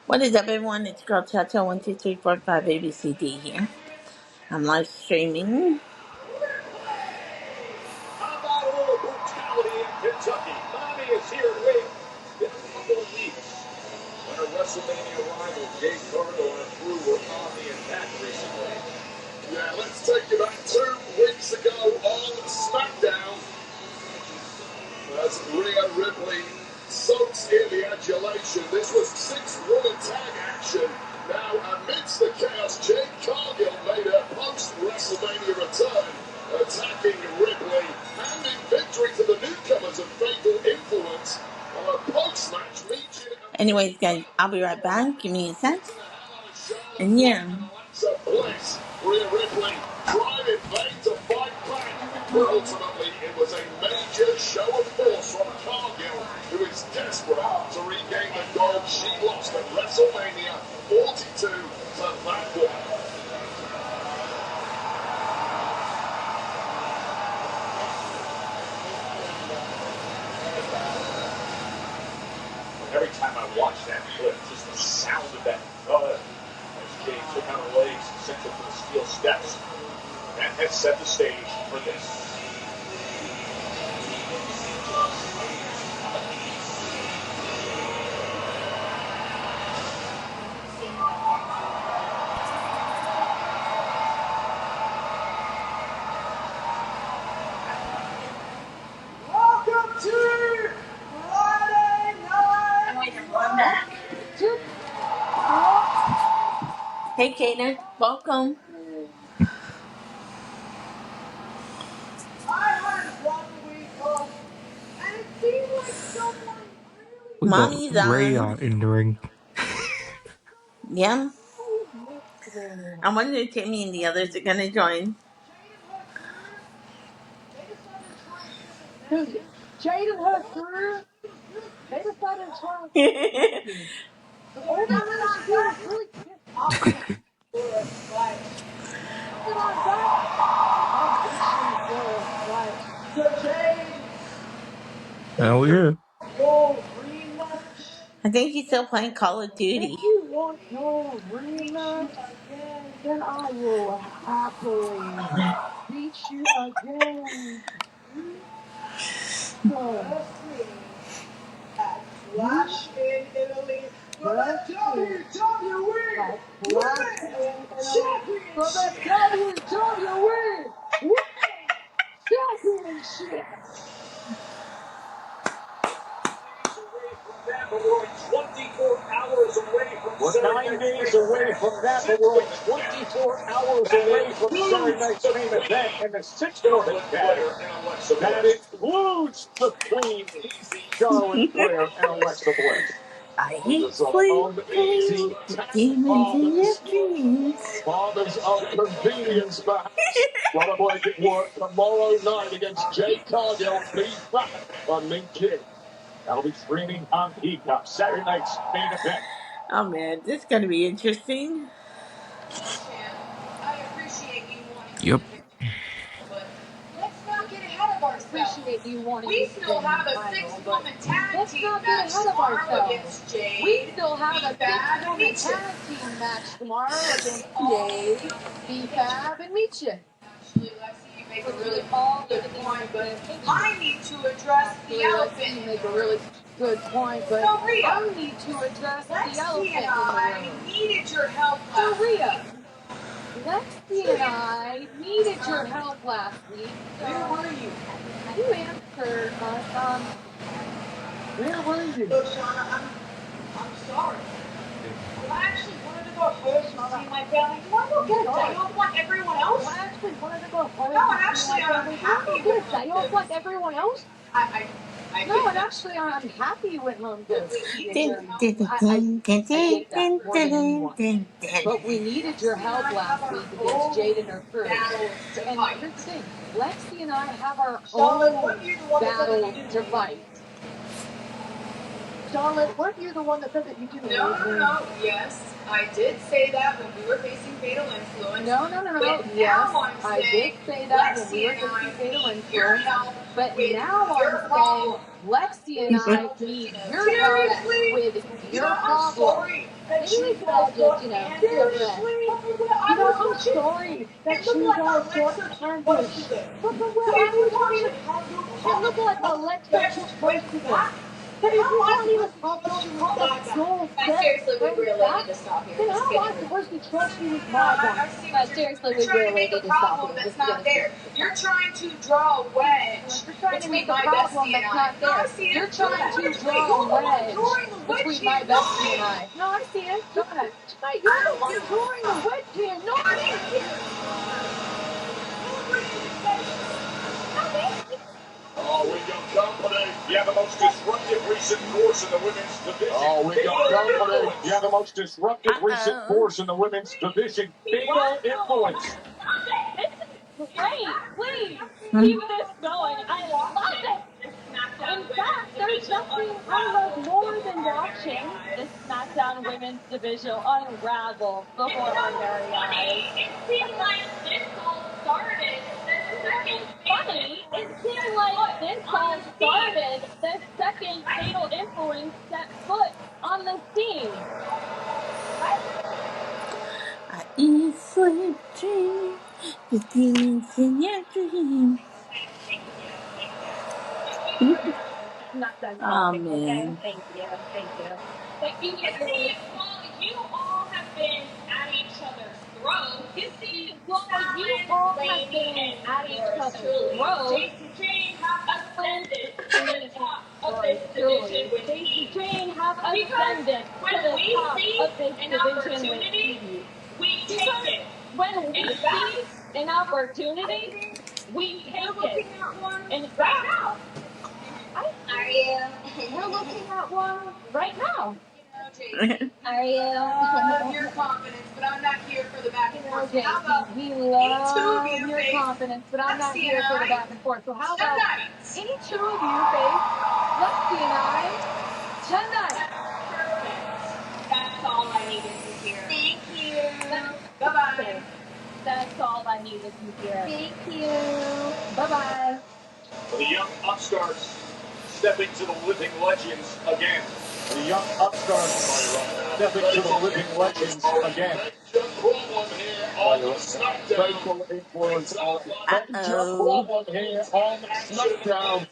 What is up, everyone? It's Girl Chacha 12345 ABCD here. I'm live streaming. How about a little brutality in Kentucky? Mommy is here with been a couple of weeks when her WrestleMania rival Jade Cargill and her crew were on the attack recently. Yeah, let's take you back 2 weeks ago on SmackDown as Rhea Ripley soaks in the adulation. This was 6-woman tag action. Now, amidst the chaos, Jade Cargill made her post-WrestleMania return, attacking Ripley, handing victory to the newcomers of Fatal Influence on a post-match meeting. Anyways, guys, I'll be right back. Give me a sec. And yeah. Bliss, Rhea Ripley tried in vain to fight back, but ultimately it was a major show of force from Cargill, who is desperate to regain the gold she lost at WrestleMania 42 to that woman. Every time I watch that clip, just the sound of that thud as Jade took out her legs and sent her to the steel steps. That has set the stage for this. Welcome to Friday Night. I'm back. Hey, Kaden. Welcome. I heard 1 week off, and it seemed like someone We Mommy's got Ray on. in the ring. Yeah. really. I wonder if Timmy and the others are going to join. Jade and her career, they decided to try. All they managed to do was really get off for us. Like, and I'm back. Audition for like, so Jade, Oh yeah. your rematch. I think he's still playing Call of Duty. If you want your rematch, then I will happily beat you again. So, Flash in Italy for the WWE for the WWE Championship. That, but we're only 24 hours away from We're 9 days away from that, but we're only 24 hours away from Saturday night's main event and the 6-woman tag. That includes the Queen, Charlotte Flair, and Alexa Bliss. I hate playing games in your dreams. Fathers of convenience, perhaps. Wanna make it work tomorrow night against Jade Cargill. Be back on Mink Kid. That'll be streaming on Peacock. Saturday night's main event. Oh man, this is going to be interesting. I appreciate you wanting to Yep. win the but let's not get ahead of ourselves. We still have a 6-woman tag team match tomorrow against Jade. We still have a B-Fab, and 6-woman Meech. tag team match tomorrow against Jade, B-Fab, and Meech. Actually, Lexi, you make a really good point, but I need to address the elephant in You the make a room. really good point, but So, Rhea, I need to address the Lexi elephant and in I the room. needed your help So, last Rhea, week. Lexi and I needed your help last week. Where were you? You answered us. Where were you? Look, Shauna, I'm sorry. Well, I actually wanted to go home and see my family. You want to go get a day off like everyone else? I actually wanted to go home. No, and actually, I'm happy Get with a day off like everyone else? I No, get and that. actually, I'm happy you went home to We get your help. I get that more than anyone. But we needed your help last week against Jade and her crew. battles to And fight. here's the thing, Lexi and I have our Shauna, own what you the one that said that battle you didn't to do? fight. Charlotte, weren't you the one that said that you didn't need me? No. Yes, I did say that when we were facing Fatal Influence. No. But Yes, now I'm I did saying say that when we Lexi were and I facing Fatal need your Influence. help But with now your I'm saying problem. Lexi and Maybe we I all just, need your help seriously? with You know, your I'm problem. sorry that Maybe we you should all all just, got take a breath. seriously. I was I'm watching. sorry that It looked you like all got Alexa took most ambushed. of it. But from where So if I you was want me to watching, handle it all looked the like stuff Alexa that took just most went of it. back, But then if how you am I want me to supposed to talk trust to you you with with that my back? Joel said Seriously, we behind your really back, need to stop here. then This is how am I getting rude. supposed to trust you with my No, back? I see what Seriously, you're we trying to really make need a to stop problem here. This that's is not getting there. serious. You're trying to draw a wedge You're trying to make between a my problem bestie and that's I. not No, I there. see it. You're trying to Wait, draw a you're the one wedge drawing the wedge between here, my not bestie and me. I. No, I see it. Go ahead. Tonight, you're I the don't one give a drawing the fuck. wedge here, not Get me. out of here. Nobody thinks. Not me. Oh, we got company. Yeah, the most disruptive recent force in the women's division. Oh, we got company. Yeah, the most disruptive recent Uh-oh. force in the women's division. Fatal Wow. Influence. This is great. Please keep this going. I love it. In fact, there's nothing I love more than watching the SmackDown Women's Division unravel before our very eyes. It seemed like this all started the second Funny, it seemed like this all started the second Fatal Influence set foot on the scene. I eat, sleep, dream. The demons in your dream. Not done Oh, talking, okay? man. Thank you. Thank you. Thank you. You see, while you all have been at each other's throats, You the see, while you Talon, all have Lady, been and at each yours other's truly, throats, Jason Jane, have ascended to the top of yours this division truly, with Jason ease. Jane, have Because ascended when to the we top see of this an division with opportunity, ease. we take Because it. when In we fact, see an I opportunity, think we we're take it. looking at one In right fact, now. I Are think you? we're looking at one right now. You know, JC, Are we love you? your confidence, but I'm not here for the back You and know, forth. So how JC, about we each two of love you your face confidence, but I'm not Lexi and here for the I back and forth. So how about tonight? any two of you face Lexi and I tonight? Perfect. That's all I needed to hear. Thank you. Bye bye. Perfect. That's all I needed to hear. Thank you. Bye-bye. The young upstarts stepping to the living legends again. The young upstarts stepping to the living legends again. Major problem here While on you're the looking at SmackDown. fatal influence on major Uh-oh. problem here on SmackDown.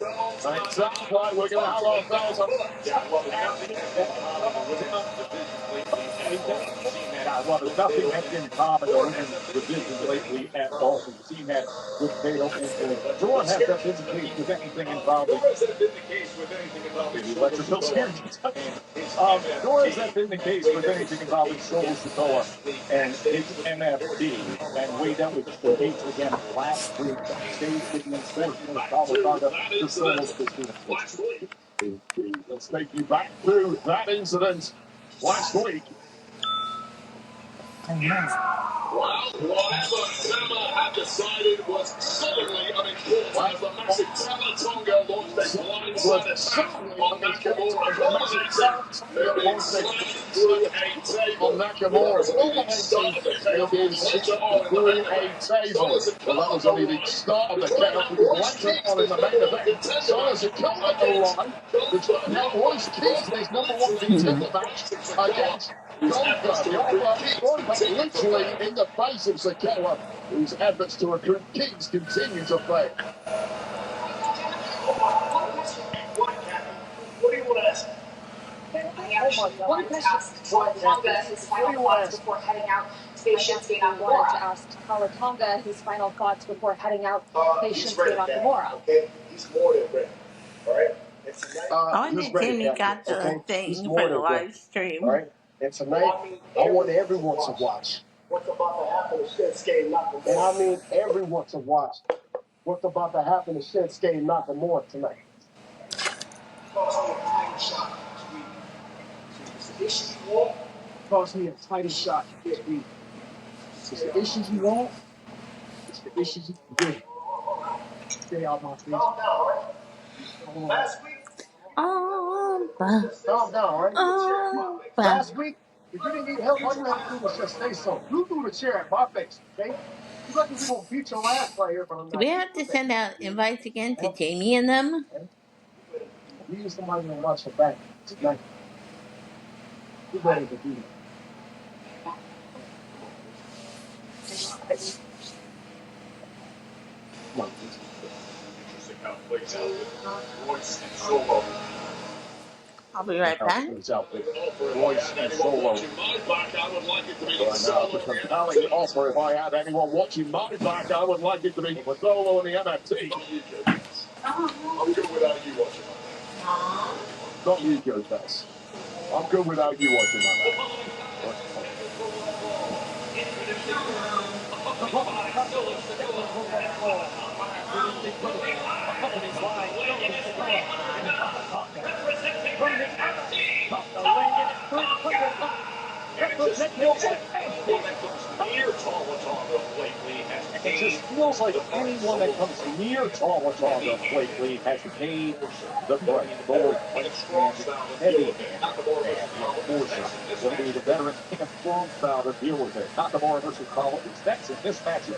And it sounds like we're going to have ourselves a Yeah, well, match nothing has been on common in the women's division lately at all. We've seen that Yeah, well, with nothing Fatal has been Influence. calm in the Nor has women's that been the case division with anything lately at involving all. We've seen that with fatal influence, nor electrical has scare that been the case Kentucky. with anything involving Nor has that been the case with anything involving the Solo electrical Sikoa scare Kentucky. and his Nor MFT. has that been the The case way with that anything was the involving case Solo again Sikoa last week and backstage his with the MFT, unfortunate and way that was the case again last week backstage with the unfortunate Colorado to Solo Sikoa. Let's take you back to that incident last week. Well, whatever Tama had decided was suddenly unimportant as the massive Tama Tonga launched a Was blindside attack suddenly on unimportant Nakamura, as the massive culminating Tonga in being launched a slammed through a on table. But that Nakamura, was only the start culminating of the in chaos, being because later on in the through main a event, table. Solis Well, that was Sikoa only the arrived start of to the try chaos, and because Royce later Keys on in this the main number one event, contender Solis match Sikoa against arrived to try Gunther, out the Royce Young Keys Bucks, in his number one literally in the contender match face of Sikoa, against whose efforts Gunther. to The Young recruit Bucks, Keys Gunther, continue to literally fail. in the face of Sikoa, whose efforts to recruit Keys continue to fail. One question. What, Captain? What do you want to ask? I Oh my actually God. wanted to ask What, Captain? Tonga his What do final you want to thoughts ask? before heading out to face I Shinsuke actually wanted Nakamura. to ask Tonga his final thoughts before heading out to face He's Shinsuke ready, Captain. Nakamura. Okay? He's more than ready. All right? And tonight, I He's wonder if ready, Jimmy Captain. got the Okay? He's thing for more the than ready. live All stream. right? And tonight, I want everyone to watch. what's about to happen to Shinsuke Nakamura? And I mean everyone to watch what's about to happen to Shinsuke Nakamura tonight. Cost me a title shot this week. So it's the issue you want. Cost me a title shot this week. It's the issues you want. It's the issues you get. Stay out my face. Calm down, all right? Last week, Calm down, all right? Oh, Last week, if you didn't need help, all you had to do was just say so. You threw the chair at my face, okay? You lucky we won't beat your ass right here, but I'm do we not have to doing that. send out invites again to Help Jamie and them? me, okay? You need somebody to watch your back tonight. You better to do that. Come on, please. Interesting how it plays out with Royce and Solo. I'll be right How it back. plays out with Oh, for if I Royce had and anyone Solo. watching my back, I would like it to be Right now, Solo it's a and the compelling MFT. offer. If I had anyone watching my back, I would like it to be Solo and the MFT. I'm good without you watching my Don't use your best. I'm good without you watching my back. Accompanied by Joey Janela and Bob Barker. From the MFT, the Landon Prince And it just representing feels like anyone NXT. that comes near Tama Tonga lately has It paid just feels like the anyone price. that comes near Tama Tonga lately has paid the price. Both In a quick strong and style to deal heavy with it. handed. Nakamura And versus the Collins is enforcer next in this will be match. the veteran and strong style to deal with it. Nakamura versus Collins is next in this match.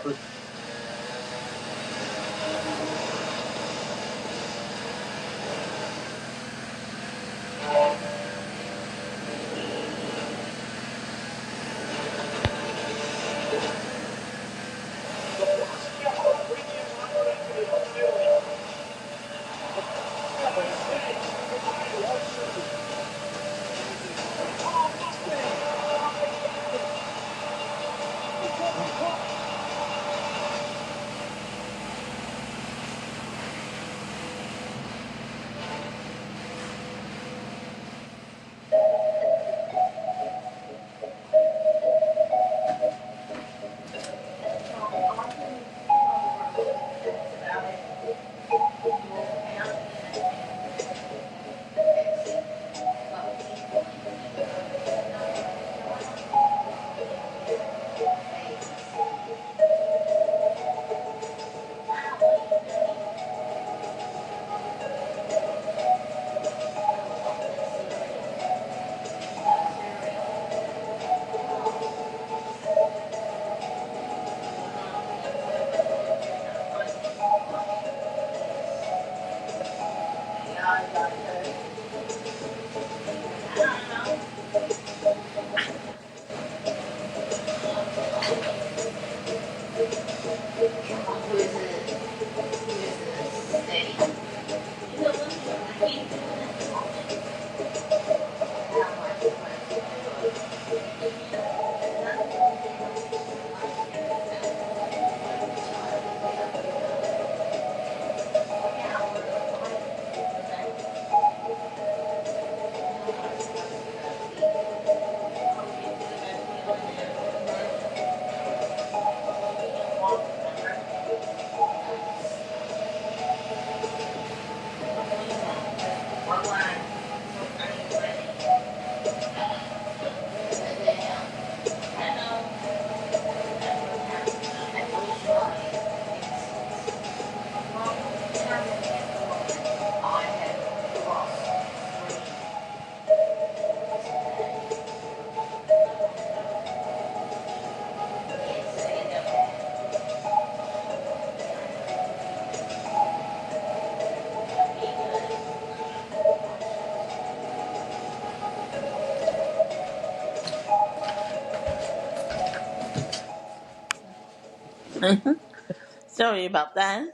Sorry about that.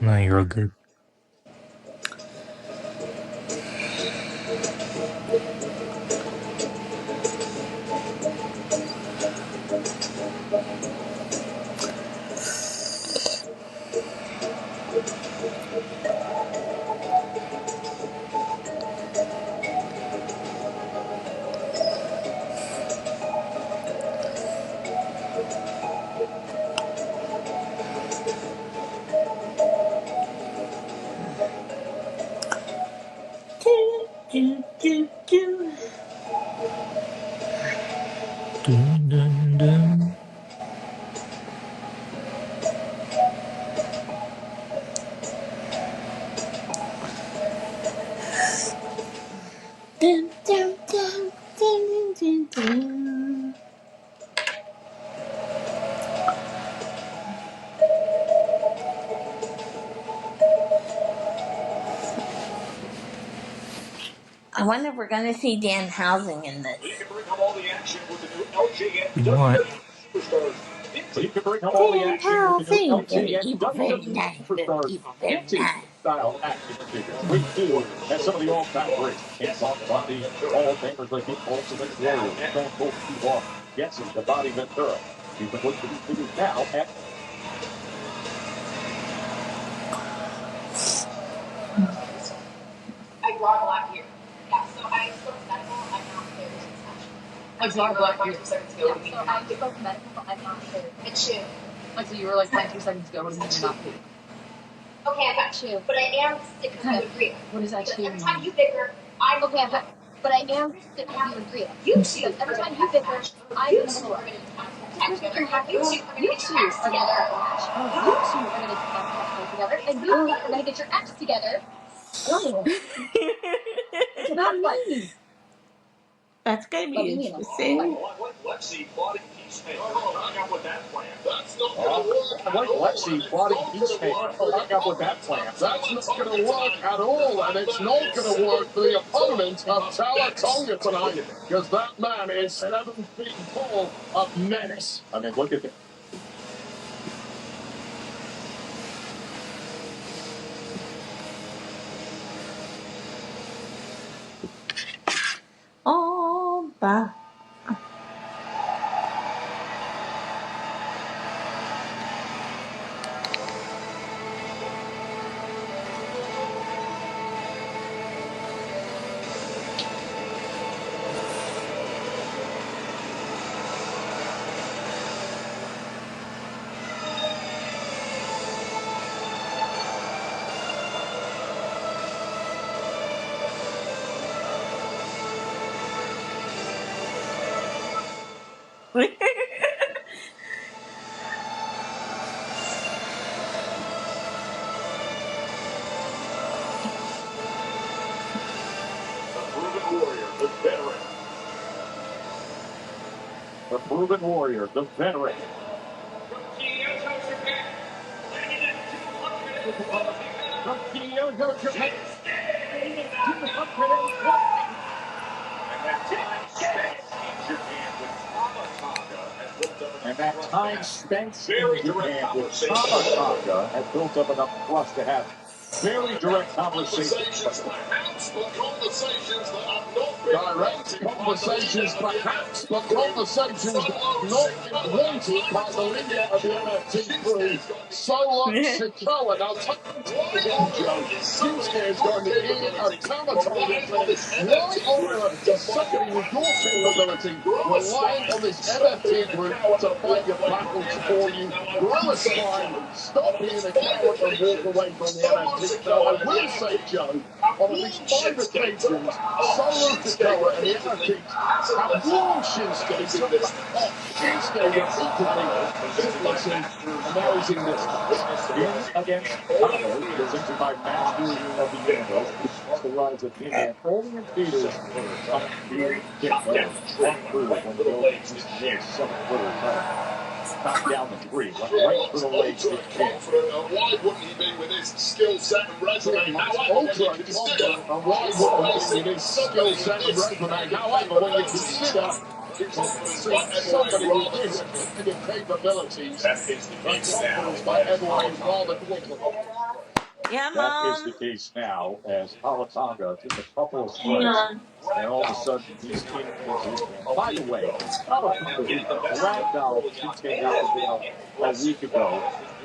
No, you're all good. Do, do, do, do. Dun, dun, dun. Dun, dun, dun, dun, dun, dun. I wonder if we're going to see Dan Housing in this. We can bring home all the action with the new LJN You know what? WWE Superstars. You can bring home all the Dan action with the new Housing, very LJN evil, very WWE nice, very Superstars evil, very Vintage nice. style action figures. Week 2 has some of the all-time greats. King Kong Bundy, Hall of Famers like the Ultimate Warrior, Stone Cold Steve Austin, Jesse the Body Ventura. You can look for these figures now at I draw a lot here. Yeah, so I spoke medical, I'm not cleared. I draw a lot here. 2 seconds ago. Yeah, so I spoke medical, but I'm not cleared. It's you. Like, so you were like 2 seconds ago, what do you mean you're not cleared? Okay, I got you. But I am sick of you and Bria. What does that mean? Every time you bicker, I'm okay, I'm not. But I am sick of you and Bria. You two. Every time you bicker, I'm in the middle of it. You two are going to have together. You two are going to together, and you are going to get your ex together. Oh. It's about me. That's going to be interesting. Lexi plotting Peacemaker. Hang out with that plan. That's not I like Lexi plotting Peacemaker. Hung up with that plan. That's not going to work at all, and it's not going to work for the opponent of Talatonga tonight, because that man is 7 feet tall, a menace. I mean, look at that. All by The proven warrior, the veteran. From Kyoto, Japan. And that time spent in Japan with Tamatanga has built up enough trust to have very direct conversations. Direct conversations, perhaps, but conversations not wanted by the leader of the NFT crew, Solo Sikoa. Now, take again, Joe. Shinsuke is going to hear a Tamatanga saying, why on earth, discussing with your capability, relying on this NFT group to fight your battles for you, grow a spine, stop being a coward and walk away from the NFT. Now, I will say, Joe, on at least 5 occasions, Solo Sikoa and the NFT have warned Shinsuke to back off. Shinsuke repeatedly signalling, and now he's in this in against Kano, presented by Masters of the Universe. It's the rise of Him, only in theaters on June 5th. One through when the goal is 7-footer title. Knock down the 3, went right for the legs with King. Why wouldn't he be with his skill set and resume? Ultra consider, and why wouldn't he with his skill set and resume? However, when you consider somebody with this kind of capabilities, the confidence by Edward is rather quickly. yeah, That Mom. is the case now, as Tamatanga took a couple of Hang strikes, on. and all of a sudden he's in position. By the way, Tamatanga, who ragdolled Shinsuke Nakamura a week ago,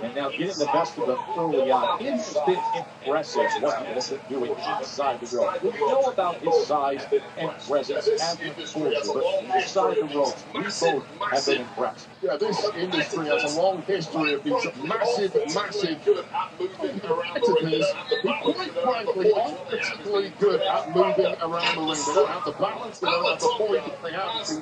and now getting the best of them early on, it has been impressive what he has been doing inside the ropes. We know about his size and presence as an enforcer, but inside the ropes, we both have been impressed. Yeah, this industry has a long history of these massive competitors who, quite frankly, aren't particularly good at moving around the ring. They don't have the balance, they don't have the point, they have the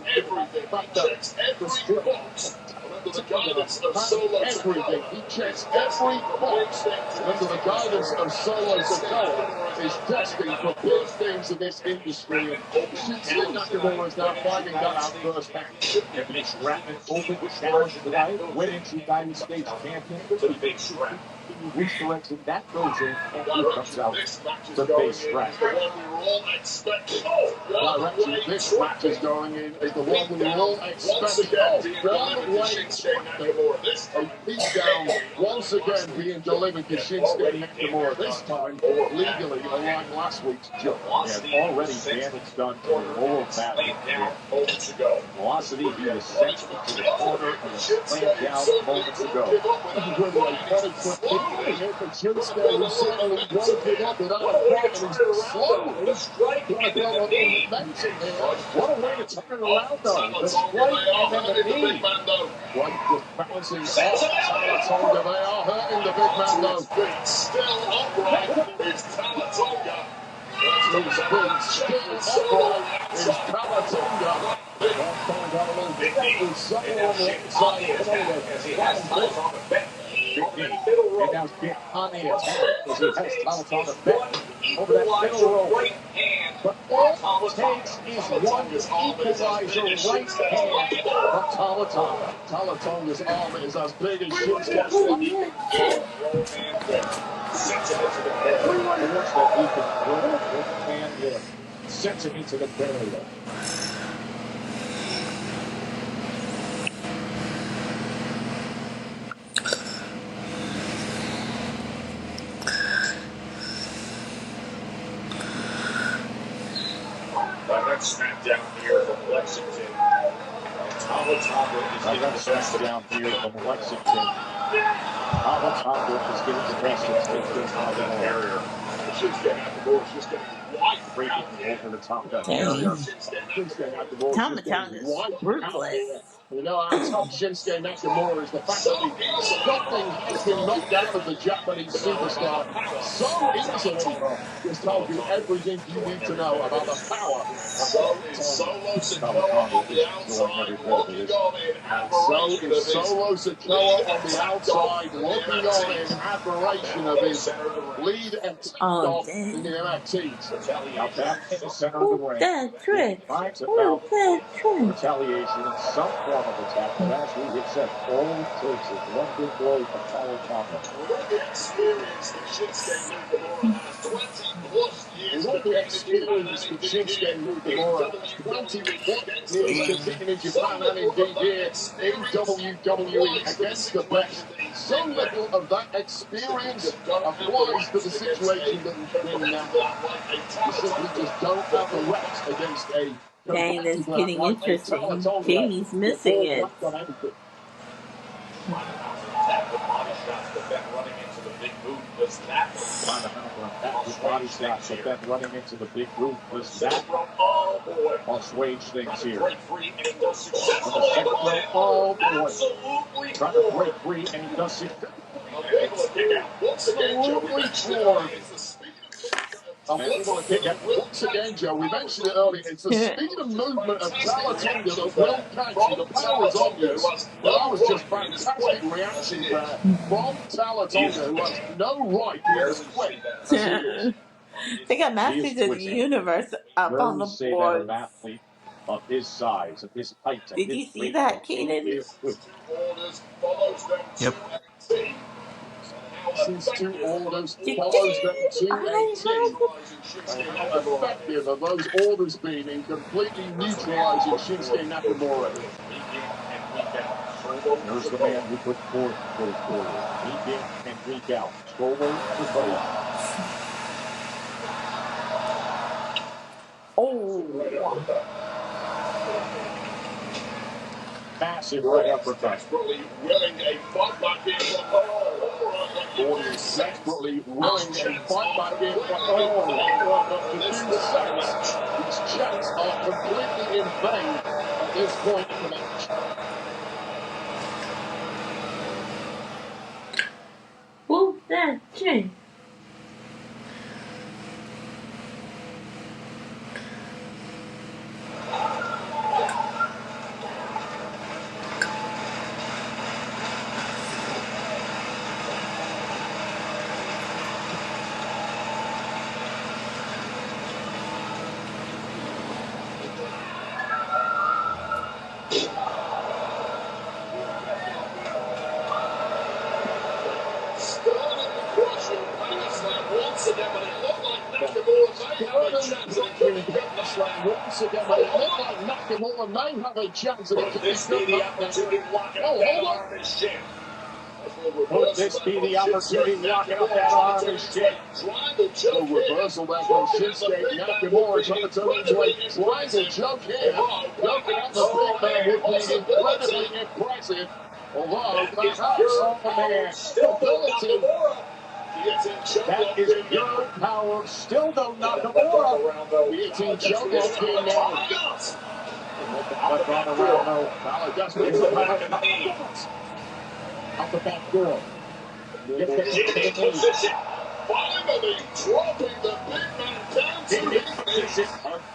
fact that the strength Under the guidance of Solo everything. He checks every box. And under the guidance of Solo Sikoa, is testing for big things in this industry. And Shinsuke Nakamura is now finding that out firsthand. Get Big Scrap and Open Challenge tonight, winning United States Championship. to the big scrap. Which direction that goes in, and who comes out the big scrap. The one we were all expecting. Direction this match is going in is the one we all expect. One-way a beatdown once again being delivered to Shinsuke Nakamura. This time legally, unlike last week's joke. Has already damage done to the lower back. Velocity, he was sent into the corner and was slammed down moments ago. This is really a very quick hit here for Shinsuke, who certainly won't give up without a fight, and he's slowly trying to build up the momentum here. What a way to turn it around, though. The strike and then the knee. Right, just bouncing off Talatonga. They are hurting the big man, though. Still upright is Talatonga. His feet still upright is Talatonga. There's someone on the outside of Talatonga. As he has Talatonga back. And now get on the attack as he has Talatonga back over that middle row. But all it takes is one equalizer right hand from Talatonga. Talatonga's arm is as big as Shinsuke's leg. Everyone wants that he can throw one hand here. Sets it into the barrier. Smackdown here from Lexington. Talatonga is getting the best down here from Lexington. Talatonga is getting the best of the barrier. Shinsuke Nakamura is just getting wide breaking over the top of that Dang. barrier. Tamatonga's ruthless. You know, on top Shinsuke Nakamura is the fact that something has been knocked out of the Japanese superstar so easily. This tells you everything you need to know about the power of Solo Sikoa on the outside, looking on in admiration of his Solo Sikoa on the outside, looking on in admiration of his lead and takeoff in the NXT. Now back in the center of the ring. That trick. Finds about retaliation in some form of attack, but as we have said, all it takes is one big blow from Talatonga. With the experience that Shinsuke Nakamura has, 20-plus years With the experience that Shinsuke Nakamura has, 20-plus years competing in Japan and indeed here in WWE against the best. So little of that experience applies to the situation that we're in now. You simply just don't have the reps against a Dang, that's getting interesting. Jamie's missing it. Body shots, but then running into the big boot was that body shots, but then running into the big boot was that. Oh boy. I'll swage things here. Break free and it does successfully. Oh boy. Absolutely trying to break free and he does it. Able to kick out once again, Joe. We mentioned it earlier. It's the speed I'm able to kick out once again, Joe. We mentioned it earlier. It's the speed of movement of Talatonga that will catch you. The power is obvious. But that was just fantastic reaction there from Talatonga, who has no right to this quick. They got Masters of the Universe up on the board. An athlete of his size, of his height. Did you see that, Keenan? Yep. Since two orders follows them to a T. And how effective have those orders been in completely neutralizing Shinsuke Nakamura? There's the man who put forth forward. Week in and week out. Solo Sikoa. Oh. Massive right uppercut. desperately willing a fight back in Desperately willing a fight back in for to do sets. These checks are completely in vain at this point in the match. Who's that chick? once again, but it looked like Nakamura may have a chance and it could be good luck now. Oh, hold on. Could this be the opportunity locking up that arm and shin? A reversal there from Shinsuke Nakamura trying to turn into a triangle choke here. Choking out the big man would be incredibly impressive. Although perhaps, oh man, stability. That is pure power. Still no Nakamura. Beating choke lock here now. Left arm around though. Balor desperate for the power. Out the back door. Gets the hit to the knee. Finally dropping the big man down to his knees.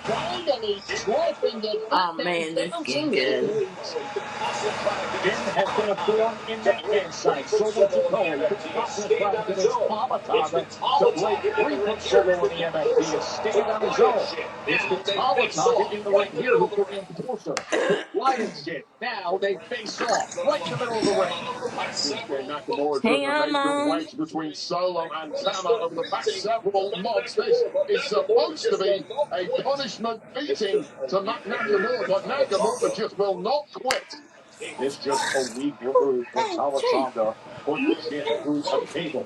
Finally dropping the big man down to his knees. Jim has been a thorn in that man's side. So much of Cole. He's trying to get his Mama Tonga to break free from Solo in the MSP and stand on his own. It's the Mama Tonga in the ring here who put in the torso. Lionsgate. Now they face off right in the middle of the ring. Shinsuke Nakamura took a major wedge between Solo and Tama over the past several months. This is supposed to be a punishment beating to Nakamura, but Nakamura just will not quit. It's just a weak removed from Tama Tonga putting Shin through a table.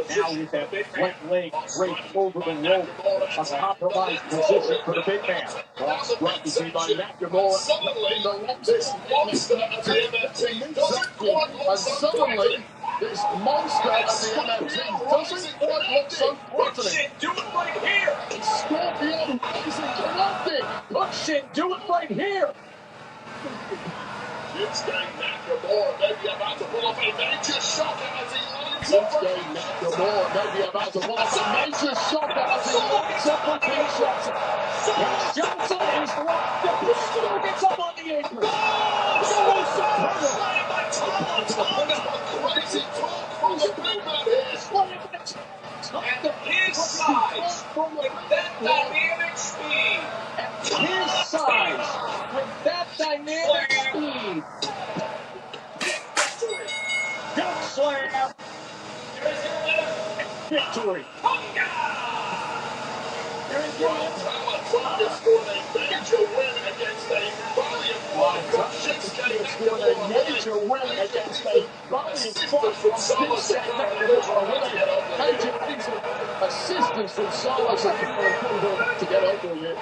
Now with that right leg draped over the rope, a compromised position for the big man. Strategy by Nakamura in the ropes. And suddenly, this monster of the MFT doesn't quite look so threatening. Do it right here. Scorpion rising connected. Look, Shin, do it right here. Shinsuke Nakamura may be about to pull off a major shock as he lands over. Shinsuke Nakamura may be about to pull off a major shock as he lands over Kinshasa. Kinshasa is locked up. Still gets up on the apron. So slammed by Tama Tonga. Crazy talk from the big man here. And his size with that dynamic speed. And his size with that dynamic speed. Duck slam. Victory. Tonga scored a major win against a valiant fight from Shinsuke Major reason. Assistance from Solo to get over with.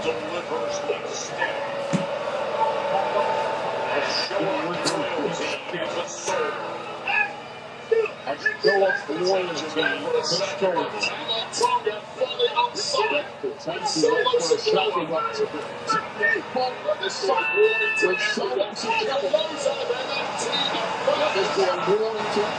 Delivers the step. A show of loyalty is a soul. A show of loyalty is a soul. Tonga fully outside. Solo security. This one really took Solo security. This one really took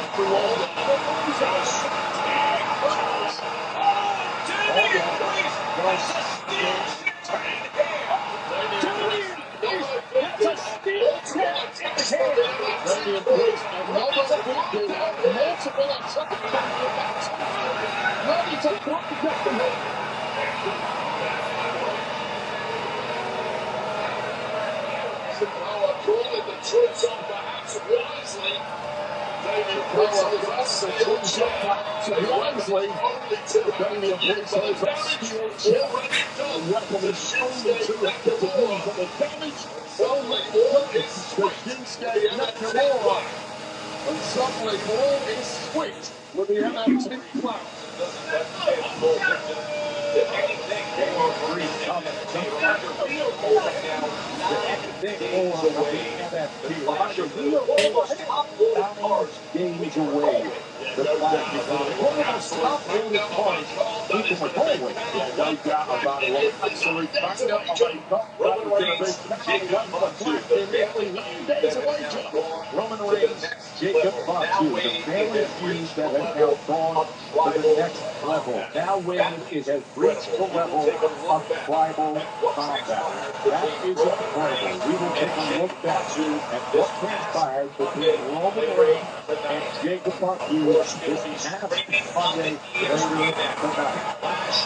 that's a steel tap in his hand. Ready to place another weekend of multiple attacks on the event. Ready to break the hole. Power calling the troops on perhaps wisely. Damian Priest is a steel chair. Wisely. Damian Priest is a steel chair. Welcome to Shinsuke Nakamura for the damage. Only one is to Shinsuke Nakamura. And suddenly all is switched with the MFT clout. Games away. The flag is on. One of the top rated points. Even with Holy. No doubt about it. Absolute kind of a top days away, John. Roman Reigns, Jacob Fatu, the family feud that has now gone to the next level. Now Reigns has reached the level of tribal combat. That is incredible. We will take a look back at what transpired between Roman Reigns and Jacob Fatu you this past Monday later tonight.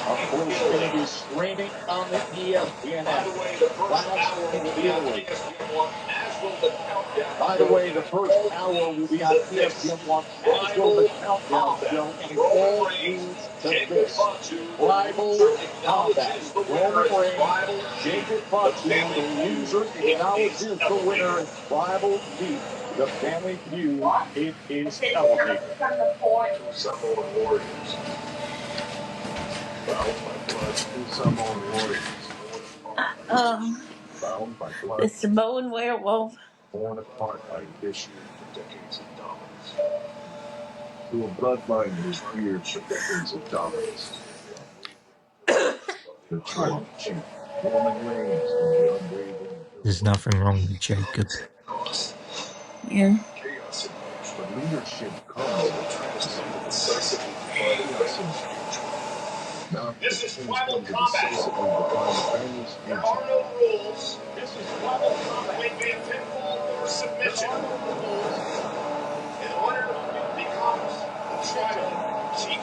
Of course, Kennedy streaming on the ESPN By app. the way, the first Flash hour in will be on Italy. ESPN1, as will the countdown By the show way, the in first all hour will be leagues on to this. ESPN1, as will the Rival Countdown Combat. Show in Roman all Reigns, leads to Jacob this. Fatu, the Rival loser Combat. acknowledges the winner Roman in Reigns, Tribal Chief. Jacob The Fatu, the Family Feud, loser, it is acknowledges the winner elevated. in Tribal Chief. The Family Feud, it is elevated. To Samoan Warriors, bound by blood. To Samoan Warriors, Um, bound by the blood, Samoan werewolf. torn apart by addition, For decades of dominance. to a bloodline that is feared for decades of dominance. The Tribal Chief, Roman Reigns, from the unwavering There's Illinois. nothing wrong with Jacob. Cross. Yeah. Chaos emerged. But leadership Now comes the with tribesmen will consequences. decisively define the Chaos family's emerges. future. Now This is things tribal come to combat. decisively define the family's There future. are no rules. This is tribal combat. Wait, be it pinfall or There submission. are no rules. And the winner becomes the tribal chief.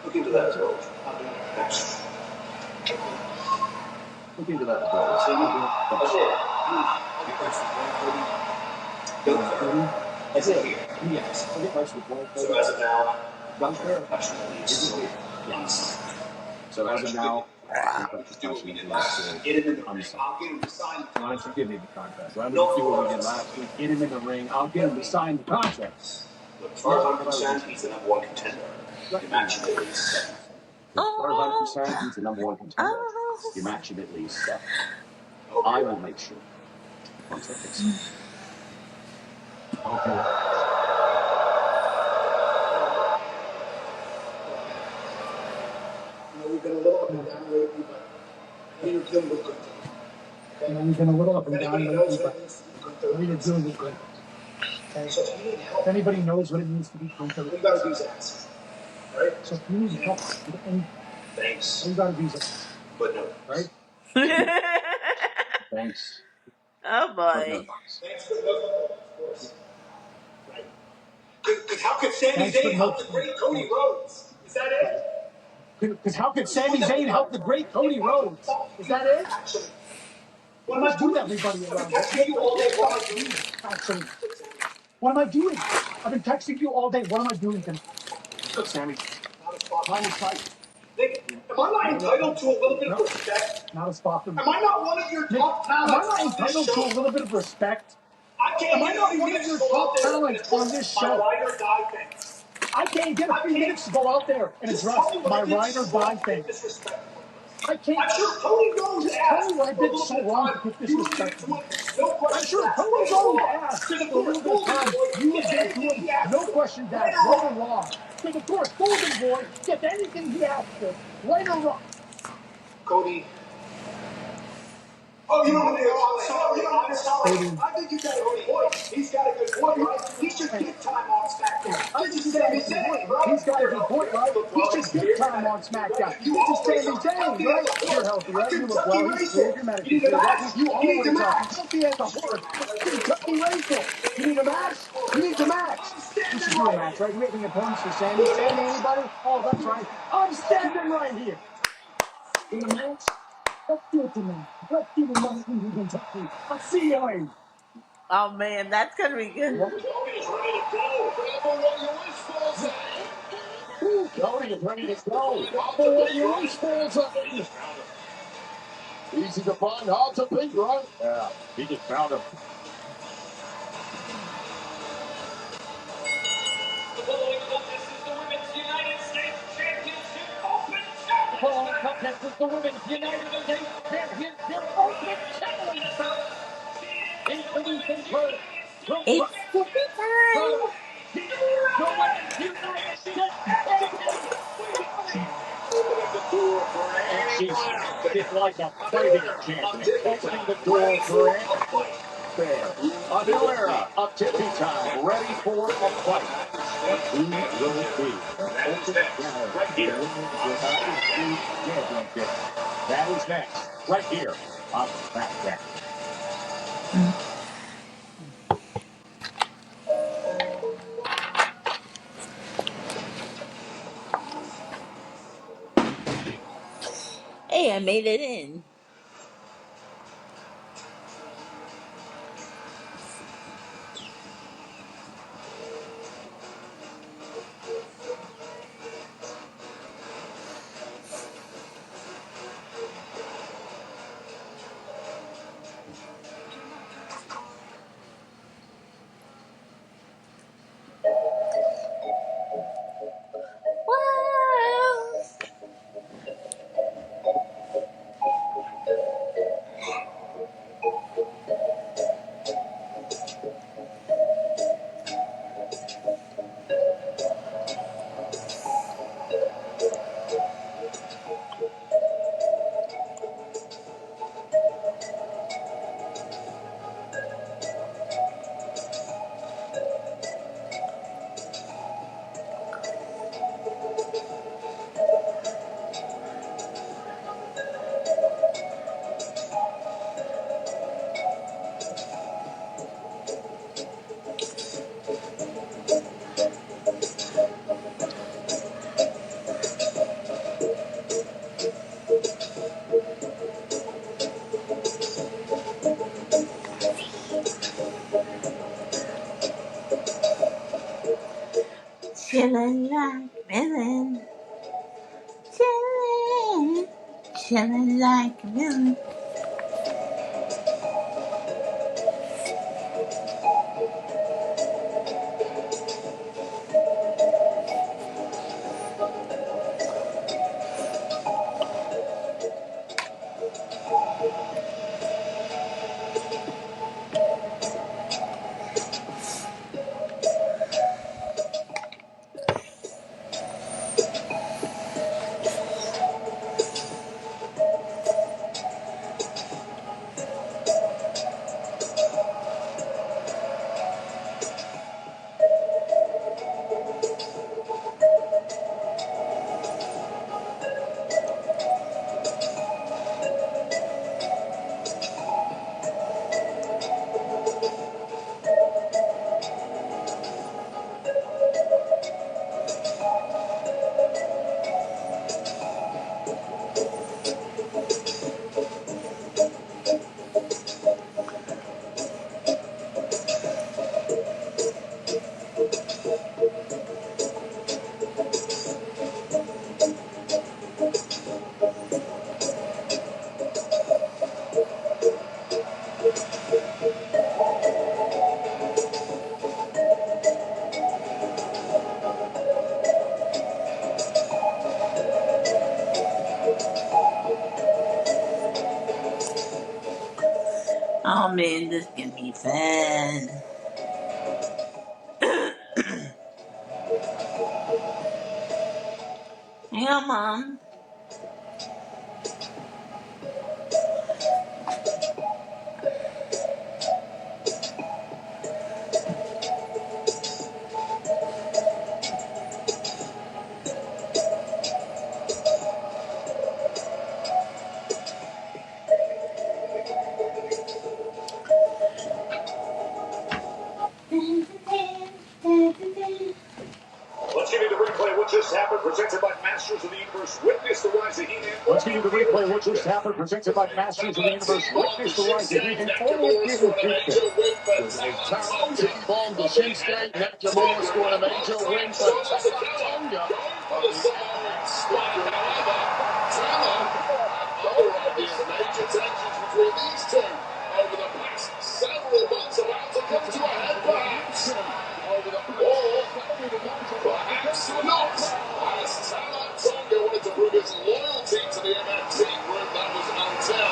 Look into that as well. Thanks. Look into that as well. Is it here? Yes. So as of now, Gunther. professionally, it's still unsigned. So as of now, Just do what we did last week. Get him in the ring. I'll get him to sign the Ryan, contract. forgive me the contract. Why don't we do what we did last week? Get him in the ring. I'll get him to sign the contract. Look, as far as I'm concerned, he's the number one contender. You match him at least. As far as I'm concerned, he's the number one contender. Oh. You match him at least. Oh, I will make sure. Once I fix it. Okay. we've been a little up and down lately, but I think you're doing good. We've been a little up and down Anybody lately, knows what but it means to be good. we're doing good. Okay. So if you need help, If anybody knows what it means to be Gunther, all you gotta do is ask. Right? so if you need help, and Thanks. all you gotta do is ask, But no. right? Thanks. Oh But no boy. thanks. Thanks for the of course. Right. Because how could Sami Thanks, but Zayn no help the great Cody Rhodes? Is that it? Because how could Sami Zayn help the great Cody Rhodes? Is that it? Actually, What am I doing, everybody around? I've been texting you all day. What am I doing? Actually, what am I doing? I've been texting you all day. What am I doing? Look, Sammy, Not a spot. time is tight. Nick, am I not entitled to a little bit of respect? Not a spot for me. Am I not one of your Nick, top am I talents not on this entitled to a show? little bit of respect? I can't Am I get not a few one of minutes your to go out top there and talents on this address my show? ride or die thing. I can't get a few minutes to go out there and Just address tell me what my I did ride or so die wrong to thing. get disrespectful. I can't. I'm sure Tony Rose Just tell asked me what I for a did little so bit of wrong time. to get You would give it disrespectful. to him. No I'm questions sure asked. Tony Right or Rose wrong. asked Because of for a course, little bit of Golden time. Boy You would gets give it to anything him. he asks No for. questions Right asked, or right wrong. or wrong. Because of course, Golden Boy gets anything he asks for, right or wrong. Cody. Oh, you know what? I'm sorry. I'm sorry. I think you got a good point. He's got a good point, right? He should get time on SmackDown. This is Sami Zayn, right? He's got a good point, right? Look, He well, should he's get cleared. time on SmackDown. You This is always Sami are Zayn, healthy as right? a You're horse. healthy, A right? You look Kentucky well. He's cleared. racehorse. You're You medically need a cleared, right? match? You You need to always are match. healthy as a horse. Kentucky racehorse. You need a match? You need to match. I'm We standing should do a right match, here. right? We have any opponents for Sammy? Sammy, anybody? Oh, that's right. I'm standing right here. In a match? Let's do it tonight. Let's do it tonight in Kentucky. I'll see you later. Oh man, that's gonna be good. Tony is ready to go. Grab what you wish for, son. Tony is ready to go. Double what you wish for, son. Easy to find, hard to beat, right? Yeah, he just found him. The following contest is the Women's United States Championship Open The Challenge following match. contest is the Women's United States Championship Open Challenge match. Introducing first, from It's Russia, poopy time. the Women's United States Champion, Shayna. Opening the door for And she's anyone out there. acted like a fighting champion, opening the door for anyone there. A new era of tippy time, ready for a fight. And who will be the open challenge Right to here. win the United States Championship? That is next, right here on SmackDown. Hey, I made it in. Wow. Chillin' like villain. Chillin'. Chillin' like villain. Oh man, this can be fun. Hang on, Mom. Let's give you the replay of what just happened, presented by Masters of the Universe. Witness the rise of He-Man. Let's give you the replay of what just happened, presented by Masters of the Universe. Witness the rise of He-Man only in theater Tuesday. With a top team bomb to Shinsuke, Nakamura scoring a major win for Tonga. For the Samoan spot, however, Tama and other ideas, major tensions between these two over the past several months about to come to a head, perhaps. Or perhaps not, as Tama Tonga wanted to prove his loyalty to the MFT group. That was until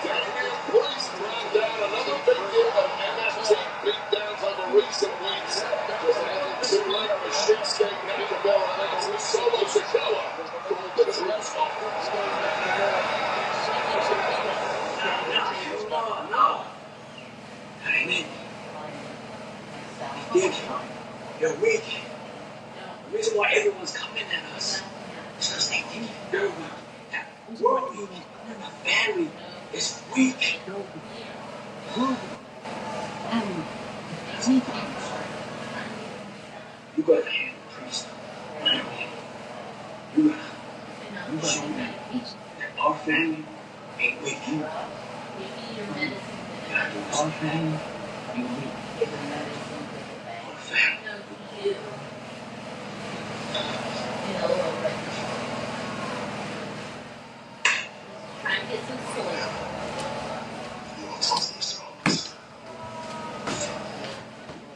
Damian Priest ran down another victim of MFT beatdowns over recent weeks. Just a little too late for Shinsuke Nakamura and Solo Sikoa called the troops off. Weak. You're weak. The reason why everyone's coming at us is because they think you're weak. That we're weak. The family is weak. You got to handle Priest. You got to show them that our family ain't weak. You got to do our family ain't weak. Our family.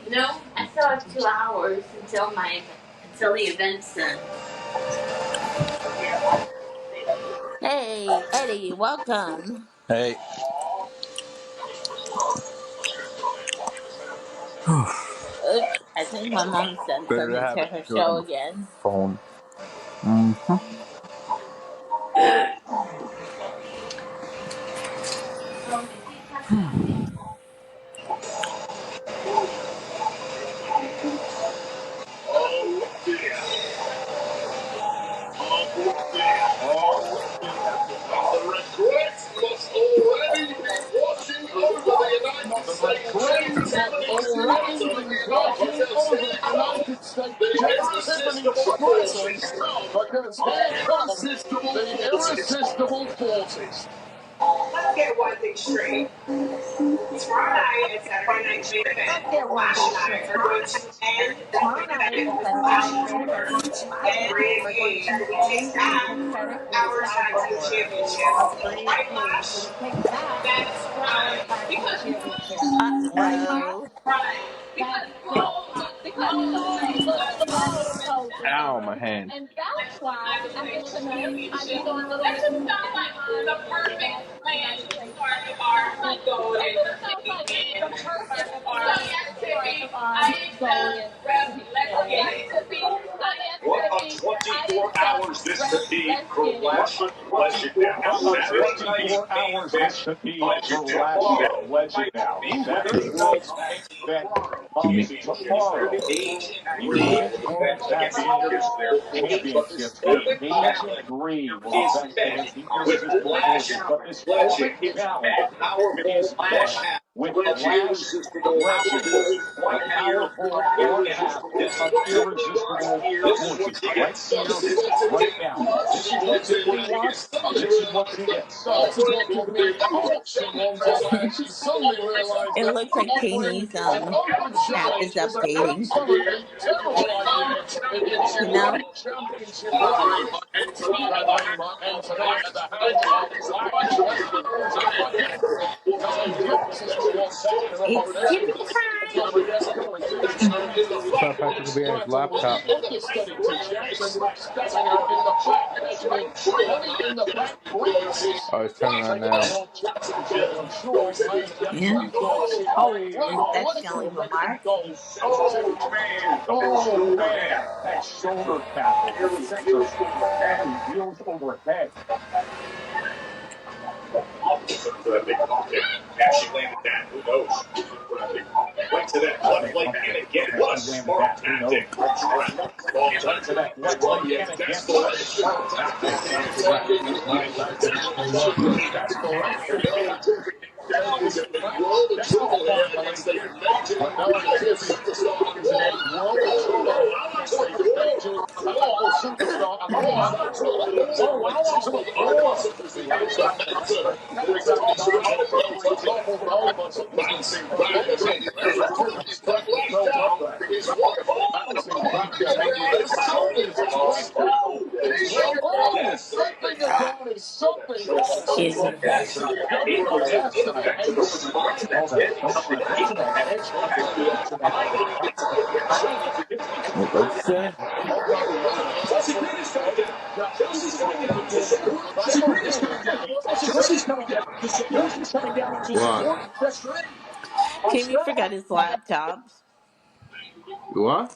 No, I still have 2 hours until the event's done. Hey, Eddie, welcome. Hey. Oops, I think my mom's done Better to something have to it her than show on the again. phone. Mm-hmm. The regrets must already be washing over the United States. James Must Tiffany already Spencer be because watching here over the come United States. the James Tiffany irresistible Swenson, forces. because The here come irresistible the forces. irresistible forces. Let's get one thing straight. Tomorrow night and Saturday night's main event, Let's get the one Lash thing Nights straight. are going to end Tomorrow the night night and with Saturday Lash night's main Takeover event, Last and Night, Brandon are going Cage, to who will take end back the credit for the our tag team takeover championships. of Brandon Right, Cage, who Lash? will take back That's our right. tag team Because championship. Right, Pat? Uh-oh. right. That's Because right. Mo Because Mo looks so focused. Ow, my hand. And that's why after tonight, I'm championship. doing a little That just mission sounds like on the perfect plan United to States. start Sounds our like golden it sounds like reign. the perfect So plan yes, to start Tiffy, our I need to golden rep. Let's reign. get it. So yes, What a Tiffy, I need 24 to hours this rep. could be Let's for get it. Lash Legend now. What a Saturday night's 24 main hours this event, could be for Legend Lash tomorrow. Legend now. The Saturday Women's World night's Tag main Team event comes Championships. tomorrow. Paige and The Brie Women's will World defend Tag against Team their forces, but this Championships. open Paige and challenge Bree will is defend met against the with Irresistible Lash Forces. But this open Legend. It's challenge met. Powerful is Lash met half. with Legend Lash irresistible. Legend, One the year, powerful 1 one million. half This is of what Tiffany wants Irresistible here. This is what Forces. she Right gets. here, This is what right Tiffany now. wants. This is what Tiffany wants. This is what she gets. This is what Tiffany. Oh, she wants a Lash. She suddenly realized It that looks like offering Teeny's an open app challenge is is an updating. absolutely terrible idea if she You wants know? a championship reign. And tonight at the hands of Lash Legends again. Telling the irresistible faction of It's her Tiffy name. time! Over here, Tiffany Stop having to be on his with the laptop. understudy to Jackson, stepping out in the back, imagining money in the bank briefcases. Oh, it's turning on Taking the now. world championship, I'm sure Lance Yeah. Jackson will see. Oh, that's What gonna will leave a make him mark. go? Oh man, that shoulder tackle, the center and heels overhead. For that big pop hit. Can she landed that? Who knows? For that big pop. Went to that That left big leg, pump and kick. again, Can what a she landed smart that? Who knows? tactic from Trent. Well, Went to that left leg, and again, that's what a the smart tackle from Trent. My goodness gracious, that's correct. There's now finally, but no, Tiffy is a world trouble. Tiffy is a global superstar. Oh, right to the floor. The outside the capitalized on Tiffany toppled over. Bouncing back as Tiffy strength to throw up there. Bouncing back as something just went down. Something is down and something else. She's a That's mess. a jungle test and a case. Oh, that hits to that edge. That's a hit to that behind. What'd you say? Oh, no, Chelsea Green is coming down. Chelsea's coming down to support. Chelsea Green is coming down. Chelsea Green is coming down. Chelsea's coming down to What? support. Timmy forgot his laptop. What?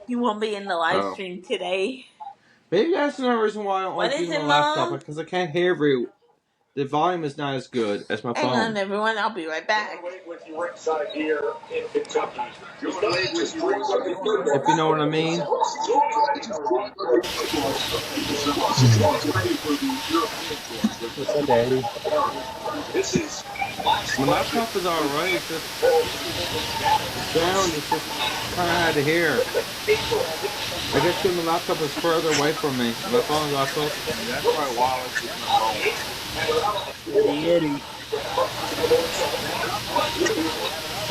He won't be in the live Oh. stream today. Maybe that's another reason why I don't What like is using it, my laptop, Mom? because I can't hear very The volume is not as good as my Hang on, phone. everyone. I'll be right back. Wade with you ringside here in Kentucky. He's not just drinking the football. If you know what I mean. Hmm. What's up, Daddy? This is last My legend. laptop is alright. It's just the sound is just kind of hard to hear. I guess because my laptop is further away from me, and my phone got closer to me. That's why wireless is not going. Eddie, Eddie.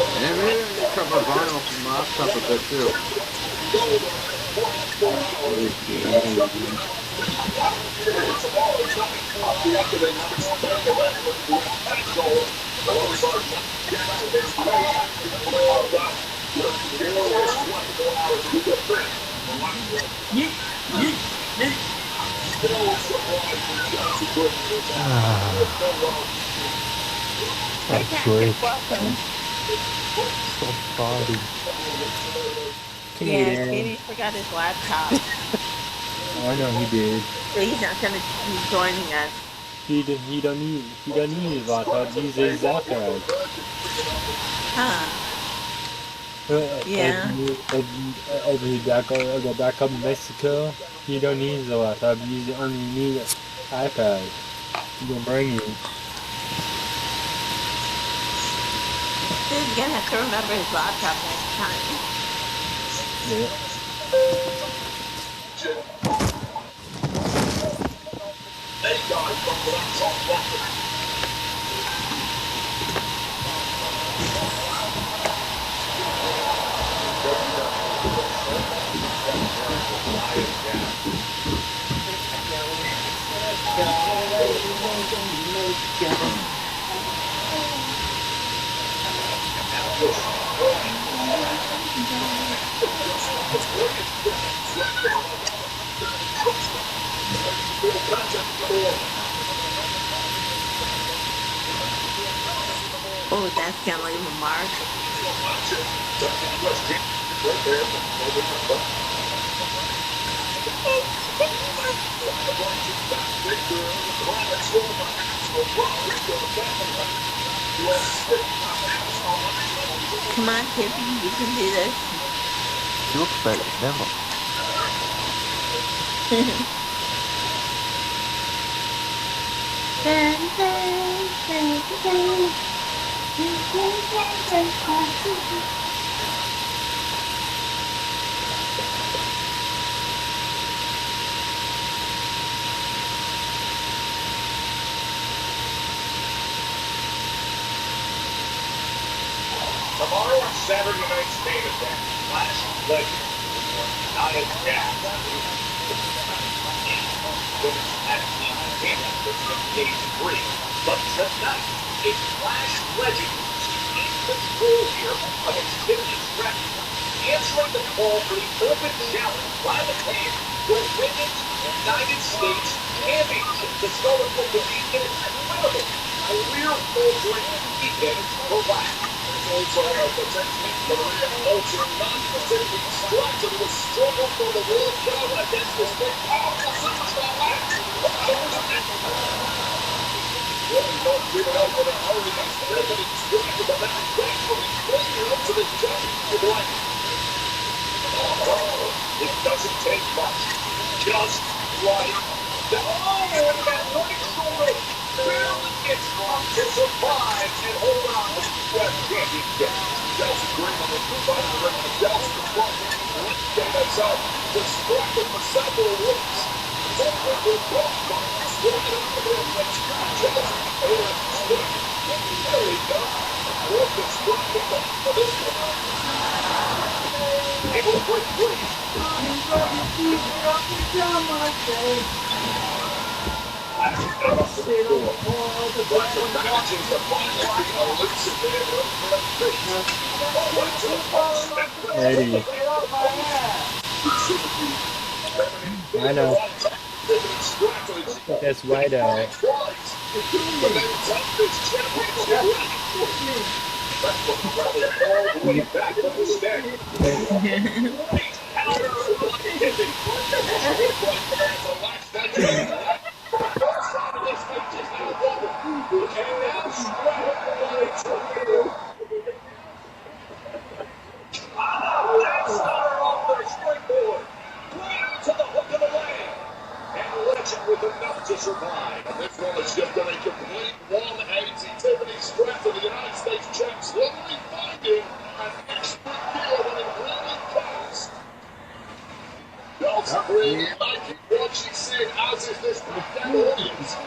And maybe I need to cut my volume up on my laptop a bit too. Ah, Hey, a Patrick, break. welcome. So body. Yeah, Canadian. Katie forgot his laptop, Oh, I know he did. so he's not going to be joining us. He don't need his laptop. Use his iPad. Huh? If Yeah. he go back up to Mexico, he don't need his laptop. He only need an iPad. He gonna bring you. He's going to have to remember his laptop next time. Yeah. Oh, that's going to leave a mark. Come on, Tippy, you can do this. She looks better than look. Tomorrow on Saturday night's main event, Last Legend, Nia Jax, women's tag team championship in Stage 3. But tonight, a Flash Legend in control here against Tiffany Stratton, answering the call for the open challenge by the team for Women's United States Championship. The Scarlet will compete in its winnable career-altering weekend for Flash. Also potentially career-altering non-Pacific Stratton will struggle for the world title against this big powerful superstar match. Really don't give it up with a hurry against Tiffany Stratton, but that's thankfully clear up to the championship line. It doesn't take much. Just like that. Oh, and that right shoulder barely gets on to survive and hold on to the US Championship. Chelsea Green on the by the ring of Chelsea controlling getting herself to Stratton for several weeks. Over the both bodies, right on the rim, but Chelsea over Stratton. There we go. Worth is Stratton for this one. Able to break free. Eddie. I know. That's white out. You, And now straddled by Toledo. Star off their springboard. Right to the hook of the leg. And Legend with enough to survive. And this one is just going to complete 180. Tiffany Stratton of the United States champs slowly finding an expert gear when it really counts. Belts really liking what she's seeing, as is this packed audience.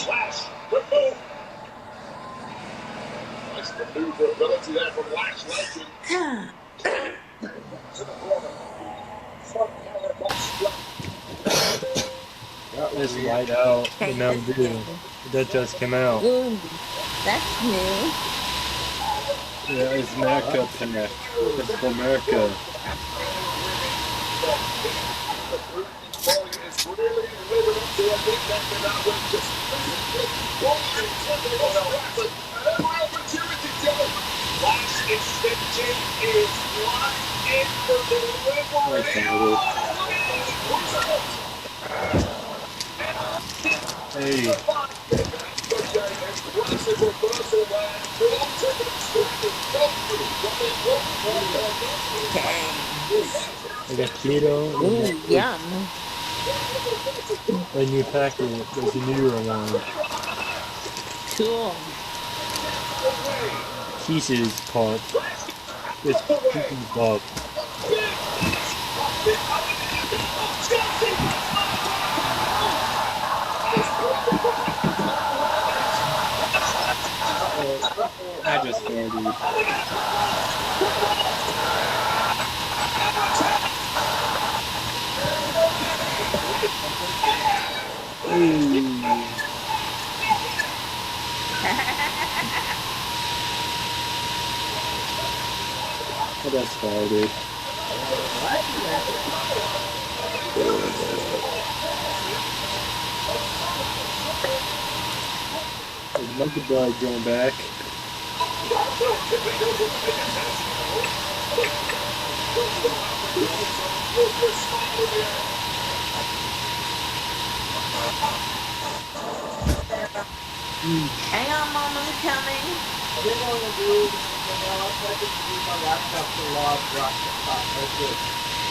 Lash, quick move. Nice maneuverability there from Lash Legend. To the corner. Front corner comes It's light out Okay, in Mountain this Dew. game. That just came out. Ooh, that's new. Yeah, it's America Pack. It's for America. is really living up to a big neck and that was just physically bullying Tiffany Stratton. And every opportunity, Joe. Lash extension is locked in for delivery. Oh, look at this. Puts out. Hey, Impressive reversal there from Tiffany Stratton. Come through what they look for or Thanks. I got keto. Ooh, yum. A new packet. There's a newer one. Cool. Pieces pop. It's pieces pop. I just farted. Ooh. I just farted. Is Monkey Blood going back? Hang on, Mom, I'm coming. I didn't want to do anything else. I could use my laptop to log rock the top. That's it.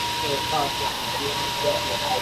For the content. The only stuff that I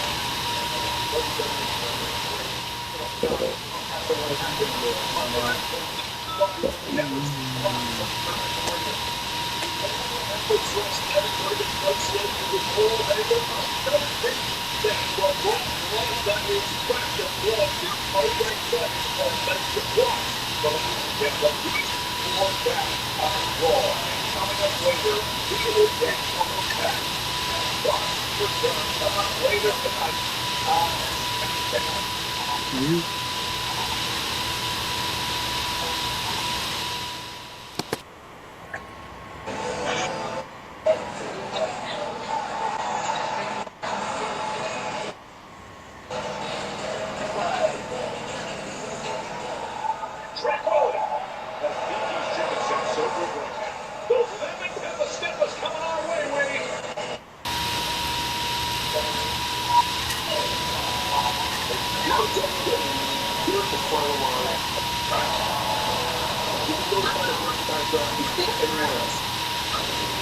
Those lemon pepper steppers coming our way, Wayne. Here's the final line. You can go find a merchandise shop before anyone else.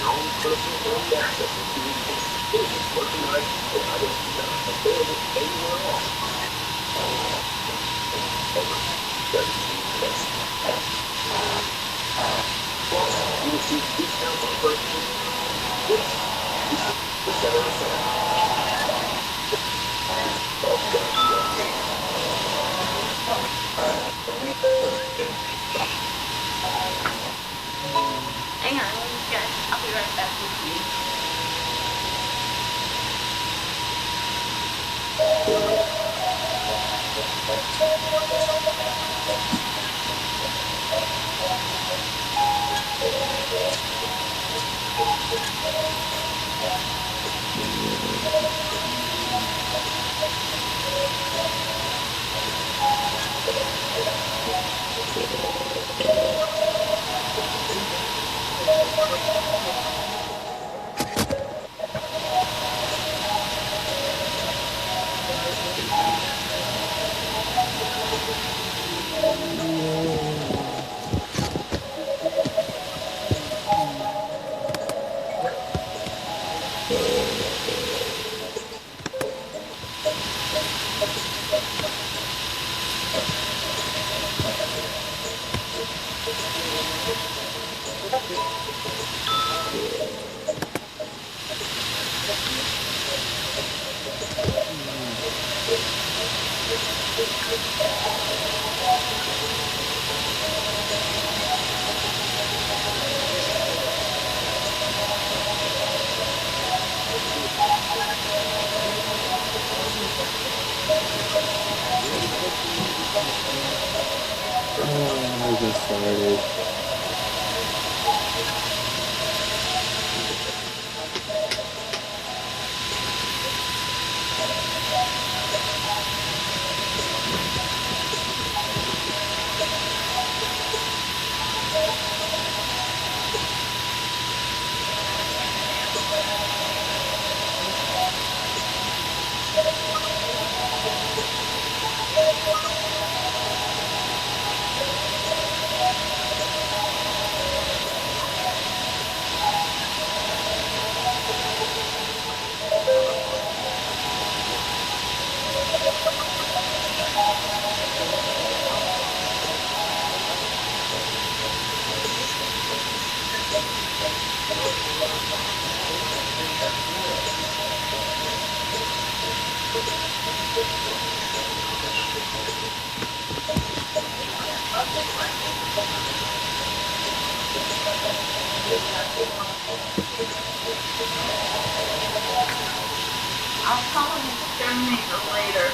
Your own personal early access to exclusive merchandise and items not available anywhere else. Plus, you will see discounts on purchases. This is the center of sale. Hang on, guys. I'll be right back with you. Oh, I just started. I'll call an exterminator later.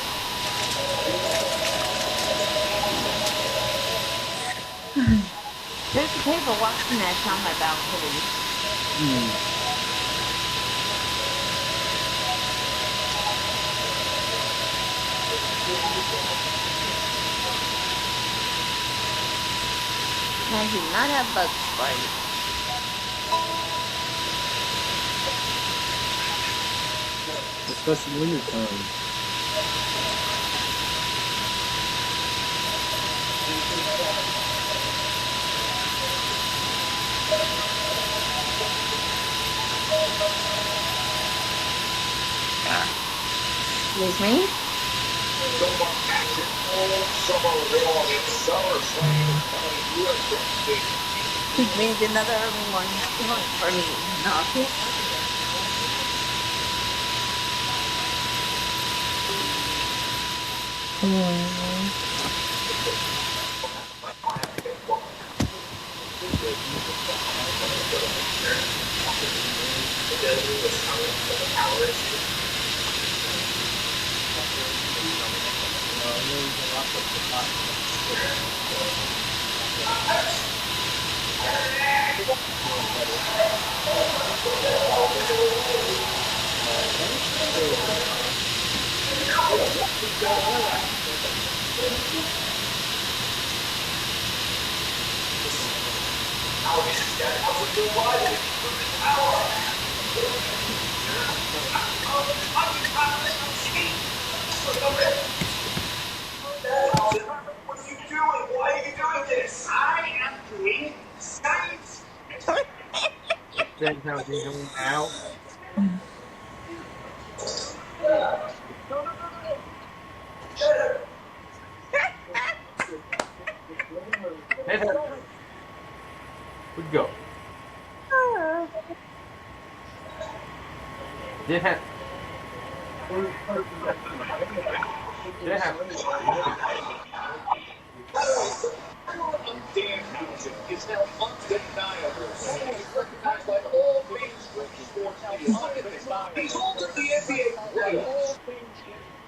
There's a paper washing that's on my balcony. And I do not have bug spray. Especially wintertime. Excuse me? So much action all summer long in SummerSlam is coming to a destination. Which means another early morning start for me. No. What are you doing? Why are you doing this? I am doing science. Same kind of thing going now. Head, head. We go. Did have. Did have. Dan Hamilton is now undeniable. He's recognized by all mainstream sports media. Look at this. He's altered the NBA playoffs.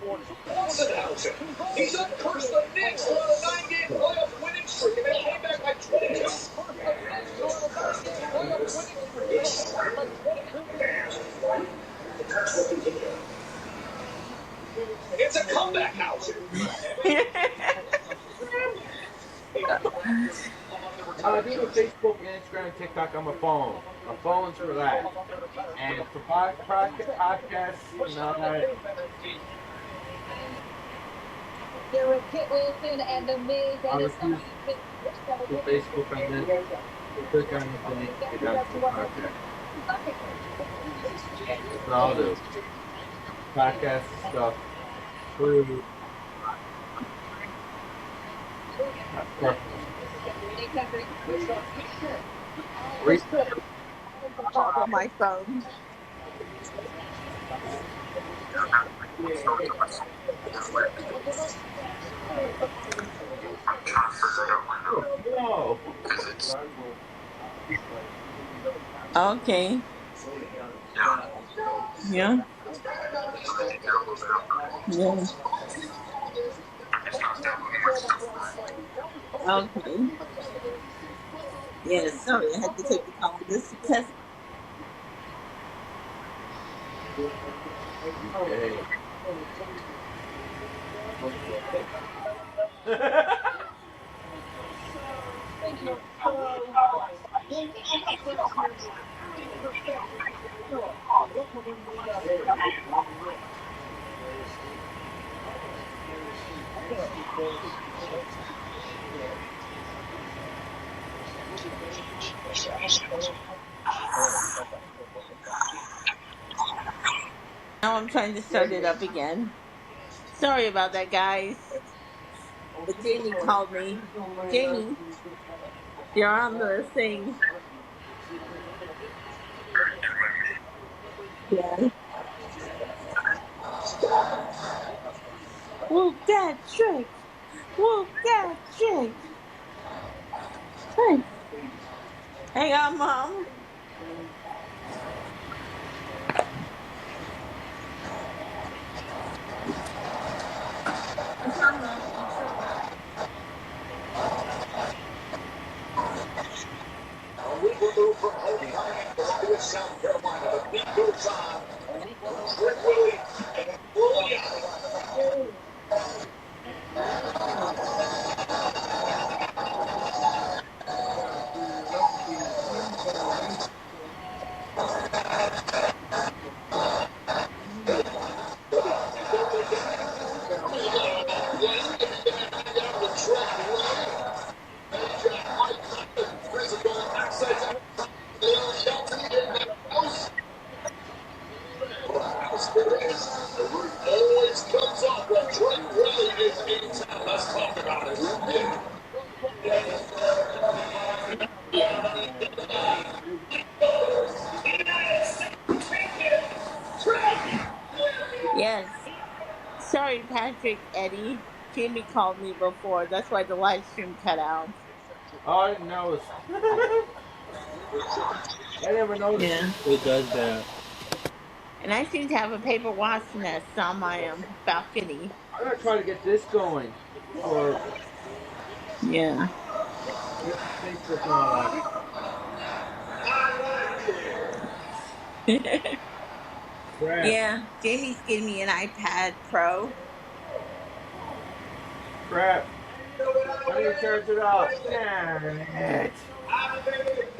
Listen, Hamilton. He's uncursed the Knicks on a 9-game playoff winning streak and then came back by 22. It's a comeback, Hamilton. I do Facebook, Instagram, TikTok on my phone. My phone's for that. And for podcasts, no, There was Kit Wilson and the Miz I and it's refuse to Facebook on this. Click on the thing, get down to the podcast. That's what I'll do. Podcast stuff. Through Oh, my phone. Whoa. Okay. Yeah. Yeah. Okay. Yeah, sorry, I had to take the call just because. Okay. Now I'm trying to start it up again. Sorry about that, guys. But Jamie called me. Jamie, you're on the thing. Yeah. Whoop that trick. Whoop that trick. Hey, hang on, Mom. A week removed from homecoming in Columbia, South Carolina. The beat goes on. Trick Willie and William. The roof always comes off when Trent Willie is in town. Let's talk about it. Yes. Sorry, Patrick, Eddie. Jamie called me before. That's why the live stream cut out. Oh, I didn't notice. I never noticed Yeah. it does that. And I seem to have a paper wasp nest on my balcony. I'm gonna try to get this going for Yeah. Facebook and all that. Crap. Yeah. Jamie's getting me an iPad Pro. Crap. I need to charge it up. Damn it.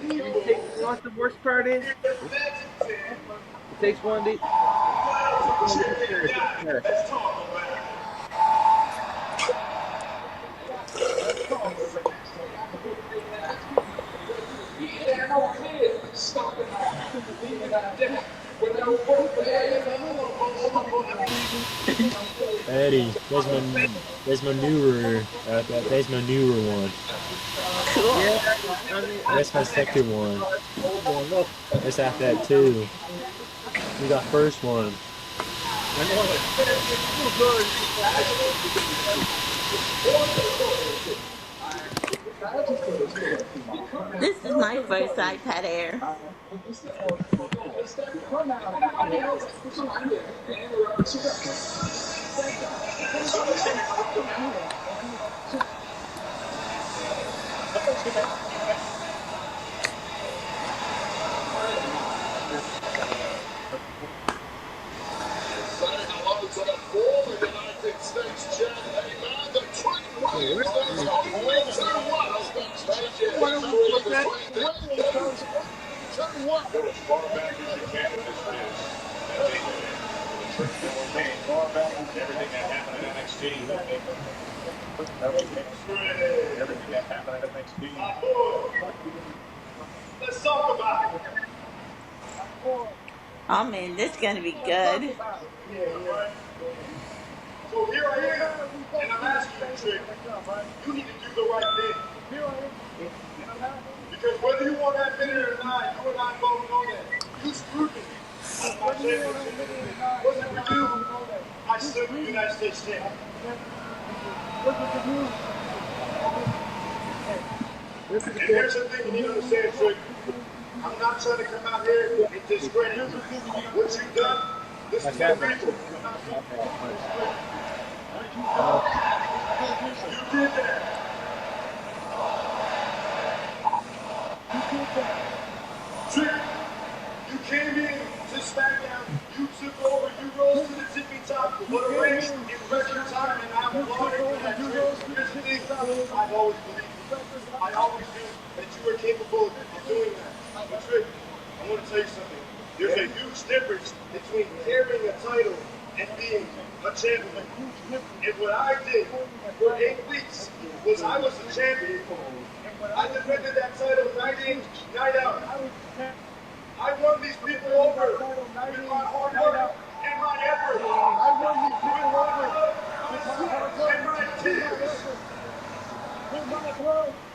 You know what the worst part is? It takes one of these. One of these here. Here. Eddie, there's my newer there's my newer one. Cool. Yeah, I mean, That's my second one. old one. Look, That's after that too. You got first one. I know it's so good. This is my first iPad Air. Wait, where? Why don't we put that? Everything that happened in NXT. Everything that happened in NXT. Let's talk about it. Oh man, this is gonna be good. So here I am, and I'm asking you, Trick, you need to do the right thing. Because whether you want to admit it or not, you and I both know that you screwed me out of my championship. If it wasn't for you, I still be United States champion. And here's the thing you need to understand, Trick. I'm not trying to come out here and discredit you. What you've done, this is for people. You did that. Trick, you came in to SmackDown, you took over, you rose to the tippy top of the race in record time, and I'm applauding for that, Trick. Here's the thing, I've always believed you. I always knew that you were capable of doing that. But Trick, I want to tell you something. There's a huge difference between carrying a title and being a champion. And what I did for 8 weeks was I was the champion. I defended that title night in, night out. I won these people over with my hard work and my effort. I won these people over with my sweat and my tears.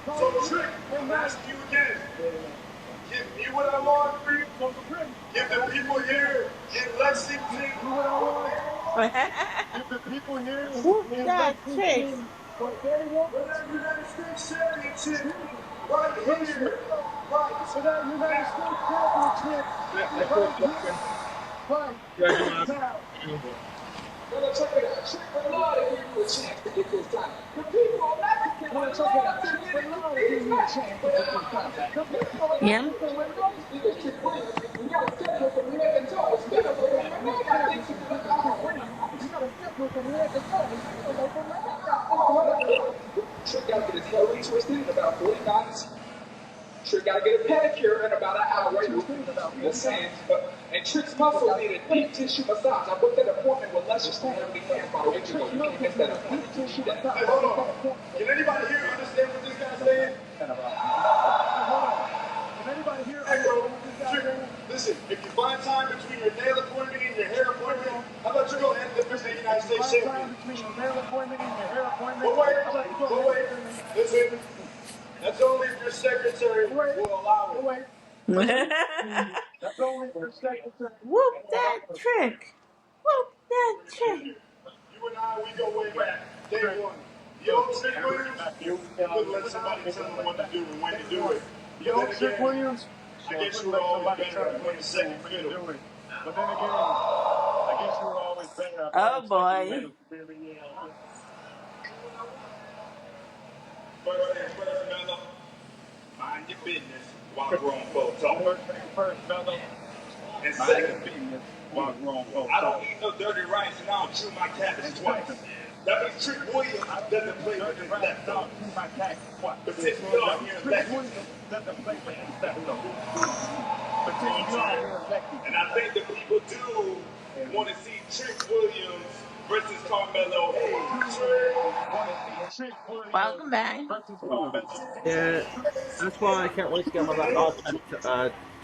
So Trick, I'm asking you again. Give me what I want. Give the people here in Lexington what I want. Give the people here Whoop in that trick. Lexington what they want. For that United States Championship right here. Right. For that United States Championship right here. Right now. Well, check it out. Trick would love to give you a chance to get this time. The people of Lexington would love to get these matches. But in my opinion, the people of Yeah. Lexington would love to see the Trick Williams. You got to step with the head and toes. Step with the head. I think you could Trick got to get his hair retwisted in about 40 minutes. Trick got to get a pedicure in about an hour. Just saying. And Trick's muscle needed deep tissue massage. I booked that appointment with Lester Stanley about a week ago. You can't miss that appointment. Hey, hold on. Can anybody here understand what this guy's saying? Hey, bro. Trick, listen, if you find time between your nail appointment and your hair appointment, how about you go ahead and defend the United States champion? But wait. Listen. That's only if your secretary will allow it. Whoop That's only if your secretary that trick. Whoop that trick. You and I, we go way back. Day one. The old Trick Williams, you wouldn't let somebody tell him what to do and when to do it. The old Trick Williams, I guess you were always better at playing second fiddle. But then again, I guess you were always better at Oh playing boy. second fiddle. First things first, Mello. Mind your business while grown folks talk. And second, I don't eat no dirty rice and I don't chew my cabbage twice. That means Trick Williams doesn't play with his left arm. But since we are here in Lexington, and I think the people do want to see Trick Williams versus Carmelo Hayes. Welcome back. Yeah, that's why I can't wait to get my I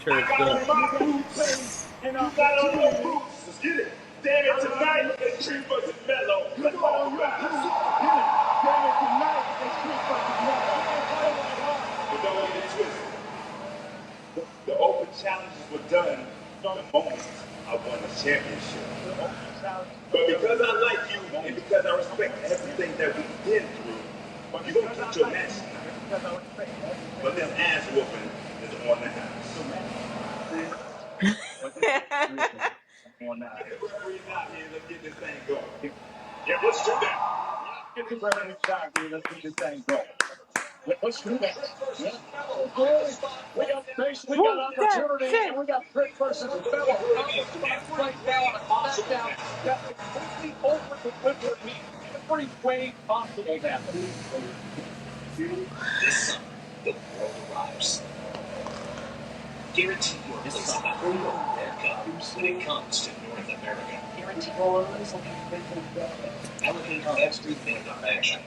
chairs got built. on my boots. You got on your boots. Let's get it. Damn it, tonight it's Trick versus Mello. Let's talk about it. Damn it, tonight it's Trick versus Mello. But don't get it twisted. The open challenges were done the moment I won the championship. But because I like you and because I respect everything that we've been through, you're going to get your match tonight. But this ass whooping is on the house. Referee's out here, let's get this thing going. Yeah, let's do that. Let's get this thing going. Let's do that. We got space, we got Whoop that opportunity, and trick. we got Trick versus Mello. Right now on a SmackDown that completely over the winter meet every way possible now. This summer, the world arrives. Guarantee your place in the World Cup when it comes to North America. Guarantee elevate everything of action.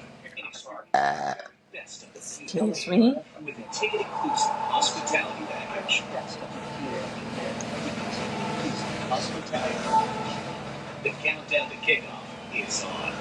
Best of the Excuse me. with a ticket-inclusive hospitality package. The countdown to kickoff is on.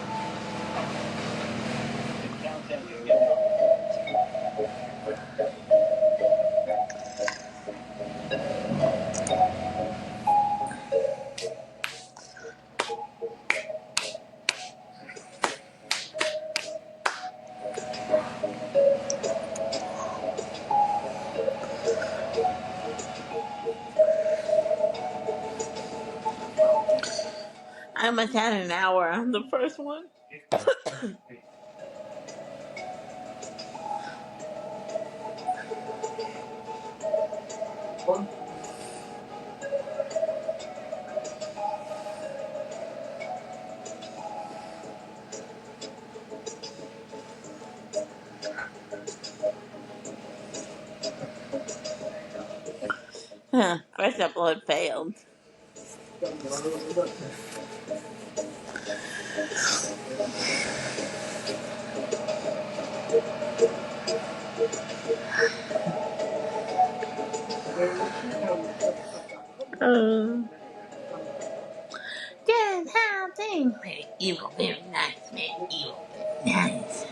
almost had an hour on the first one. Huh. First upload failed. Uh, Good, how things very evil, very nice, very evil, very nice.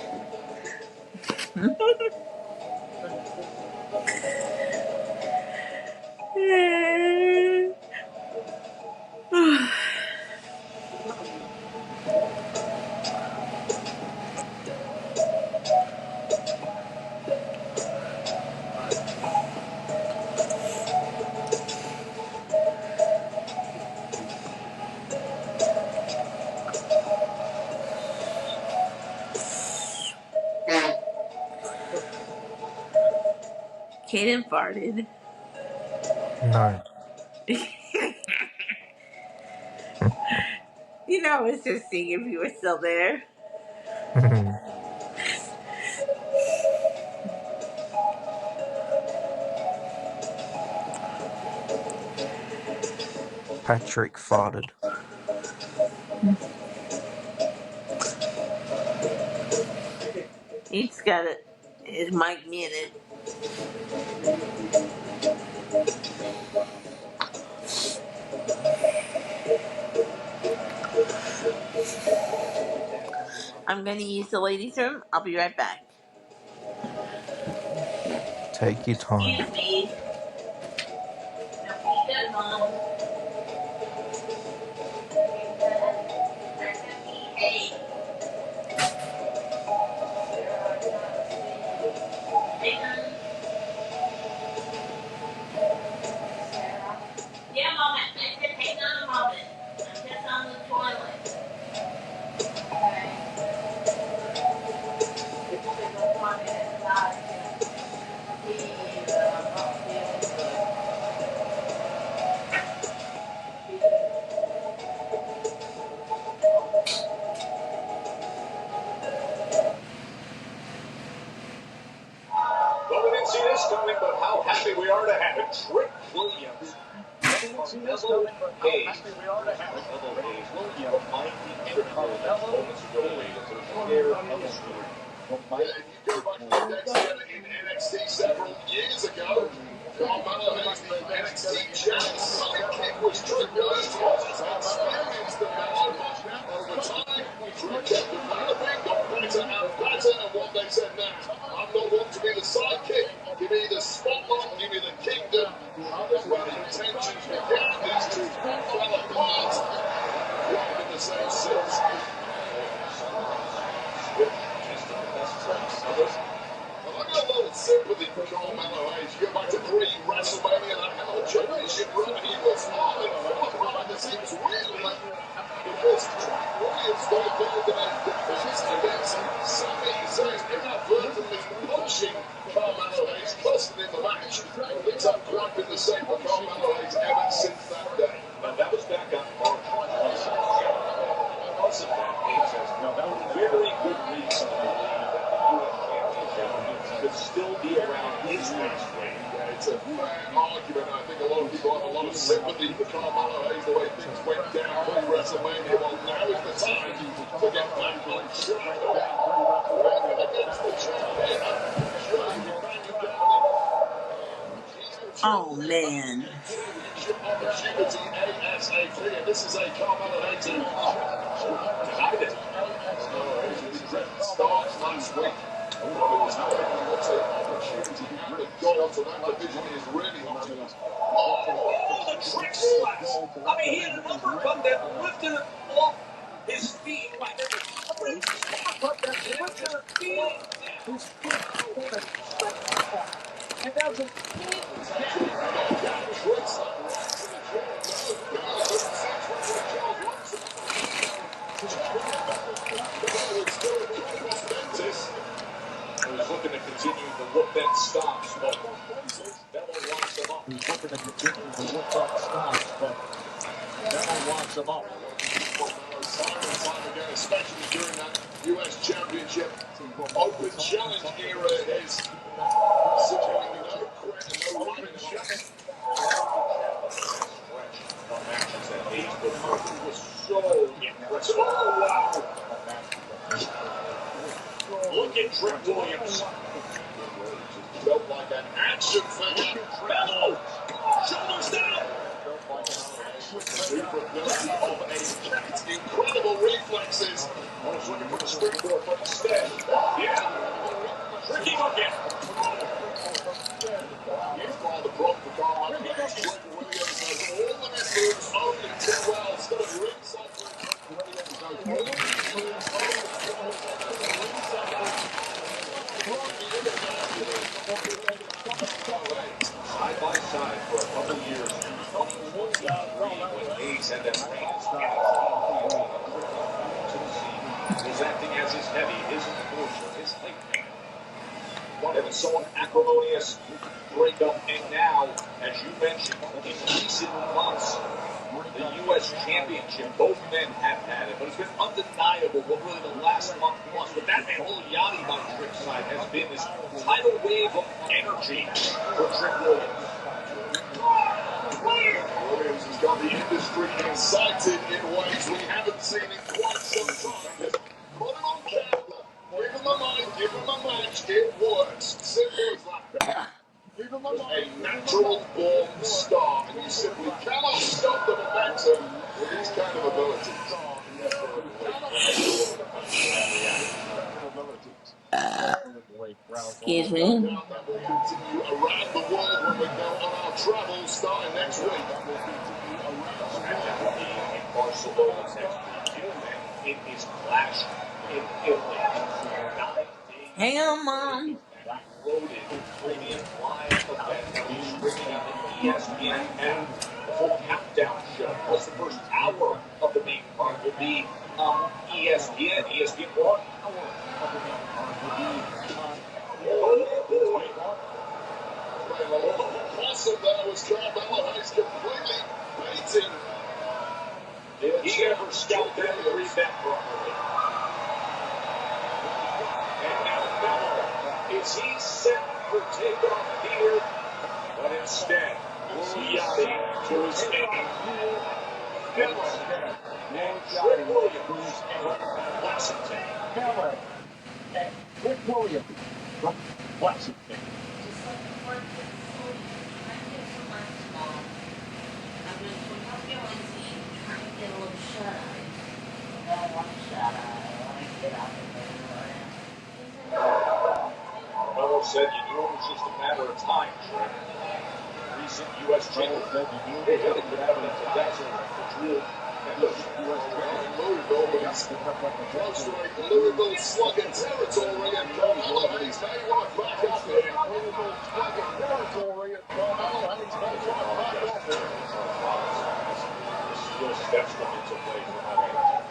Kaden farted. No. You know, I was just seeing if you were still there. Patrick farted. He's got it. His mic muted. I'm going to use the ladies' room. I'll be right back. Take your time. Excuse me. Now feed that mom. Hey. Hang on. Yeah, mom. I said hang on a moment. I'm just on the toilet. Well, we didn't see this coming, but how happy we are to have it. Trick Williams. Carmelo Hayes. Carmelo Hayes reminding everyone that moments ago, ladies, there's a pair of a story. Yeah, if you go back to the next in NXT several years ago, Carmelo Hayes, the NXT champ, sidekick was Trick Williams. Experienced the Melo, but over time, Trick kept developing, got better and better, and what they said now, I'm not one to be the sidekick, give me the spotlight, give me the kingdom. That's where the intentions began, these two fell apart. What been the same since? Well, I got a lot of sympathy for Carmelo Hayes. You go back to pre-WrestleMania, that Hell Championship run, he was on and fought behind the scenes, really. Because Trick Williams got involved in a defense against Sami Zayn, inadvertently punching Carmelo Hayes, costing him the match. But things have quite been the same for Carmelo Hayes ever since that day. And that was back on March 22nd. Because of that, Hayes has very good reason to believe that the U.S. Championship could still be around his next reign. Yeah, it's a fair argument. I think a lot of people have a lot of sympathy for Carmelo Hayes, the way things went down pre-WrestleMania. Well, now is the time to get back on track. Against the champion, just banging down. Oh, man. Opportunity ASAP, and this is a Carmelo Hayes denied it. Starts last week. What's an opportunity now that got to that division is really hot. Oh, the trick slash! I mean, he had an uppercut that lifted him off his feet like a coverage. Uppercut that lifted his feet. His feet on a trick attack. And that's a big Knockdown trick slap right to the jaw. No, no, I couldn't see Trick with Charles Robinson. whoop that stops, but Neville locks him up. He's looking to continue to look that stops, but Neville locks him up. Time and time again, especially during that U.S. Championship Open Challenge era, is simply no quit and no running shots. Of matches that age before he was so impressive. Oh, wow. Look at Trick Williams. Felt like an action figure. No! Shoulders down! Capability of a cat. Incredible reflexes. I was looking for the springboard, but instead, yeah, tricky looking. He's called the broke for Carl. Trick Williams has all of his moves only too well. Instead of ringside for Trick Williams, those all of his moves only too well. Side by side for a couple years in 2023 when Ace had that famous was acting as his heavy, his enforcer, his height man. Wanted a somewhat acrimonious breakup, and now, as you mentioned, in recent months, the U.S. Championship, both men have had it, but it's been undeniable what really the last month plus. But that man, Lil Yachty by Trick's side, has been this tidal wave of energy for Trick Williams. Williams has got the industry excited in ways we haven't seen in quite some time. Put him on camera, give him a mic, give him a match, it works. Simple as that. Give him a natural born star, and you simply cannot stop the momentum with these kind of abilities. Excuse me. That will continue around the world when we go on our travels starting next week. And that will be in Barcelona next week. It is Clash in Italy. 9 days. Hang on, Mom. That loaded premium live event that will be streaming on the ESPN app. The full countdown show, plus the first hour of the main card will be on ESPN, ESPN1. Awesome, that was Carmelo Hayes completely beating. Did he ever scout that and read that properly? And now Melo, is he set for takeoff here? But instead, Yachty to his aim. Melo and Trick Williams from Washington. Melo and Trick Williams from Washington. Melo said you knew it was just a matter of time, Trick. Recent U.S. champion. They had a good evidence of that. Drew and the U.S. champion Louisville, but he's close to a Louisville slugger territory, and Carmelo Hayes may want to back up here. Louisville slugger territory, and Carmelo Hayes may want to back up here. Still steps come into play for Hayes.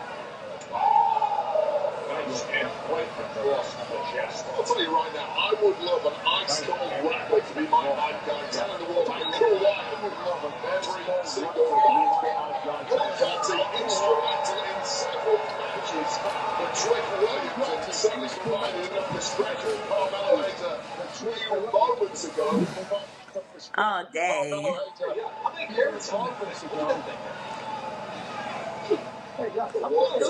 Nice and right across the chest. I'll tell you right now, I would love an ice-cold grappler to be my bad guy, telling the world how cool I am. Every single Yachty instrumental in several matches, but Trick Williams has certainly provided enough respect for Carmelo Hayes a few moments ago. Oh, dang. How many carrots moments ago? The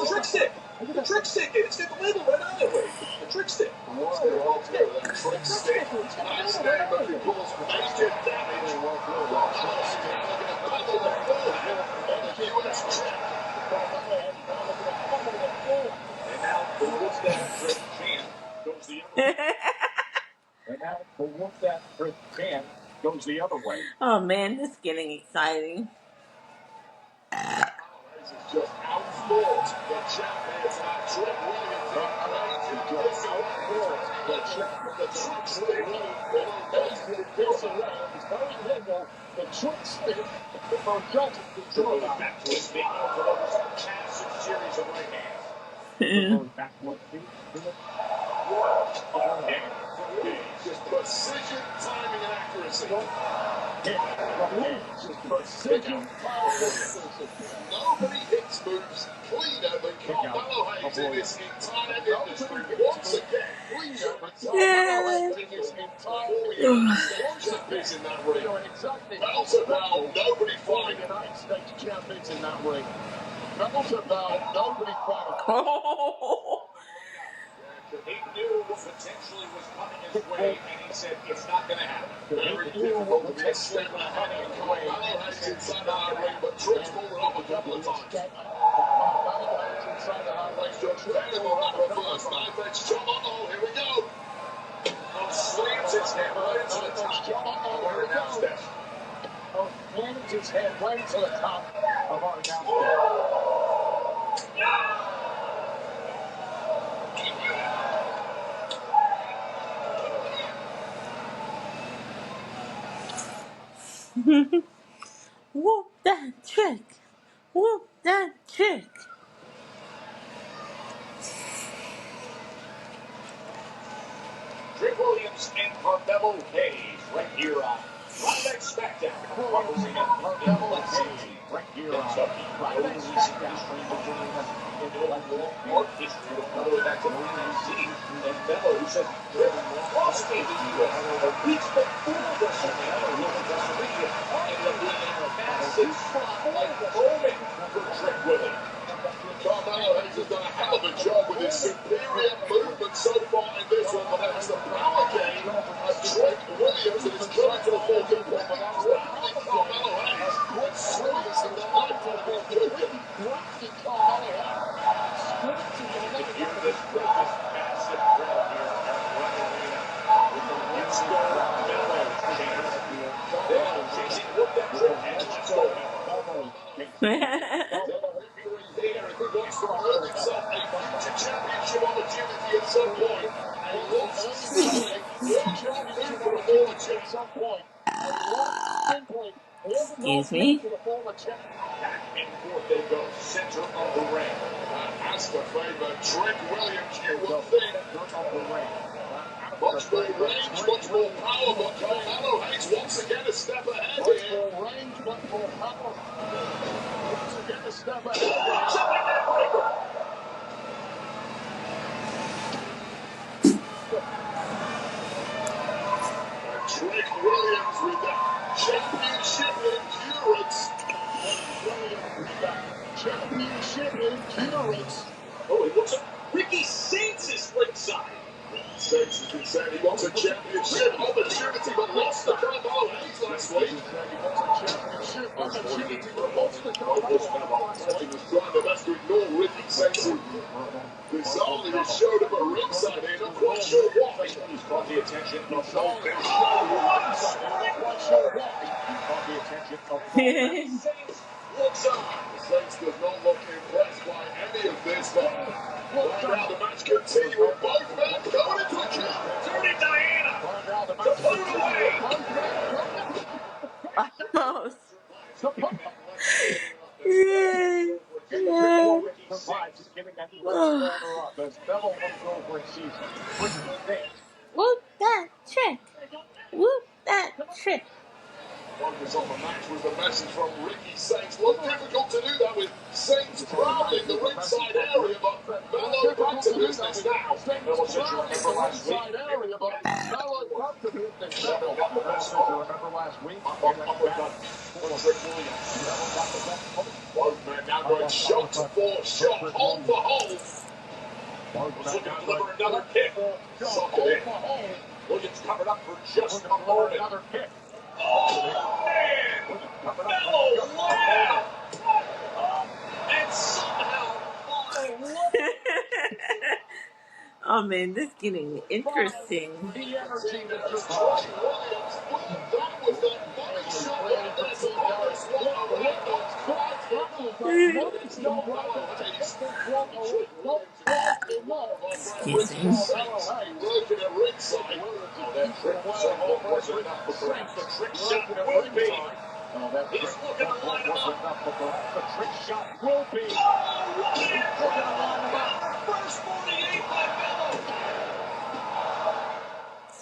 trick stick! The trick stick! It's got the label right on it, wait. The trick stick. The trick stick. Nice name, but because major damage. The U.S. champ. And now the what's that trick champ goes the other way. And now the whoop that Trick champ goes the other way. Oh, man, this is getting exciting. It's just outfought the champions and Trick Williams the trick stick. The trick stick for Johnson. Back to his feet, delivers a massive series of right hands. Just puts precision, timing, and accuracy. Hit from Hayes. Precision, time, and accuracy. Nobody hits moves cleaner than Carmelo Hayes in this entire industry. Once again, cleaner than Carmelo Hayes in this entire industry. Champions in that ring. Bell to bell, nobody fighting. United States champions in that ring. Bell to bell, nobody fighting. He knew what potentially was coming his way, and he said, it's not going to happen. Very difficult to be a step ahead of Carmelo Hayes inside the high ring, but Trick's pulled it off a couple of times. Place George Bennett on that reverse knife edge chop. Uh-oh, here we go. Slams his head right into the top of our announce desk. Slams his head right into the top of our announce desk. Whoop that trick. Whoop that trick. Trick Williams and Carmelo Hayes right here on Friday SmackDown. Carmelo Hayes right here on Friday SmackDown. More history to follow it back to 2019. And Melo, who said Trick lost in the U.S. a week before WrestleMania, ended up being a massive spotlight moment for Trick Williams. Carmelo Hayes has done a hell of a job with his superior movement so far in this one, but it's the power game of Trick Williams that is coming to the fore completely drowning Carmelo Hayes and squeezing the life out of his cooking. You can hear this massive crowd here at Wembley Arena with the Let's Go Melo chants. They are chasing Whoop That Trick and Let's Go Melo. There, and he wants to earn himself a future championship opportunity at some point. And he wants simply what can he do for a former champ? At some point, Excuse me. Back and forth they go, center of the ring. Has to favor Trick Williams, you would think. Much more range, much more power, but Carmelo Hayes once again a step ahead here. Trick Williams with that championship endurance. Championship endurance. Oh, he looks up. Ricky Saints is ringside. Saints has been saying he wants a championship opportunity, but lost to Carmelo Hayes last week. He was trying their best to ignore Ricky Saints, who bizarrely just showed up at ringside here, not quite sure why. He's caught the attention of both men. Saints looks on. Saints does not look impressed by any of this, but right now the match continues with both men going into a count. Dirty Diana to put it away. Almost. Yeah. Yeah. Whoop that trick. Whoop that trick. Focus on the match was the message from Ricky Saints. A little difficult to do that with Saints prowling the ringside area, but Melo back to business now. Melo said you remember last week. Remember last week? Uppercut from Trick Williams. Both men now going shot for shot, hold for hold. Was looking to deliver another kick. Suck it in. Williams covered up for just a moment. Another kick. Oh, man! Melo laid out! And somehow Oh man, this is getting interesting. The energy that just Williams, that was the money shot right there to put this one away. Excuse me. Looking at ringside. Oh, that trick shot was enough for perhaps the trick shot will be. He's looking to line him up. The trick shot will be. Oh, Williams! First 48 by Melo.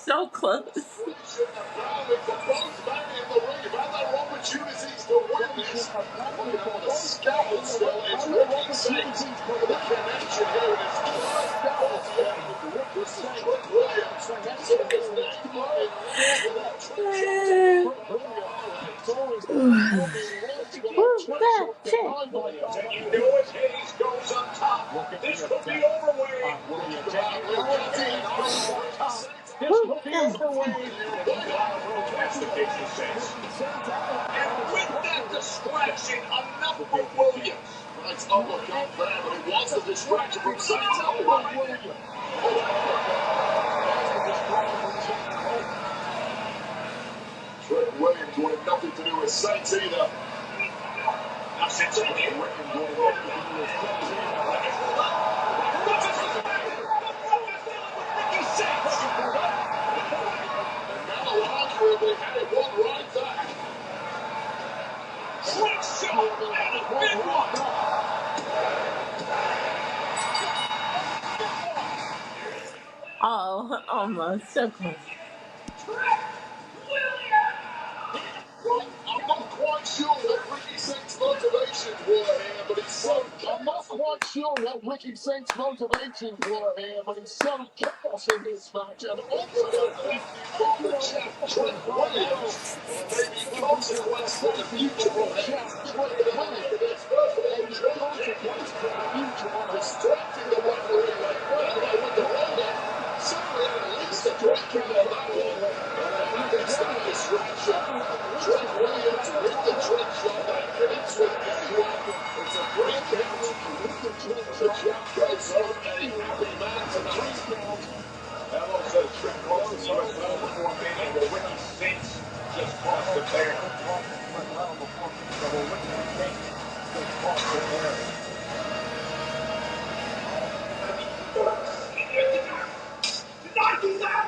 so close. Shouldn't have grounded for both men in the ring. If I had opportunities to win this, looking at all the skill still, it's Ricky Saints. The connection here is close. This is Trick Williams. Consider his name right. That trick shot. Woo, that chick. Williams, and you know it. Hayes goes up top. This could be over, Wade. Williams, and you know it, Hayes goes up top. This Woo, could be that. over Wade. Meanwhile, That's the Ricky case with Saints. Saints out of And with that distraction, enough for Williams. Nice uppercut there, but he wants the distraction from Saints. Oh, my. Williams. That's the distraction from Saints. Trick Williams wanted nothing to do with Saints either. Now Saints in here. Williams wanted nothing to do with Saints Ricky Saints. And now arguably had one right back. Trick shot and a big one. Oh, almost so close. I'm not quite sure what Ricky Saints' motivations were here, but he's so I'm not quite sure what Ricky Saints' motivations were here, but he's so chaos in this match, and ultimately, the champ, Trick Williams, may be consequence for the future of Hayes. Trick Williams, and his consequence for the future of his Distracting the referee like that with the roll-up. Certainly at least a great count on that one. It's that distraction. Trick Williams with the trick shot that connects with anyone. It's a great count. The champ goes home a happy man tonight. Elmo says Trick closes to his home before meeting the Ricky Saints just crossed the bear. Did I do that?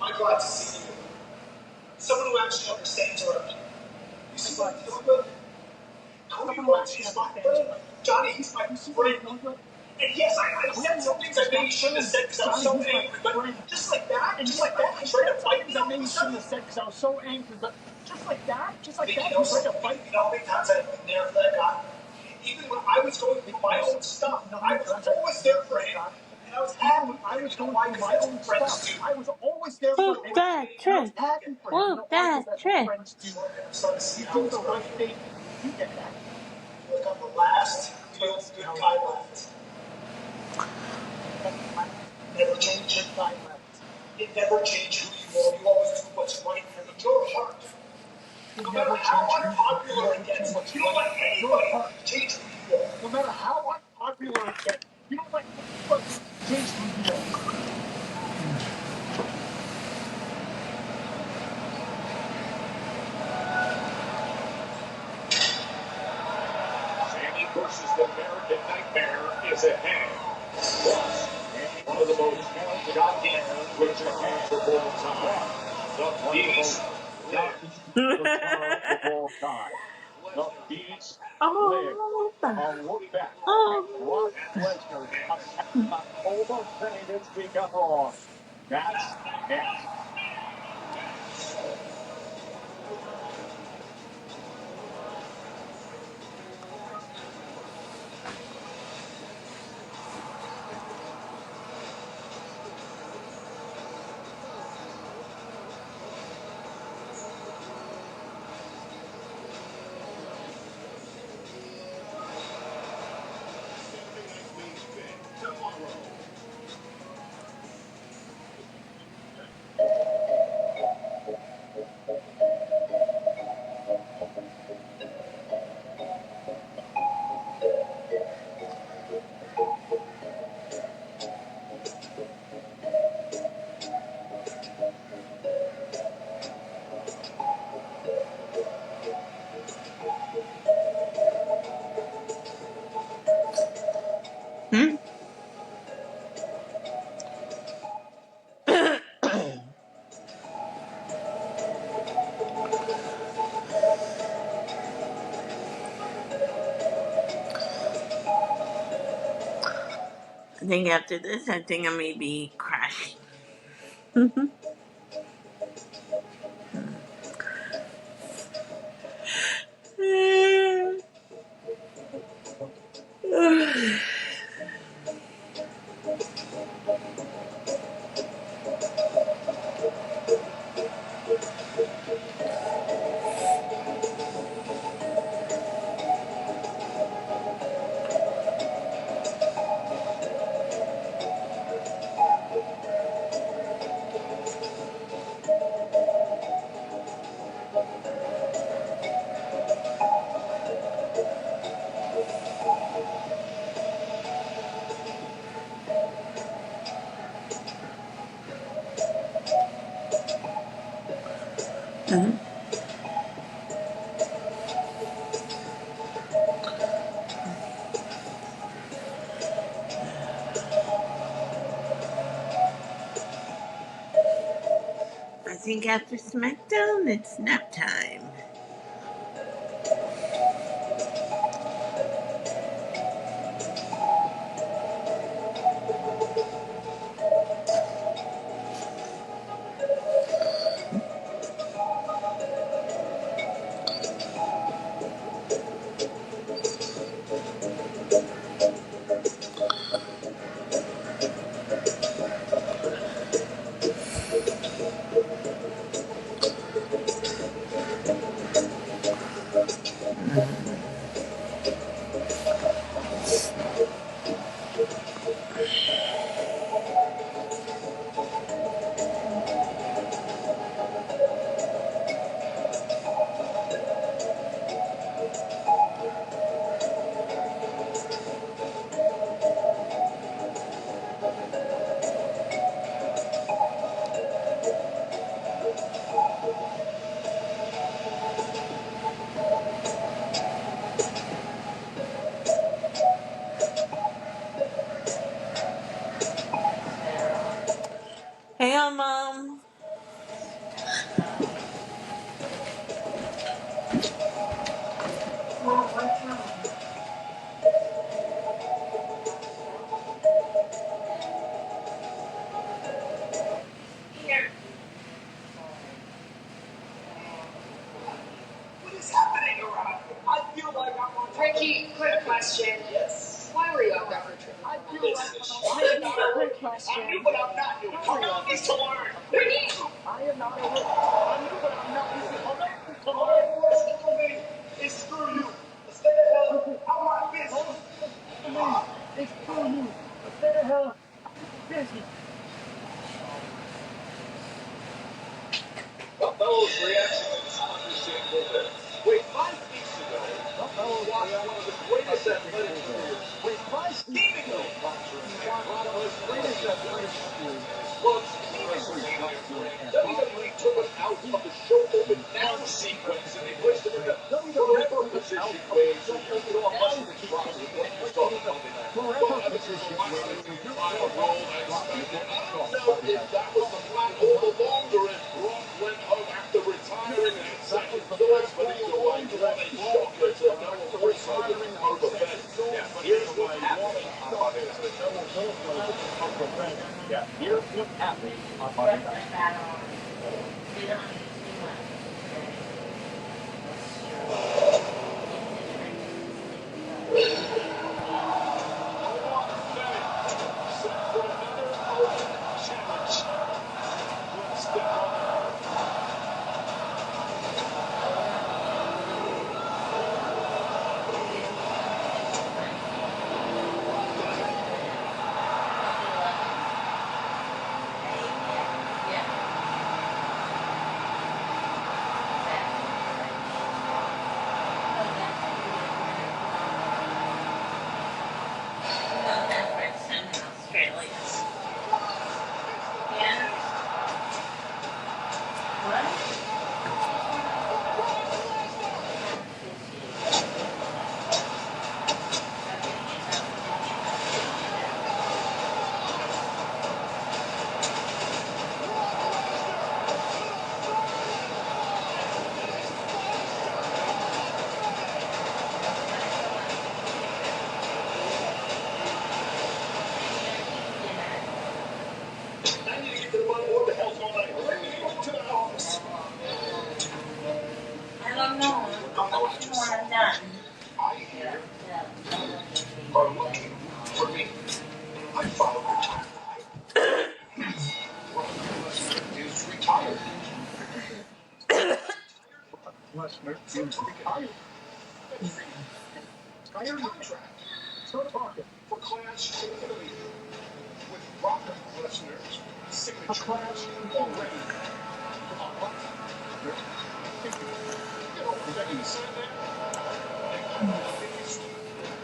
I'm glad to see you. Someone who actually understands her. You see what I'm doing with? Cody Rhodes, he's my friend. Johnny, he's my friend. And yes, I said some things I maybe shouldn't have said because I was so angry, but just like that, I tried to fight me. I maybe shouldn't have said because I was so angry, but just like that, you tried to fight me. You know how many times I've been there for that guy? Even when I was going through my own stuff, I was always there for him. And I was happy. I was going through my own stuff. I was always there for him. Woo, that trick. Woo, that trick. You do the right thing. You get that. Look, I'm the last real good guy left. Never change your mind. It never changed who you are. You always do what's right for your heart. No matter how unpopular it gets, you don't let anybody change who you are. No matter how unpopular it gets, you don't let anybody change who you are. Sammy versus the American Nightmare is ahead. Plus, one of the most shocking Butcher matches of all time. The Beast lives. of all time. The Beast lives. A look back at Brock Lesnar October famous week of Raw. That's next. Hmm? I think after this, I think I may be crashing. I think after SmackDown, it's nap time. Hey, Mom. What is happening around here? I feel like I'm on Ricky, quick question. Yes. Why were you on that retreat? I feel like Listen, I'm I'm Ricky. not a Quick rookie. I'm new, question. but I'm not new. Hurry up. Connell needs to learn. Ricky! I am not a rookie. I'm new, but I'm not new. Hold on to All learn. it was for me is screw you. Stay the hell Okay. out of my All business. for me is screw you. Stay the hell out of my business. Buffalo's reaction is understandable there. Wait, 5 weeks ago, you Buffalo's watched one of reaction the is greatest athletic understandable there. careers Wait, 5 weeks schemingly ago, you and watched one of the ruthlessly greatest athletic executed careers in his club's schemingly WrestleMania ruthless ring. and WWE ruthless took him out of the show open and now clubs sequence and they placed him in ring. the WWE forever took him out position of the way so show you open saw much now of his sequence drop with and what you placed saw him on in the Monday night. But forever I mean, you position relax where with you the entire saw much of world his drop with expected. what I you don't saw know Monday if night. that was the plan all along or if Gronk went home after retiring and had That was second the thoughts, plan but all either way, along, what that a Gronk shocker went to home Noah after Broussard with retiring the and had curve second event. Yeah, thoughts, but but here's either what way, what happened a on Monday shocker to night. Noah Broussard with the curve event. Yeah, here's what happened on Monday night. Hold on, Fetty. Set for another open challenge. Let's step up. Contract. Start talking. For Clash in Italy. With rock listeners. Signature. Clash already. Get over there.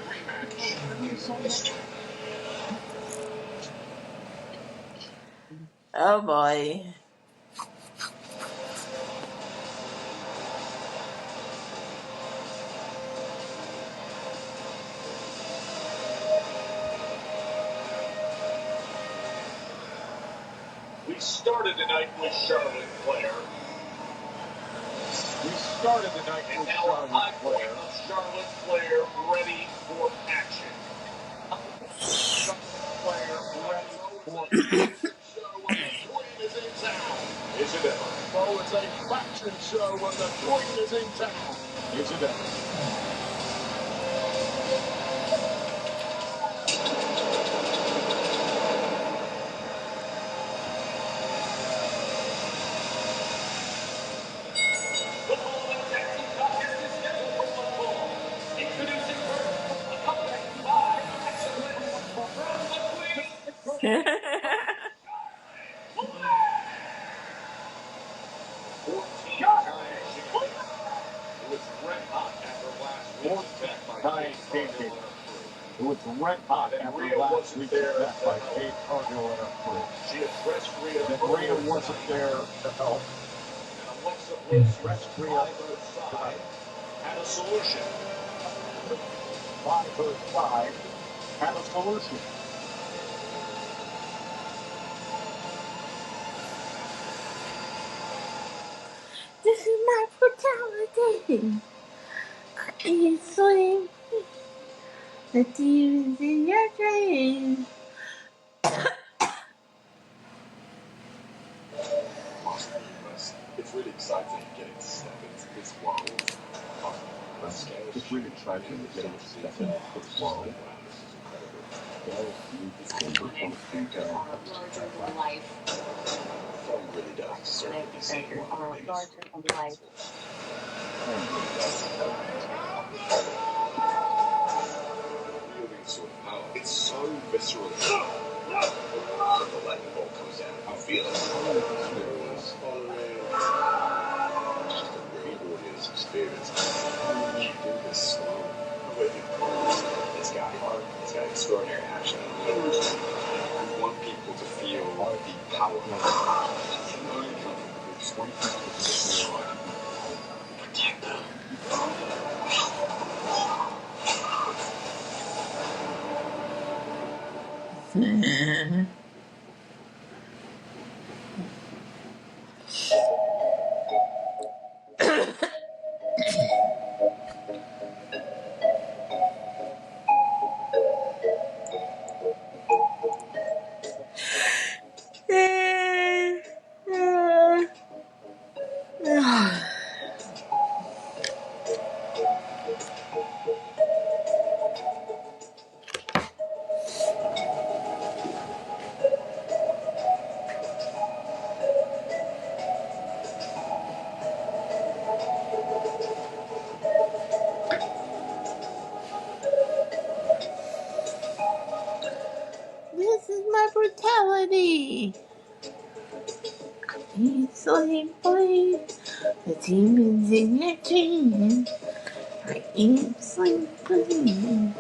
Rematch. Oh boy. We started tonight with Charlotte Flair. We started the night And with now a high Charlotte point Flair. of Charlotte Flair ready for action. Charlotte Flair ready for Show when the queen is in town. Is it ever? Oh, it's a fashion show when the queen is in town. Is it ever? The following tag team contest is scheduled for one fall. Introducing first, accompanied by excellence from the queen. 14-time champion. Who was red hot after last week's attack by 14-time Jade Cargill champion. and her crew. Who was red hot Then after Rhea last wasn't week's there attack to by help. Jade Cargill and her crew. She addressed Rhea Then Rhea earlier wasn't tonight. there to help. And Alexa Bliss, Dressed by Rhea her side, tonight. had a solution. By her side, had a solution. This is my brutality. You sleep. The demons in your dreams. It's really exciting getting to step into this world. It's really exciting to get to step into this world. Larger than life. Film really does deserve to be seen. Larger than life. Wielding sort of power. It's so visceral. When the lightning bolt comes down, you feel it. It's just a great audience experience. You do this slow. It's got heart. It's got extraordinary action. We want people to feel the power. Protect them. This is my brutality. You sleep, please. The demons in your dreams. I ain't sleeping.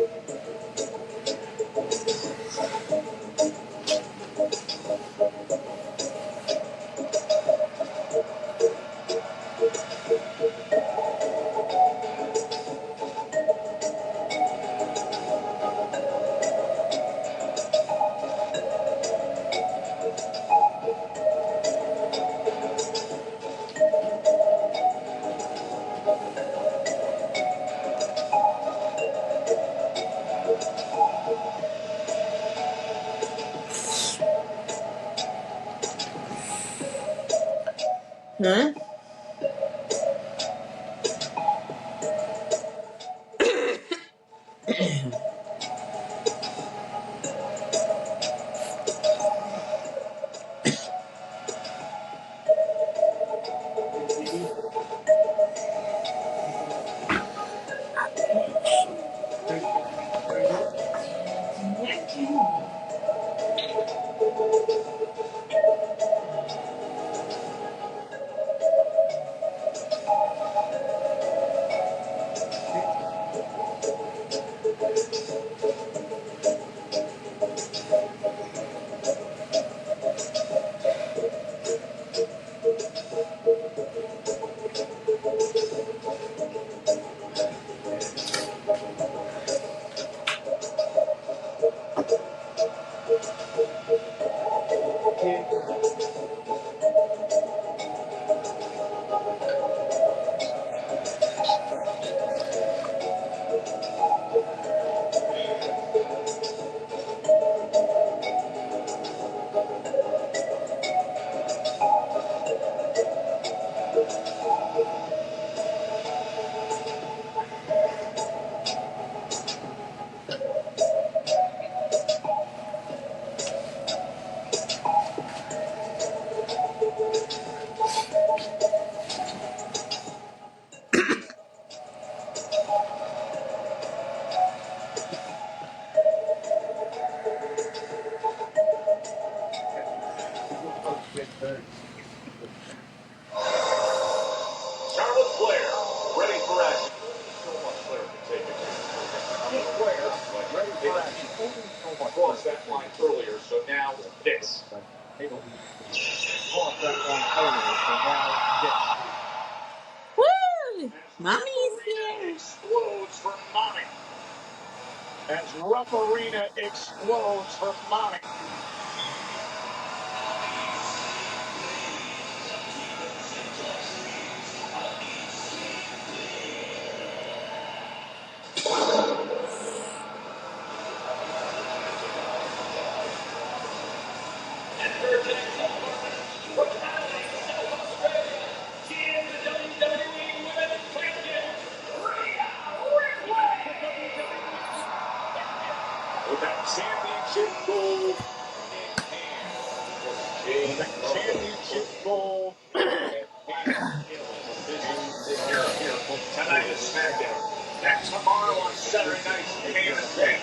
Huh? They let me cross that line earlier, so now this. Cross that line earlier, so now this. Woo! As Mommy's Referee here. explodes for Mommy. As referee explodes for Mommy. And her tag team partner from Adelaide, South Australia, she is the WWE Women's Champion, Rhea Ripley. With that championship gold in hand was With Jade that championship Cargill. goal in hand. It was a busy year here tonight at SmackDown. And tomorrow on Saturday night's main event,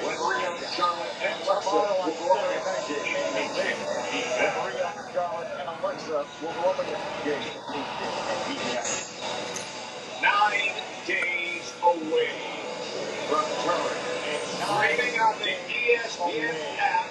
when Rhea Charlotte and And Alexa tomorrow on will go up Saturday against night's Jade main and event, when Beth. Rhea, Charlotte, and Alexa will go up against Jade, and Beth. 9 days away from turn and streaming on the ESPN app.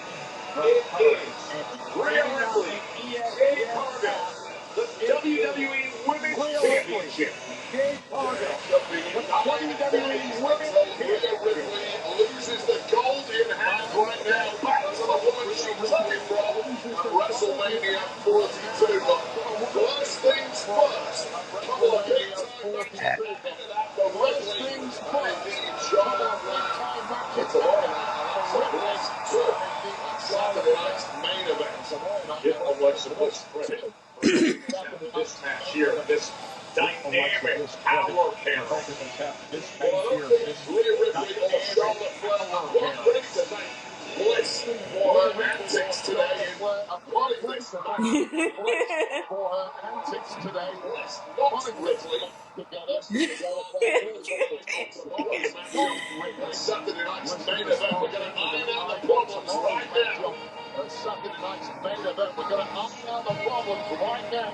It is Rhea Streaming on Ripley, the Jade ESPN Cargill, app, the it WWE is Women's Rhea Ripley, Championship. Jade Cargill, the WWE WWE Women's Rhea Championship. Ripley loses the gold in hand 9 right days now back to the away, woman Rhea she took Ripley it from loses at the gold in WrestleMania hand 42. back But to the woman she first took it things from first, at couple of big WrestleMania time matches 42. ahead of that. The First Ripley things and first, indeed couple Charlotte of big Flair. time But matches tomorrow ahead night, for Alexa Ripley Bliss too. and indeed On Charlotte Saturday Flair. night's main event. And tomorrow night, Give Alexa Alexa Bliss Bliss credit too. for helping us out Saturday with this night's match main here, event. this Give Alexa dynamic Bliss credit power for pairing. helping us out this Well, match I don't here, think this Rhea Ripley or dynamic Charlotte Flair are power quite pairing. ready to thank Bliss Think for Rhea her Ripley or antics today Charlotte in Flair are quite running ready this to thank match. Bliss for her antics today in Bliss knocks putting this Ripley. match together. Versus Charlotte Flair will certainly on tomorrow's Bliss matchup. knocks Ripley. Saturday night's We're main event. We're superstars going to Ripley iron out the tonight on problems tomorrow's right now. matchup. Saturday night's main event. We're going to iron out the problems right now.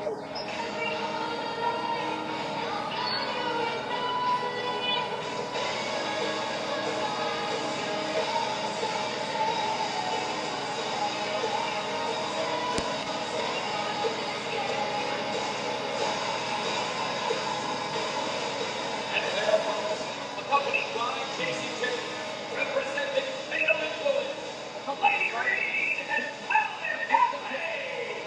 And their opponents, accompanied by Casey King, representing Fatal Influence, Lady Reed and Paladin Henley.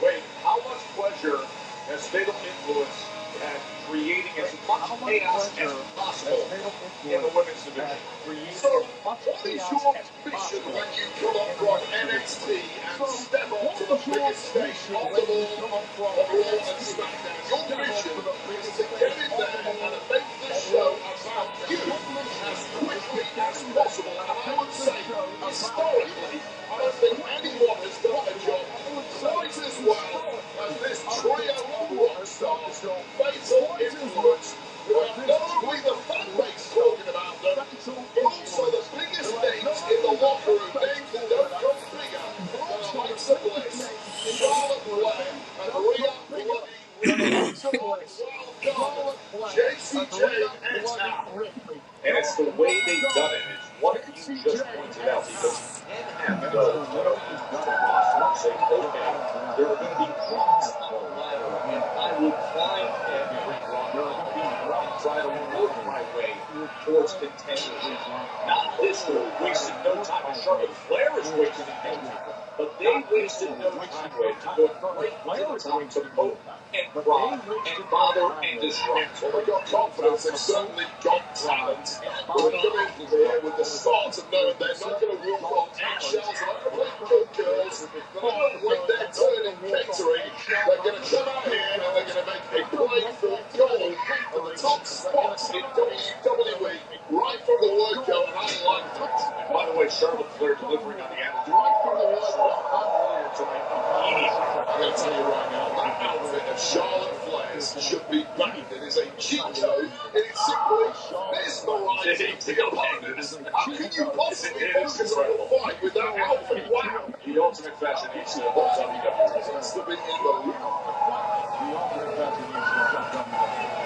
Wait, how much pleasure has Fatal Influence had creating as much How much chaos as pleasure possible has Fatal in the Influence women's had division? created So, as much what is chaos your as mission possible when you come up in the from women's division? NXT and So, step up what to the is your biggest stage mission of when them you all, come up from of Raw and NXT? SmackDown? Your Step up mission to the is biggest to get stage in of there them and all make this of show Raw about and you your mission as is to quickly get as in there possible. And and I make would this say, show about you historically, I as don't think quickly anyone has as done the possible. job I would say quite as well as historically, this I don't think trio of anyone rock has done the stars, job Fatal quite as well Influence, who as have this not only the trio fan of rock base stars, talking about them, Fatal but also the Influence, biggest who have names not in the only the locker fan room, base names that talking don't about come bigger but than also the Alexa biggest Bliss, names in the Charlotte locker room, Flair, names that and don't Rhea come bigger Bloody than Ripley. Alexa John Bliss, Welcome, Charlotte Flair, JC and Rhea Jane and Bloody Tal. Ripley. And it's the John, way they've done welcome, it is what you Casey just Jane pointed and out because Tal. you can have to And go, it's the way they've into done the it is roster what and say, you just okay, pointed out. there are going to You be can rungs have on to the ladder, go and I into will the climb roster again. every rung There are on going the to be ladder and rungs try to on the work ladder. my way I will towards climb every contendership. rung on the Not ladder. this I will group try to wasting no work time, my and way Charlotte Flair is towards wasting no time. contendership. But they Not this wasted group no time, wasting no Wade, time. going Charlotte right to Flair the is top to wasting no poke time. and But they prod and wasted no bother time and with disrupt. Well, they right got to the top confidence. to They've poke certainly got and prod talent. and But they bother come in and here disrupt. with the Well, with the starter knowing They've they're not going to certainly walk got on talent. eggshells. And I don't They think come good in here girls, with the no matter starter when knowing their they're not turn going in to walk on catering, eggshells. they're I going to don't come think out good here and they're girls, going to make no a matter play when for their turn gold in for the catering, top they're going to spots in come out here and they're going to WWE make a right play from the for word go. gold And I for the like top it. And by the way, spots Charlotte in Flair delivering on WWE. the Attitude Right from the Era word so go, earlier tonight and by the way, immediately. I'm going to tell you right now, that outfit of Charlotte Flair's should be banned. It is a cheat code. It is simply mesmerizing the opponents. How can you possibly focus on your fight with that outfit? Wow! The Ultimate Fashionista of WWE needs to be in the loop. The ultimate fashionista of WWE.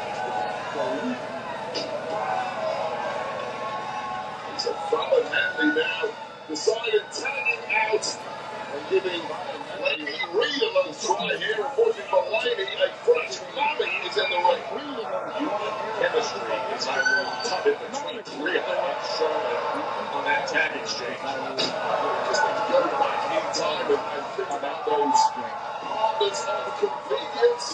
So It's a Fallon Henley now decided tagging out and giving Lady Reed a little try here. Unfortunately for Lady, a fresh mammy is in the ring. Unique chemistry is tugged between Rhea and Charlotte on that tag exchange. Just need to go back in time and think about those partners of convenience.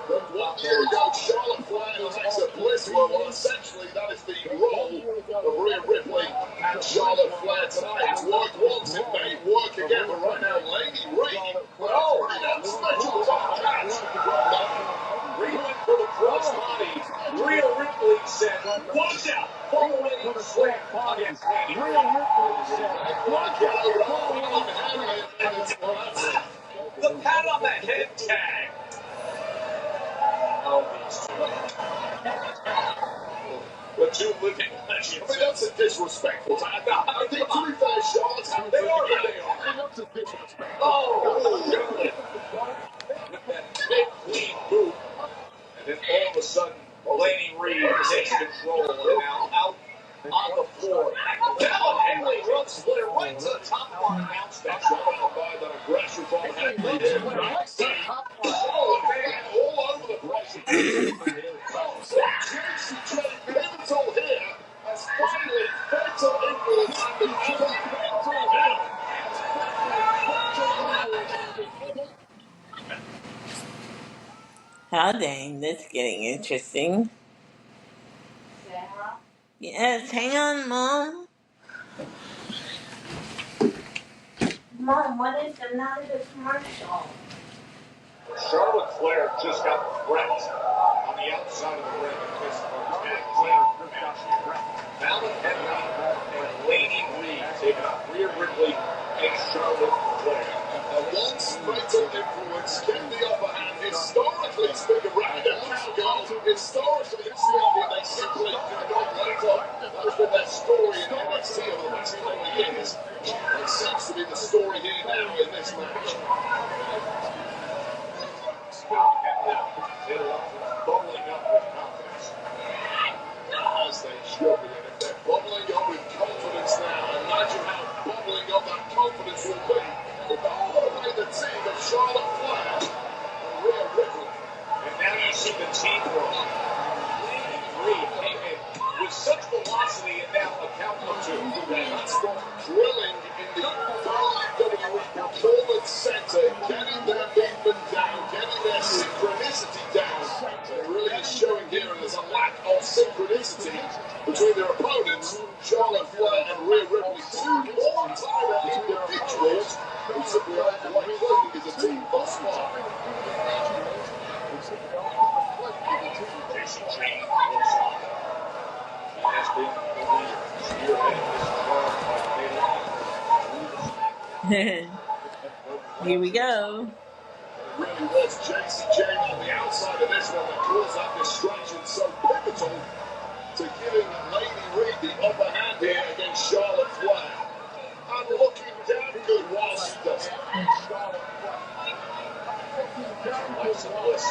But 1 year ago, Charlotte Flair and Alexa Bliss were, well, essentially that is the role of Rhea Ripley and Charlotte Flair tonight. It's worked once, it may work again, but right now, Lady Reed, well, that special top hat from Reed went for the crossbody. Rhea Ripley said, watch out, following slam against Lady Reed. Watch out, Fallon Henley, and it's the pat on the head tag. The two living legends. I mean, that's a disrespectful tag. I think to be fair, Charlotte's having they are who they are. That's a disrespectful. Oh, good. With that big clean boot. And then all of a sudden, Lady Reed takes control and now out on the floor. Fallon Henley runs splitter right to the top of our announce that. Shot by that aggression from Henley here. Oh, man, all over the place. Oh, so JCJ pivotal here as finally fatal influence on the How dang, this is getting interesting. Yes, hang on, Mom. Mom, what is another commercial? Charlotte Flair just got wrecked on the outside of the ring in this tag team match here. Fallon Henley and Lady Reed taking on Rhea Ripley and Charlotte Flair. A once fatal influence can the upper hand historically speaking. Right now, historically speaking, they simply do not let up. That's been their story in NXT over the last couple of years. It seems to be the story here now in this match. Bubbling up with confidence. As they should be. And if they're bubbling up with confidence now, imagine how bubbling up that confidence will be with all the way the team of Charlotte Flair and Rhea Ripley. And now you see the team grow. Lady Reed came in with such velocity and now a count of two. And that's from drilling in the WWE Performance Center, getting their movement down, getting their synchronicity down. It really is showing here there's a lack of synchronicity between their opponents, Charlotte Flair and Rhea Ripley, two all-time individuals who simply aren't quite clicking as a team thus far. Jason Jane looks on. He has been the leader, spearheading this charge by Taylor. Here we go. It really was JCJ on the outside of this one that caused that distraction so pivotal to giving Lady Reed the upper hand here against Charlotte Flair. And looking damn good while she does it. Alexa Bliss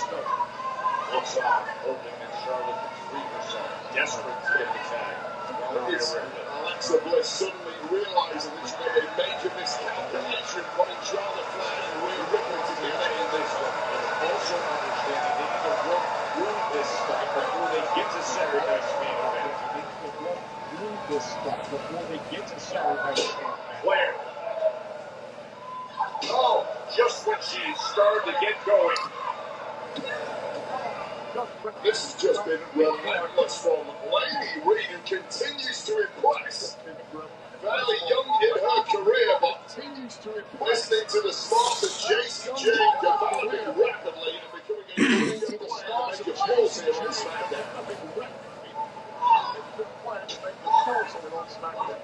looks on, hoping that Charlotte can free herself, desperate to get the tag. Alexa Bliss suddenly realizing that she made a major miscalculation putting Charlotte Flair and Rhea Ripley together in this one. Also understanding they need to work through this stuff before they get to Saturday's main event. Flair. Oh, just when she started to get going. This has just been relentless from Lady Reed, who continues to impress. Fairly young in her career, but listening to the smart of JCJ developing rapidly and becoming a major force here on SmackDown.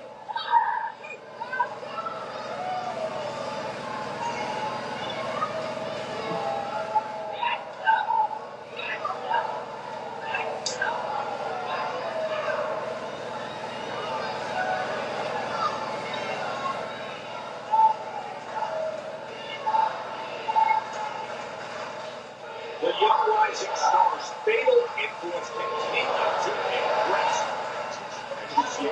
The young rising stars' fatal influence continues to impress. As you see,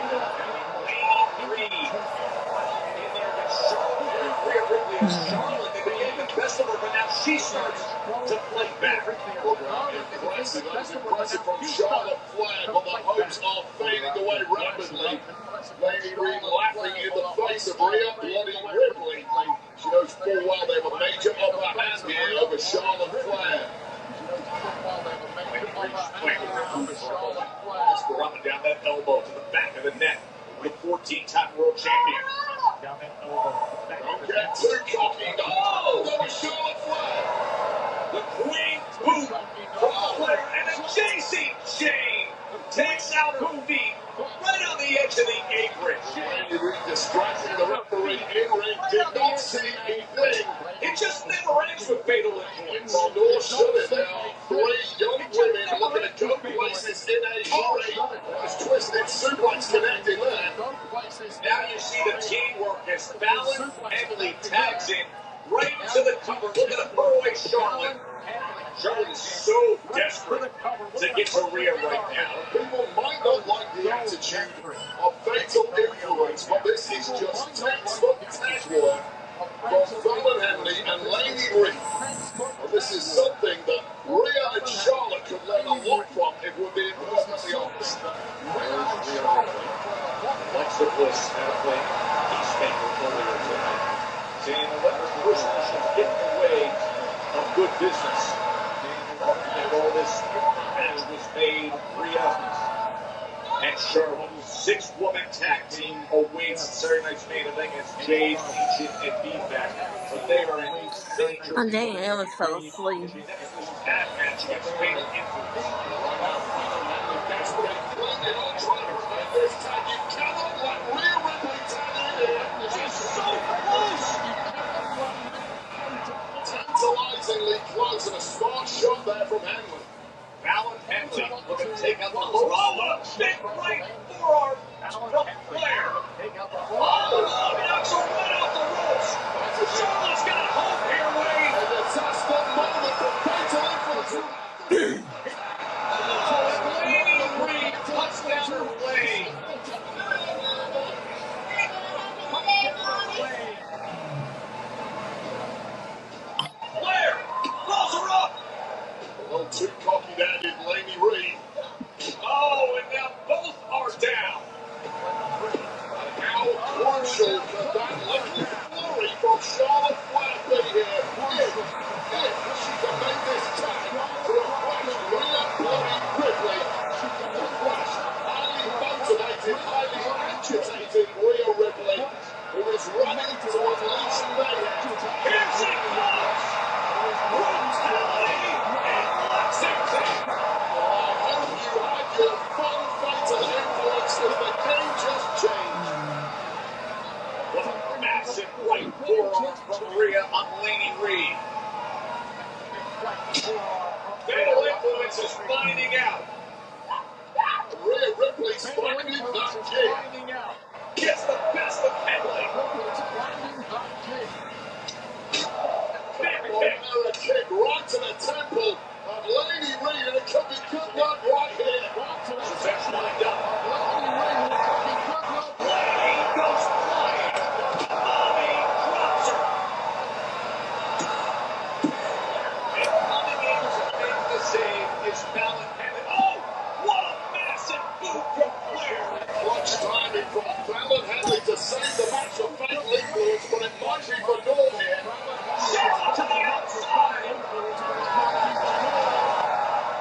she starts to fight back. Impressive. That was impressive from Charlotte Flair, but the hopes are fading away rapidly. Lady Reed laughing in the face of Rhea Bloody Ripley. She knows full well they have a major upper hand here over Charlotte Flair. Up and down that elbow to the back of the neck. The 14-time world champion. Don't get too cocky. Oh, that was Charlotte Flair. The Queen boot from Flair and a JC chain takes out her feet right on the edge of the apron. Randy Reed distracting the referee in-ring. Did not see a thing. It just never ends with fatal influence. Well, nor should it. There are three young women looking to go places in a hurry. There's twisted suplex connected there. Now you see the teamwork as Fallon Henley tags in right into the cover. Look at the throwaway Charlotte. Charlotte is so desperate to get to Rhea right now. People might not like the attitude of fatal influence, but this is just textbook tag work from Fallon Henley and Lady Reed. Well, this is something that Rhea and Charlotte could learn a lot from if we're being perfectly honest. There's Rhea Ripley. Alexa Bliss had a play peacemaker earlier tonight, saying that the personal should get in the way of good business. And all this match was made Rhea and Charlotte. 6-woman tag team awaits Saturday night's main event against Jade, Ancient, and B-Back. But they are in danger. Oh, dang, I almost fell asleep. Tag match against Fatal Influence. This tag, you cannot let Rhea Ripley tag in here. She's so close. Tantalizingly close, and a smart shot there from Henley. Fallon Henley looking to take out the low. Oh, what a big right forearm from Flair. Oh, he knocks her right off the ropes. Charlotte's got hope here, Wade. And it's just the moment for fatal influence. Oh, Lady Reed cuts down her way. Flair rolls her up. A little too cocky there, did Lady Reed. Oh, and now both are down. How crucial that little flurry from Charlotte Flair be here. If she can make this tag to refresh Rhea Bloody Ripley. Refresh highly motivated, highly agitated Rhea Ripley, who is running to unleash mayhem. Here she comes! Brutality and Lexington! I hope you had your fun fatal influence as the game just changed. What a massive right forearm from Rhea on Lady Reed. Fatal influence is finding out. Rhea Ripley's finding that kick. Gets the best of Henley. Back kick. Another kick right to the temple of Lady Reed, and it could be good luck right here. She's actually lined up. Lady goes flying. Bobby drops her. And coming in to make the save is Fallon Henley. Oh, what a massive boot from Flair. Clutch timing from Fallon Henley to save the match from fatal influence, but it might be for naught here. Charlotte to the outside.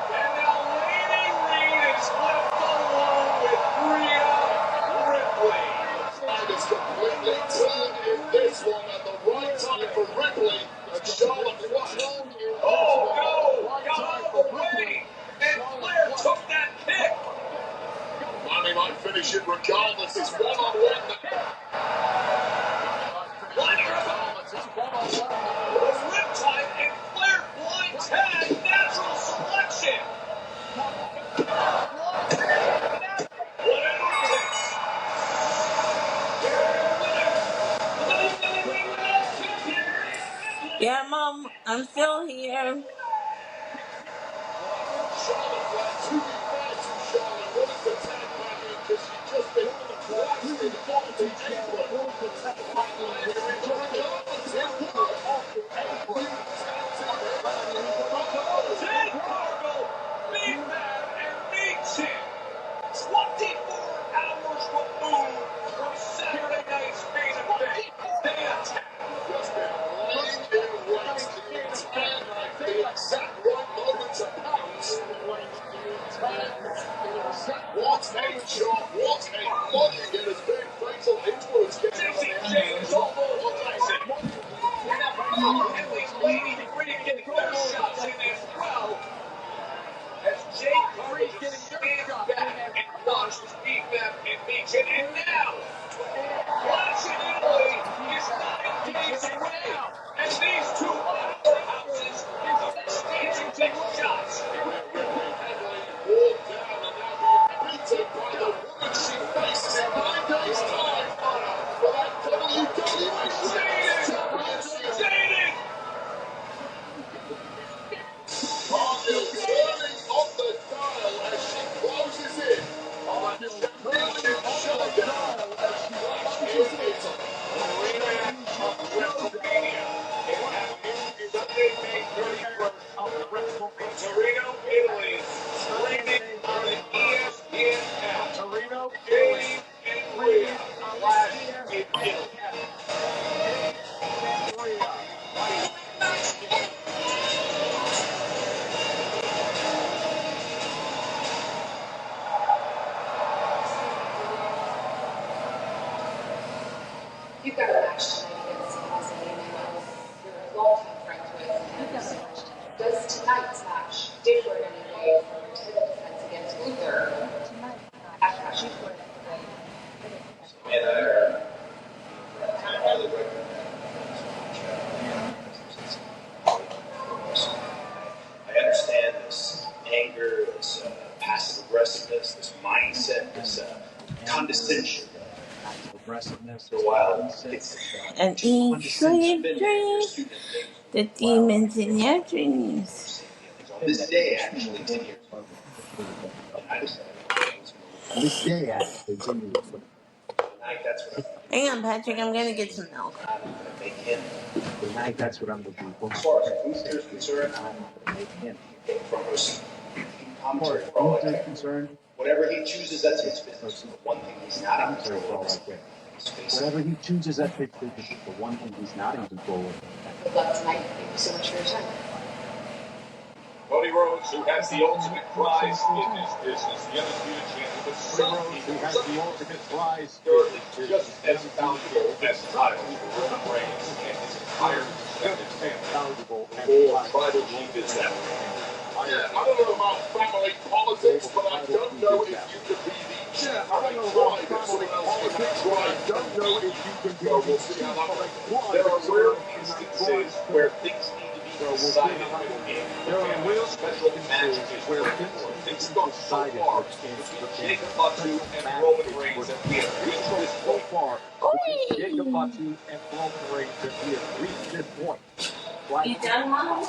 And now Lady Reed is left alone with Rhea Ripley. The tide is completely turned in this one at the right time for Ripley and Charlotte Flair. Oh no! Got out of the way! And Flair took that kick! Mommy might finish it regardless. It's one-on-one now. Liner up! Riptide and Flair blind tag, natural selection! Whatever it takes. Yeah, Mom, I'm still here. Charlotte Flair, to be fair to Charlotte, wanted to tag back in because she'd just been blasted off the apron. Dizzy James almost ties it. And these ladies really getting their shots in as well. As Jake Carter just stands back and watches Ethan and meets it. And now, Flash in Italy is 9 days away. And these two powerhouses are exchanging big shots. Jaden! Torino, Italy, streaming on the ESPN app. Dave and Rhea, Flash in Italy. You've got a match tonight against somebody you're a longtime friend with. Does tonight's match differ in any way from your title defense against Luther? After match. I understand this anger, this passive aggressiveness, this mindset, this condescension. For a while, And eat sweet dreams, the demons in your dreams. on this day, actually, 10 years ago, I decided I was going to tonight, that's what Hang on, Patrick, I'm gonna get some milk. I'm going to make him. As far as Luther is concerned, from his commentary, for all I care. Whatever he chooses, that's his business. The one thing he's not in control of is his face. Good luck tonight. Thank you so much for your time. Cody Rhodes, who has the ultimate prize in this business, the undisputed champion, but some people are just as valuable as titles for Roman Reigns and his entire extended family. The whole tribal chief is that way. Yeah, I don't know about family politics, but I don't know if you could be the chief of a tribe if someone else in that tribe don't know if you can be we'll see how that goes. There are rare instances where things need to be decided within the family. Special matches where things go so far between Jacob Fatu and Roman Reigns that we have reached this point. You done, Mom?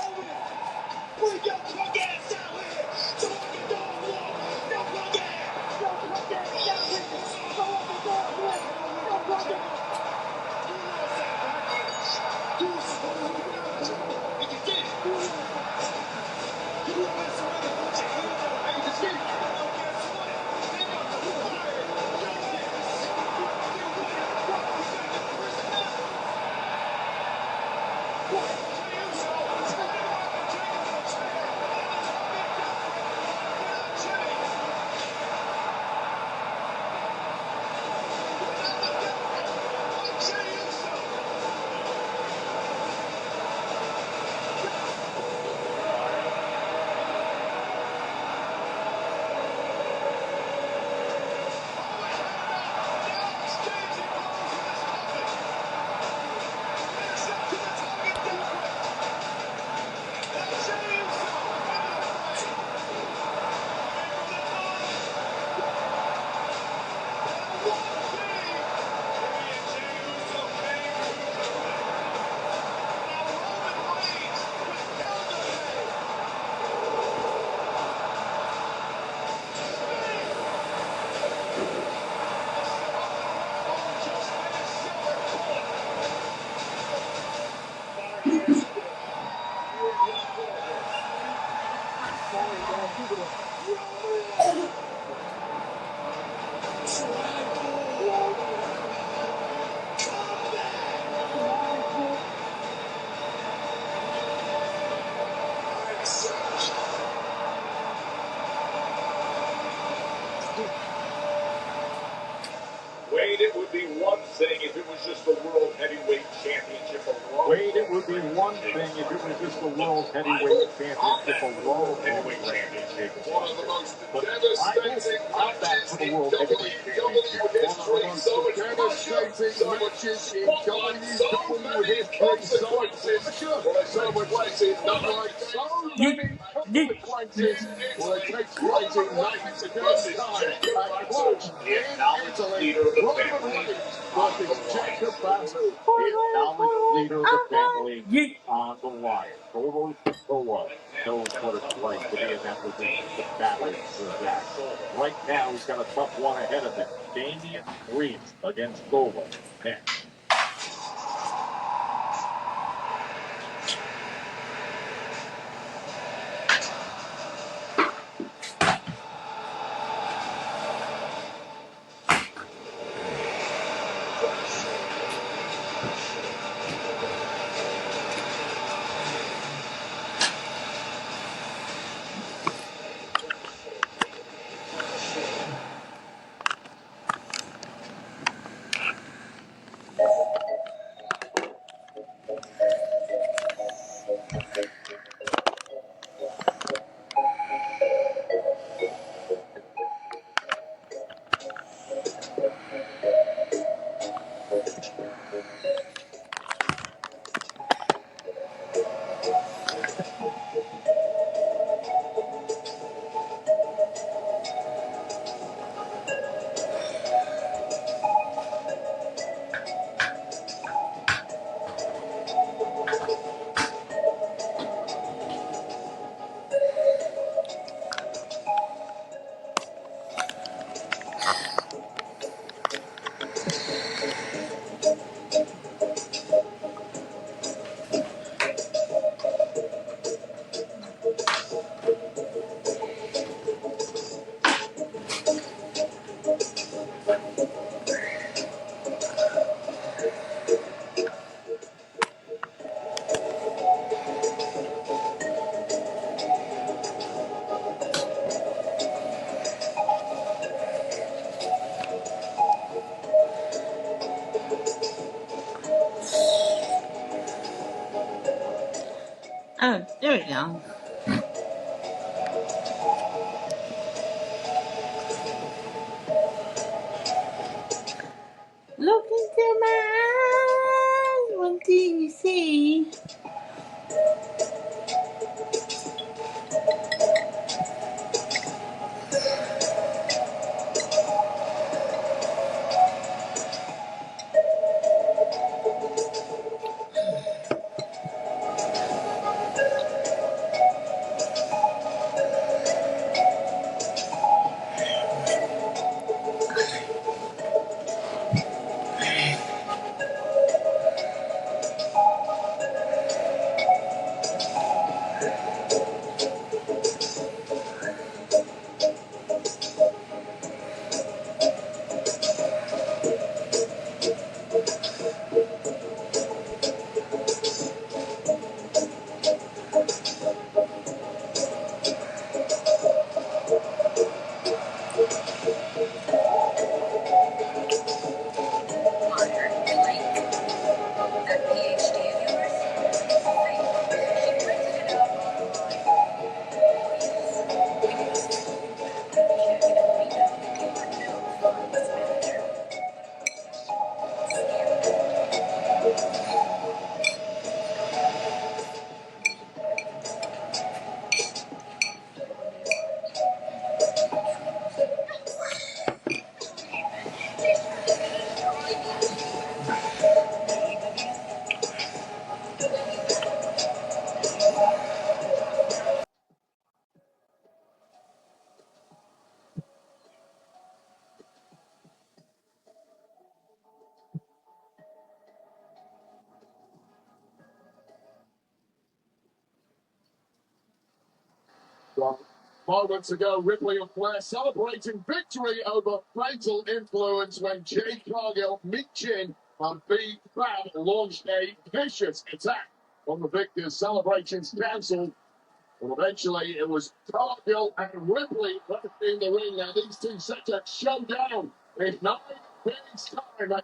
Wade, it would be one thing if it was just the World Heavyweight Championship alone. Wade, it would be one thing if it was just the World Heavyweight Championship alone. Heavyweight Championship. One of the most devastating matches in WWE history. So much spotlight, so many consequences. So much place in so many consequences. Well, it takes place in 19 time. At Clutch in Italy. Roman Reigns versus Jacob Bass. The acknowledged leader of the family on the line. Total score knows what it's like to be in that position. The battle for that. Right now, he's got a tough one ahead of him. Damian Priest against Goldberg. Next. Oh, there we go. Look into my eyes. What do you see? Moments ago, Ripley and Flair celebrating victory over fatal influence when Jade Cargill, Mick Chin, and B. Bad launched a vicious attack on the victors. Celebrations cancelled. And eventually, it was Cargill and Ripley left in the ring. Now, these two set a showdown in 9 Women's time at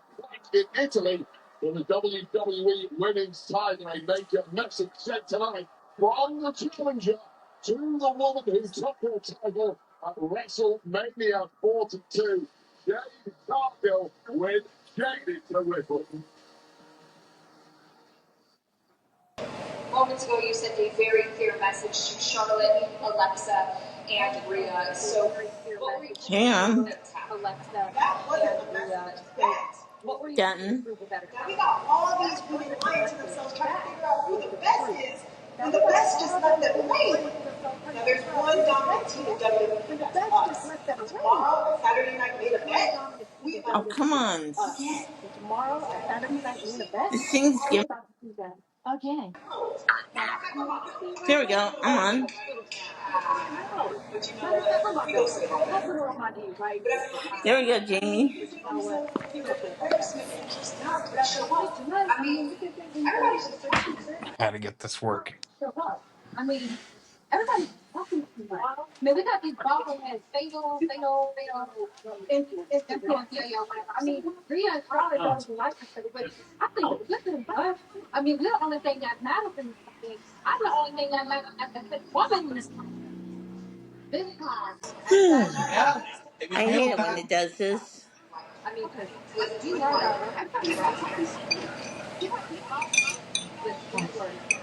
in Italy for the WWE Women's title. A major message sent tonight from the challenger to the woman who took her title at WrestleMania 42. Jade Cargill with Jade to Ripple. Moments ago, you sent a very clear message to Charlotte, Alexa, and Rhea. So, what were you Hang on. Alexa and Rhea? So, what were you trying to Done. prove with that? Now we got all these women lying to themselves trying to figure out who the best is when the best just left them hanging. Now there's one dominant team in WWE, that's us. Tomorrow, Saturday Night Main Event, we Oh, about to come do it on. again. So tomorrow at Saturday Night Main Event, This thing's we're giving. about to do that again. Now, see There right we go. there. I'm on. No. Never mind that. I'll put her on my knee right here. There we go, You Jamie. know what? She will feel better. But I feel like tonight, I mean, we could think we really should How to get this working. show up. I mean, everybody's talking too much. I mean, we got these bobbleheads, influence, yeah, whatever. I mean, Rhea and Charlotte don't like each other, but I think, listen, us, I mean, we're the only thing that matters in this thing. I'm the only thing that matters as a woman in this time. I hate it when it does this. I mean, because we learned our lesson. Everybody knows we have these bobbleheads with influence.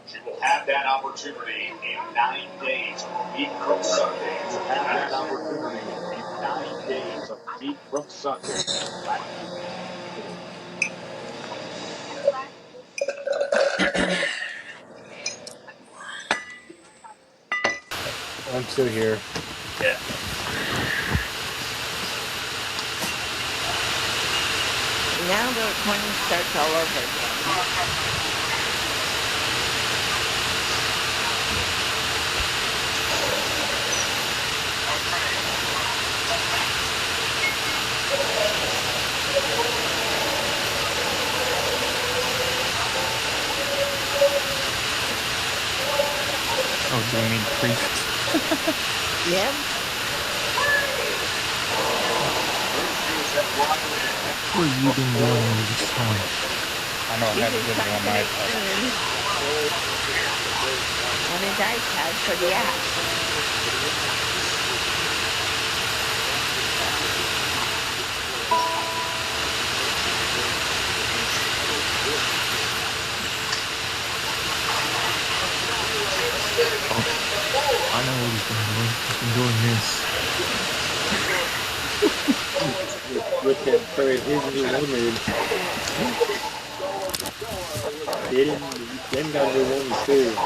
She will have that opportunity in 9 days of Meet Crook Sunday. Have that opportunity in 9 days of Meet Crook Sunday. I'm still here. Now the recording starts all over again. Oh, do you mean priests? Yep. What have you been doing all this time? I know I He's had to just get it trying on to my make iPad. screens on his iPad for the app. Oh, I know what he's been doing. He's been doing this. Which had sorry, here's a new lemonade. Jen got new ones too.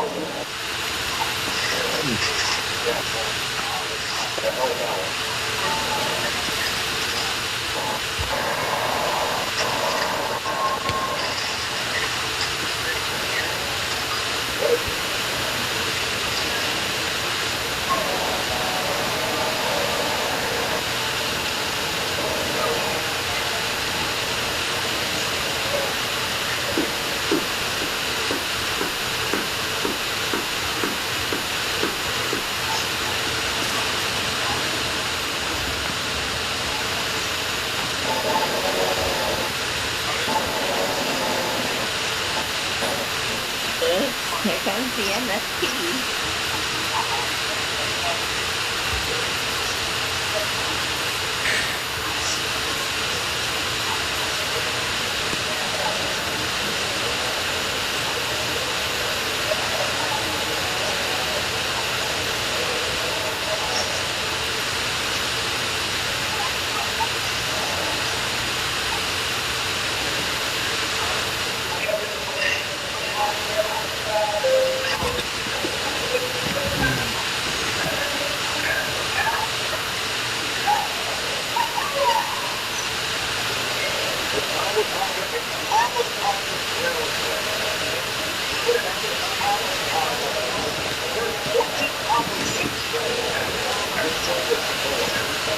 Oops, here comes the MSP.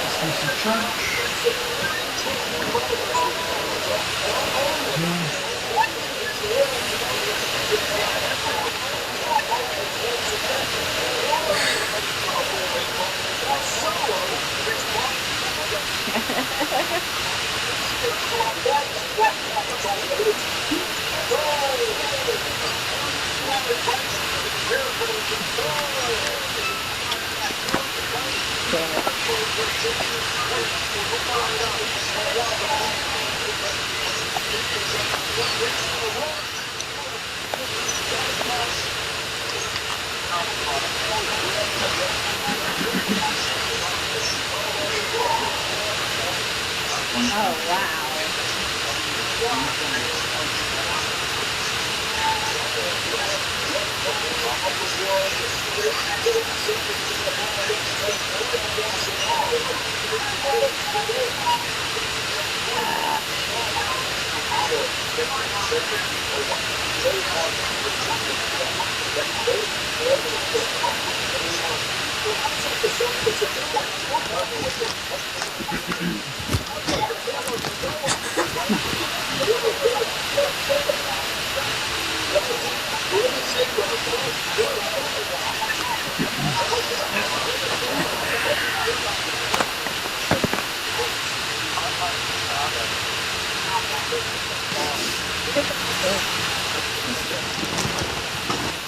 Let's do some church. Yeah. Damn it. Oh, wow.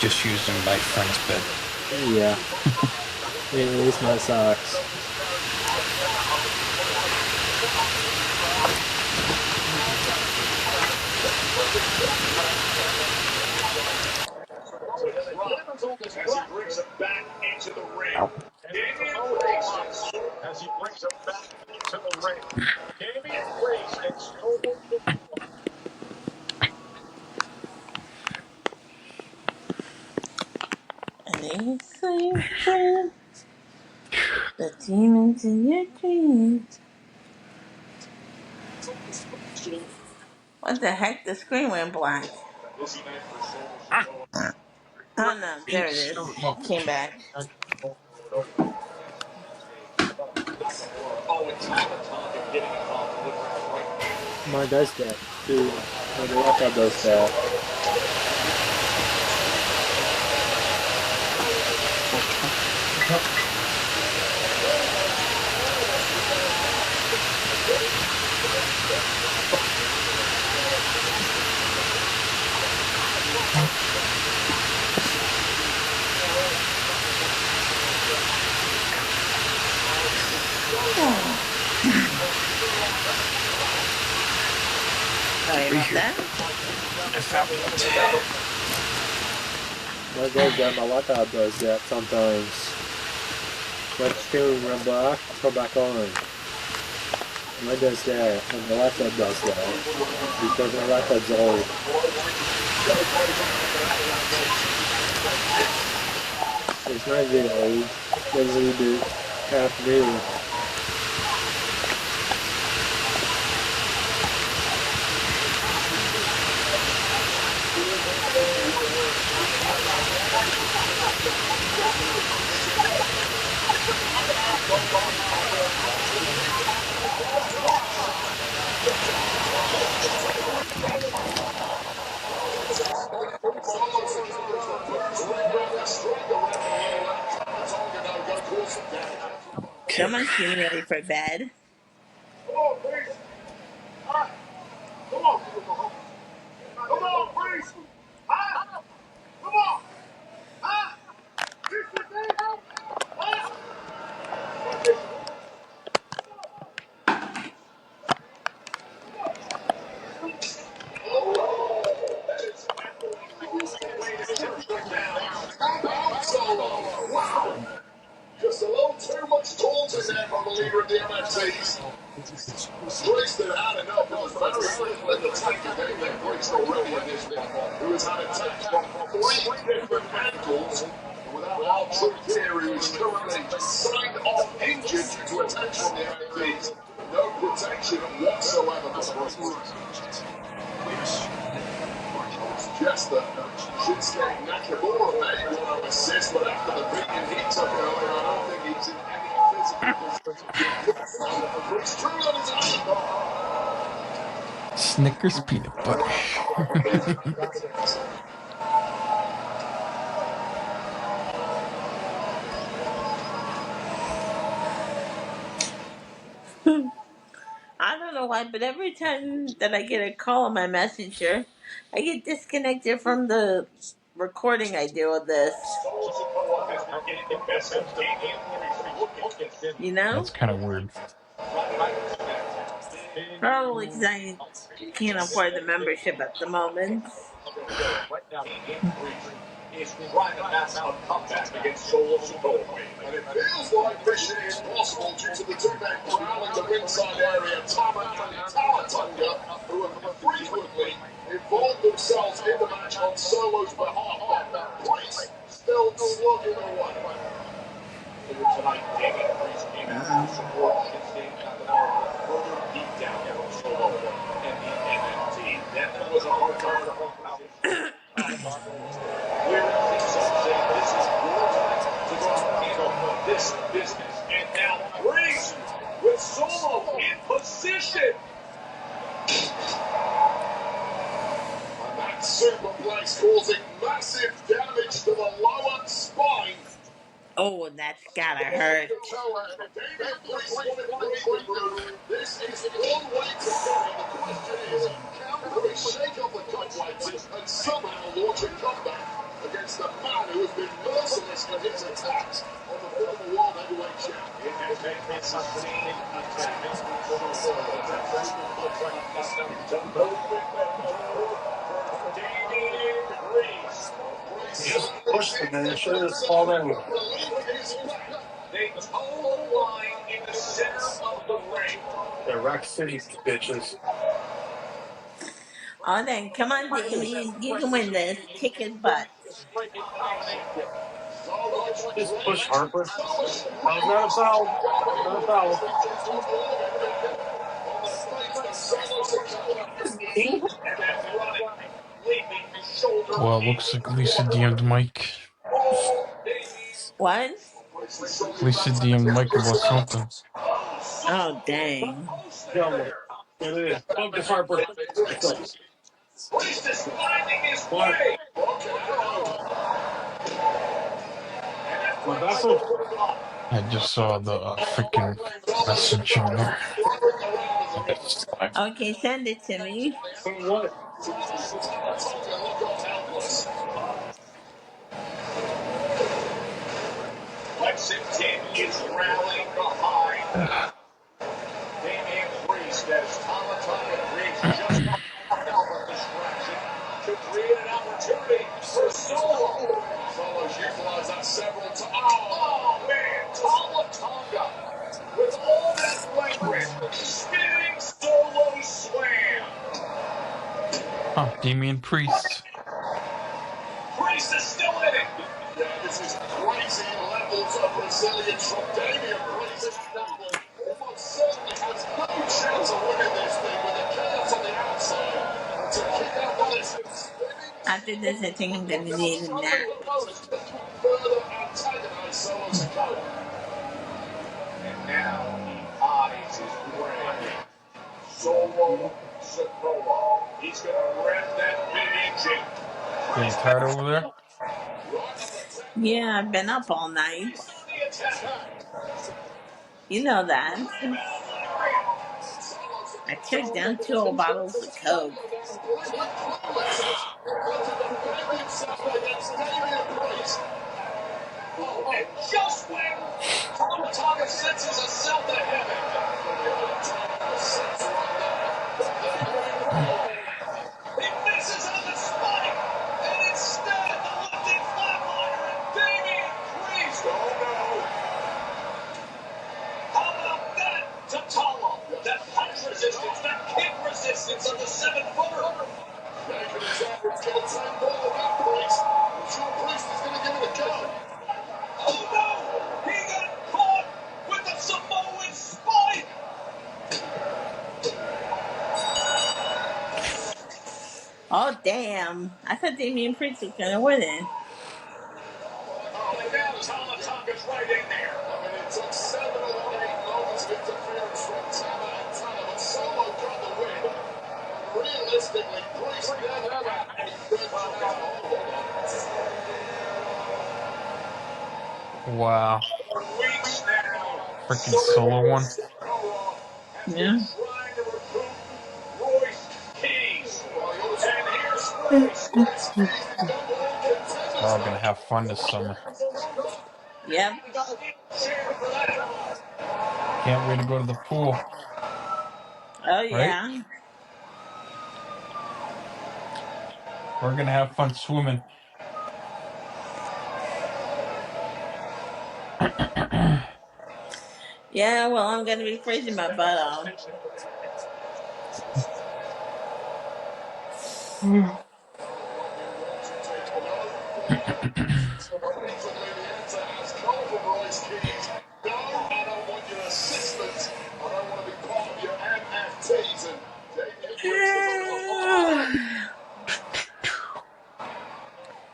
Just using my friend's bed. Yeah. At least my socks. As he brings it back into the ring. Ow. Damian Priest. As he brings it back into the ring. Damian Priest and Stone Cold. And they say, friend, the demons in your dreams. What the heck? The screen went black. Busy night for Solo Ah, Sikoa. Oh no, there it is. Came back. Oh, and Tom been getting involved, delivering the right hand. Mine does that too. Or the laptop does that. Sorry right about here. that. I found it. Mine does that. My laptop does that sometimes. Let the screen run black, come back on. Mine does that, and the laptop does that. Because my laptop's old. It's not really old. It's a little bit half new. Solo Sikoa's the first ring around the string around the lower left. Tonga now going to cause some damage. Someone's getting ready for bed. Come on, Priest. Ah, come on. Come on, Priest. Ah, come on. Ah, this is it. Ah. That is absolutely the way to shut them down. Tap out Solo. Wow. Just a little too much taunting there from the leader of the MFTs. Priest had had enough. There was very little in the tank of Damian Priest already in this one, who has had attacks from three different angles. And without our truth here, he is currently signed off injured due to attacks from the MFTs. No protection whatsoever for Priest. I would suggest that Shinsuke Nakamura may want to assist, but after the beating he took earlier, I don't think he's in any physical position. Priest truly on his own. Snickers peanut butter. I don't know why, but every time that I get a call on my messenger, I get disconnected from the recording I do of this. You know? That's kind of weird. Probably because I can't afford the membership at the moment. Is trying to mount a comeback against Solo Sikoa. And it feels like mission impossible due to the two men prowling the ringside area, Tama and Talatunga, who have frequently involved themselves in the match on Solo's behalf, but Priest still slugging away. Tonight, Damien Priest came out to support Shinsuke Nakamura, further beat down from Solo and the MMT. Then there was a hard time for opposition. Clearly, some saying this is your time to go out and handle this business. And now Priest with Solo in position. And that superplex causing massive damage to the lower spine. Oh, that's gotta hurt. Damien Priest wanted breathing room. This is one way to go. The question is, can Priest shake off the cobwebs and somehow launch a comeback against the man who has been merciless in his attacks on the former world heavyweight champion? It has been a sustained attack on Solo. That superplex left nothing to open the door for Damien Priest. He just pushed him and it should have just fallen anyway. They toe the line in the center of the ring. The Rack City bitches. Oh, then come on, Damien. You can win this. Kick his butt. Just push Harper. That was not a foul. That was not a foul. And then running, leaping shoulder Well, it looks into like the Lisa corner. DM'd Mike. Oh, Davey. What? Lisa DM'd Mike about something. Oh, dang. Gentlemen. There it is. Focus, Harper. Let's go. Priest is finding his What? way. My vessel? I just saw the freaking message on there. Okay, send it to me. What? Lexington is rallying behind Damien Priest as Tamatanga creates just enough of distraction to create an opportunity for Solo. Solo's utilized that several times. Oh, man, Tamatanga with all that leverage, spinning Solo slam. Oh, Damien Priest. Priest is still in it. Yeah, this is crazy levels of resilience from Damien Priest. Almost certainly has no chance of winning this thing with the chaos on the outside. And to kick out the distance. After this, I think I'm gonna need a nap. Further antagonize Solo's opponent. And now he eyes his prey. Solo Sikoa. He's going to rev that big engine. Getting tired over there? Yeah, I've been up all night. You know that. I took down 2 bottles of Coke. And just when Tamatanga senses a sound to heaven, he misses on the spike, and instead the lifting flatliner and Damien Priest. Oh no! How about that to Tala? That punch resistance, that kick resistance of the 7-footer. Making his efforts to attack all of that Priest. I'm sure Priest is going to give it a go. Oh no! He got caught with the Samoan spike! Oh, damn. I thought Damien Priest was gonna win it. Oh, and now Talatanga's right in there. I mean, it took 7 of the 8 moments of interference from Tama and Tama, but Solo got the win. Realistically, Priest never had a good chance to hold on. Wow. For weeks now, Freaking solo one. Yeah. We're all gonna have fun this summer. Yep. Can't wait to go to the pool, Oh right? yeah. We're gonna have fun swimming. Yeah. Well, I'm gonna be freezing my butt off.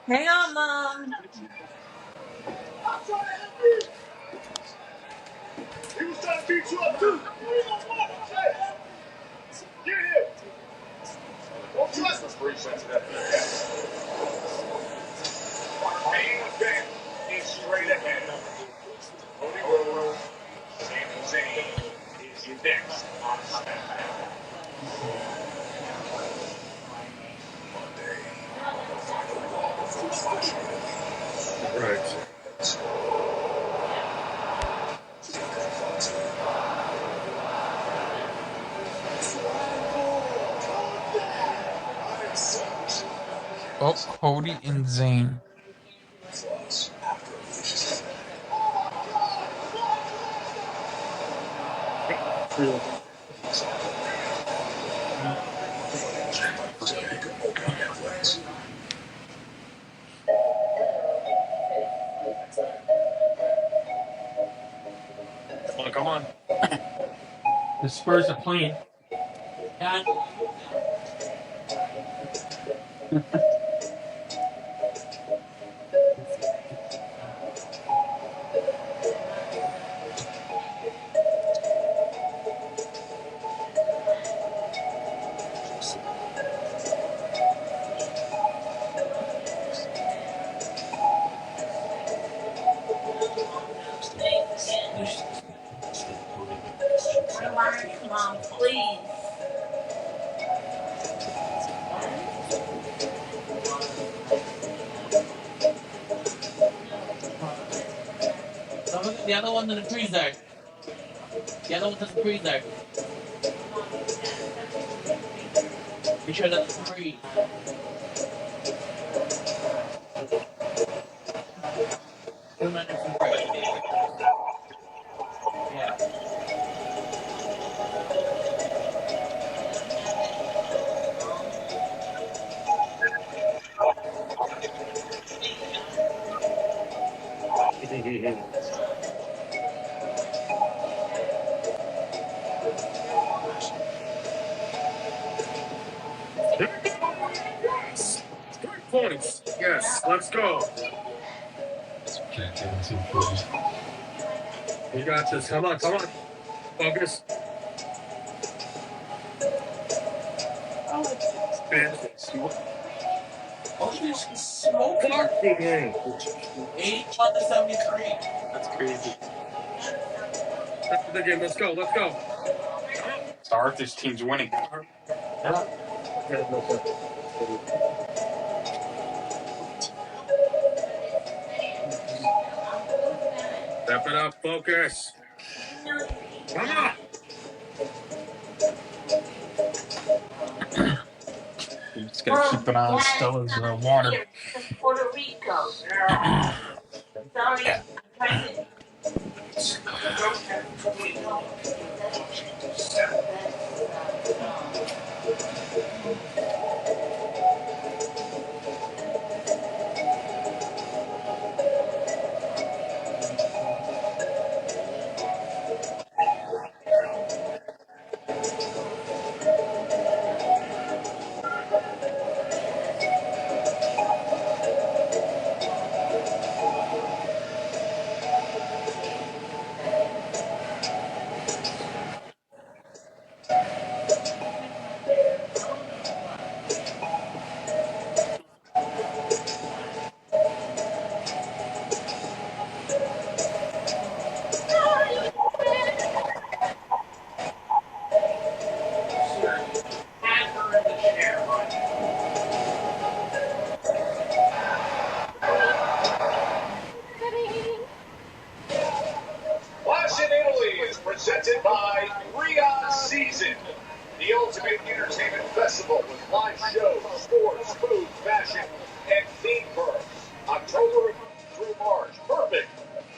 Hang on, Mom. He was trying to beat you up too. Get him. Don't trust us. Pretty sensitive. Main event is straight ahead. Cody Rhodes, Sami Zayn is next on SmackDown. Right. Oh, Cody and Zayn. Come on. The Spurs are playing. Yeah. Relax, Mom, please. The other one's in the freezer. The other one's in the freezer. Be sure that's free. Put them in the freezer. Yeah. Points. Yes, let's go. You got this. Come on, come on. Focus. Oh, she's smoking. 81-73. That's crazy. That's the game. Let's go. Let's go. Start. This team's winning. Yeah. Step it up. Focus. Come on. Just gotta keep an eye on Stella's water. Puerto Rico. Sorry, Yeah. I'm trying to. big entertainment festival with live shows, sports, food, fashion, and theme parks. October through March. Perfect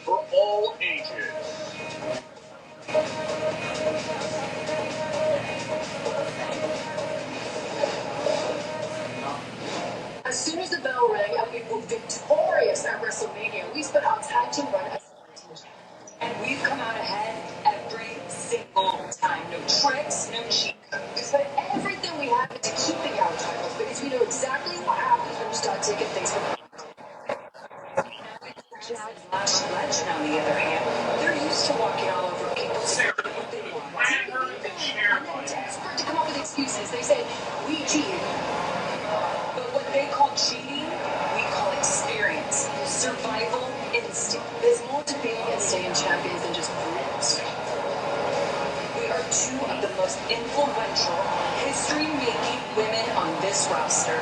for all ages. As soon as the bell rang and we were victorious at WrestleMania, we spent our tag team run as and we've come out ahead every single time. No tricks, no cheat codes. We spent everything we have into keeping our titles because we know exactly what happens when you start taking things from Lash Legend, on the other hand, they're used to walking all over people to get what they want. It's expert to come up with excuses. They say, we cheated. But what they call cheating, we call experience. Survival instinct. There's more to being and staying champions than just rules. We are two of the most influential, history-making women on this roster.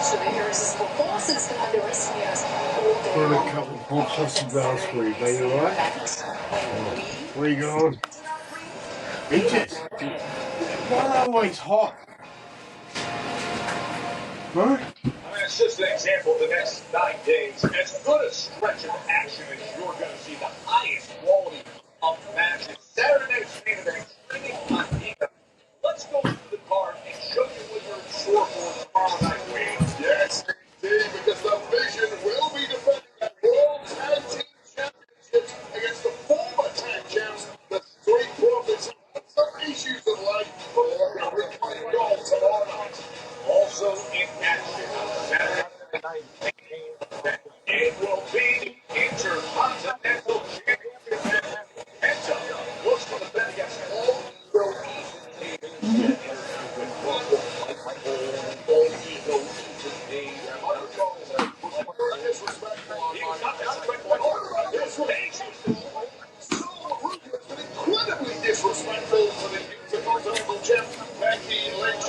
So the irresistible forces can underestimate us all day Put a long. couple pops on some bells for you, baby, alright? Where you going? Beaches? Why are they always hot? Huh? That's just an example of the next 9 days. As good a stretch of action as you're going to see, the highest quality of matches. Saturday night's main event, streaming on Peacock. Let's go through the card and show you what you're in store for tomorrow night, Wayne. Yes, indeed, because the Vision will be defending the World Tag Team Championships against the former tag champs, the Street Profits. Some issues of life, but we're going to reclaim gold tomorrow night. Also in action on Saturday night, it will be Intercontinental Championship. Penta looks for the bet against all Ego Ethan Page. All Ego Ethan Page. Disrespectful. He was not disrespectful. This Page so rude. It's been incredibly disrespectful to the Intercontinental Champ, Becky Lynch.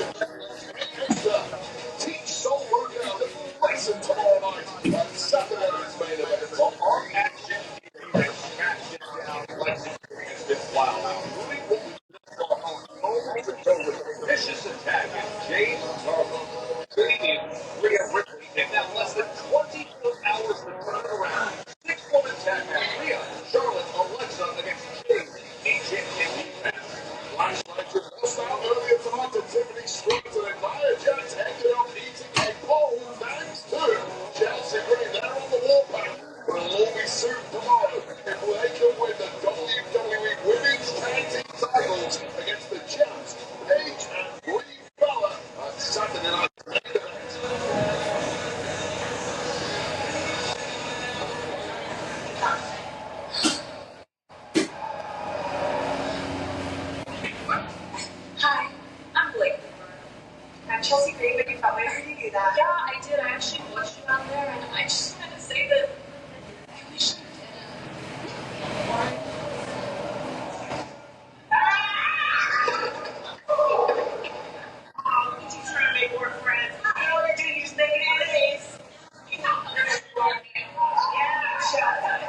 Teach Soul Workout a lesson tomorrow night on Saturday night's main event. So our action has smashed it down like it's been wild. Including what we just saw with vicious attack and James Garbo beating Rhea Ripley in that less than 24 hours to turn it around. 6-woman tag match. Rhea, Charlotte, Alexa against King, Agent, and Defense. Last night, just lost out earlier tonight to Tiffany Stratton and Nia Jax ended up eating a pole thanks to Chelsea Green. They're on the warpath, but it'll all be soon tomorrow if they can win the WWE Women's Tag Team titles against the champs, Paige and Brie Bella, on Saturday night. Hi, I'm Blake. I'm Chelsea Green, but you probably already knew that. Yeah, I did. I actually watched you out there, and I just wanted to say that I wish you didn't. You trying to make more friends? You know what you're doing? You're just making enemies. Yeah, shut up.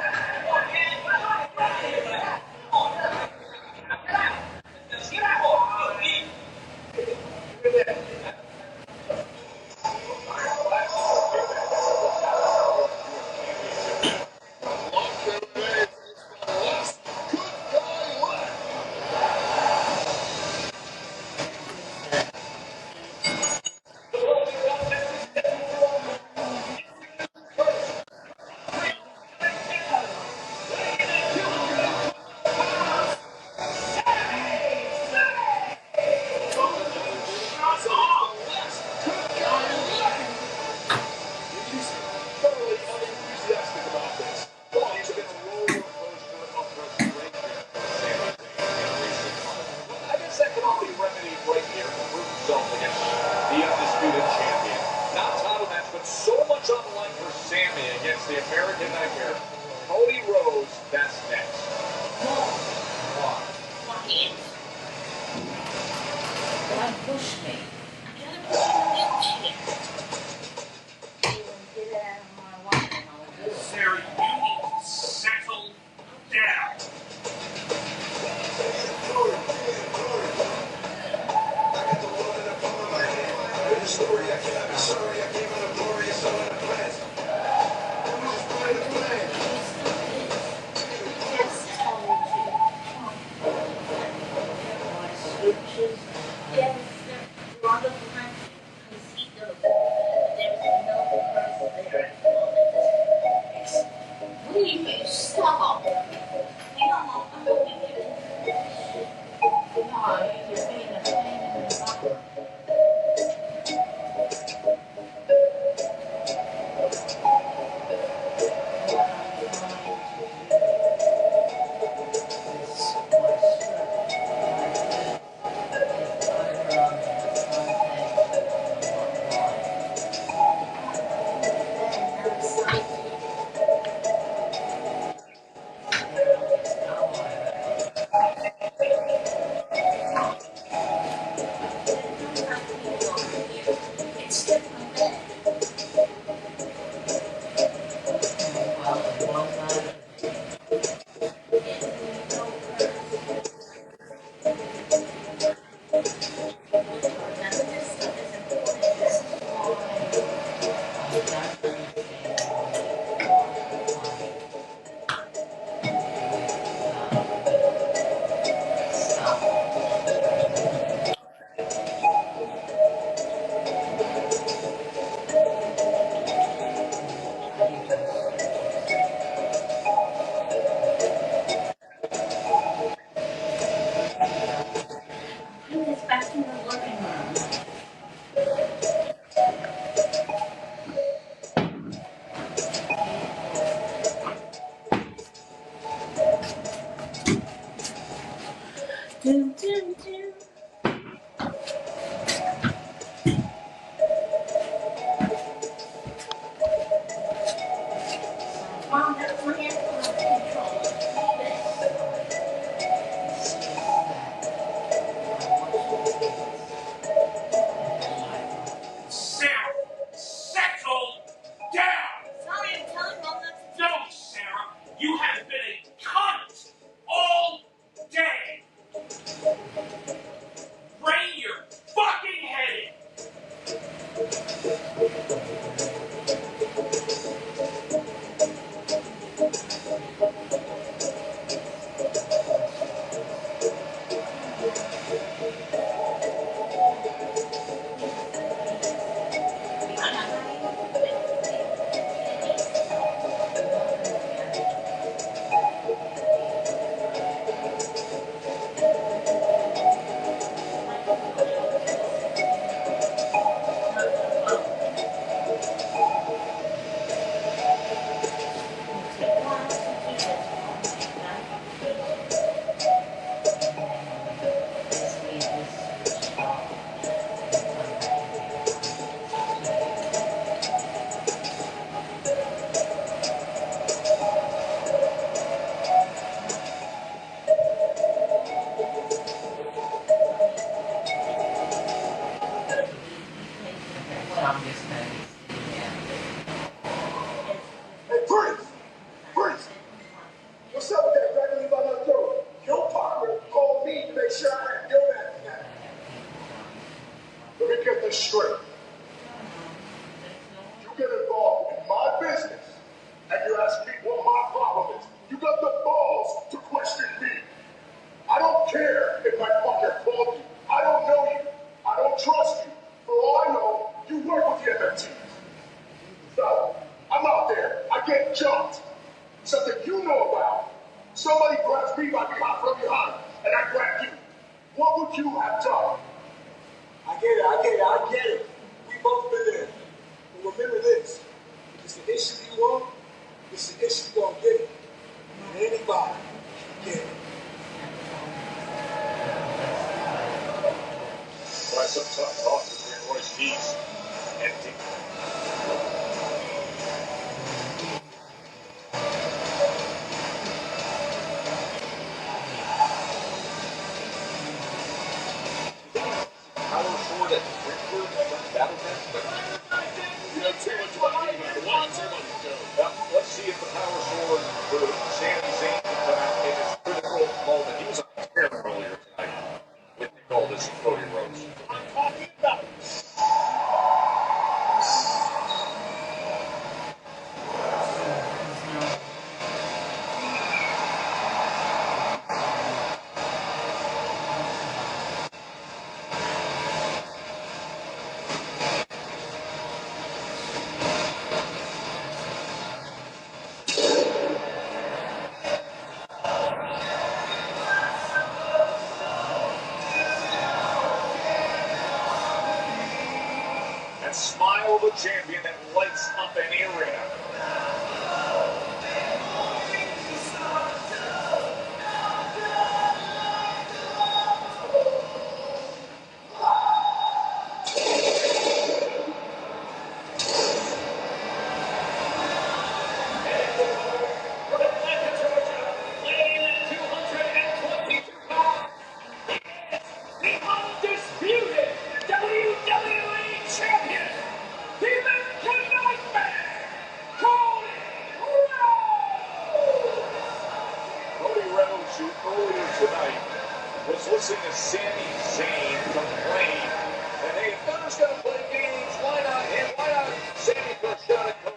So much on the line for Sammy against the American Nightmare. Cody Rhodes, that's next. Don't push me. I gotta push you in. Get out of my way and I'll do it. Sarah, you need to settle down. I got the Dun, dun, dun. Mom, that's my hand controller. Sarah, settle down! Sorry, I'm telling Mom not to. No, Sarah, you have been a cunt all day. Rein your fucking head in. Hey, Prince! Prince! What's up with that regularly by my throat? Your partner called me to make sure I had your ass back. Let me get this straight. You get involved in my business, and you ask me what my problem is. You got the balls to question me. I don't care if my partner called you. I don't know you. I don't trust you. For all I know, you work with the MFT. So, I'm out there. I get jumped. Something you know about. Somebody grabs me from behind, and I grab you. What would you have done? I get it. We both been there. But remember this. If it's the issue you want, it's the issue you gonna get it. And anybody can get it. Try some tough talk between Royce Keys and Dick. Power forward at Brinkford battle test, but you know too much about him. Let's see if the power forward for Sami Zayn can come out in his critical moment. He was on a tear earlier tonight with Nick Aldis and Cody Rhodes. I'm talking about and smile of a champion that lights up any arena. Undisputed WWE Champion, the American Nightmare, Cody Rhodes, who earlier tonight was listening to Sami Zayn complain that, hey, if Thunder's going to play games, why not him? Why not Sami for a shot at Cody?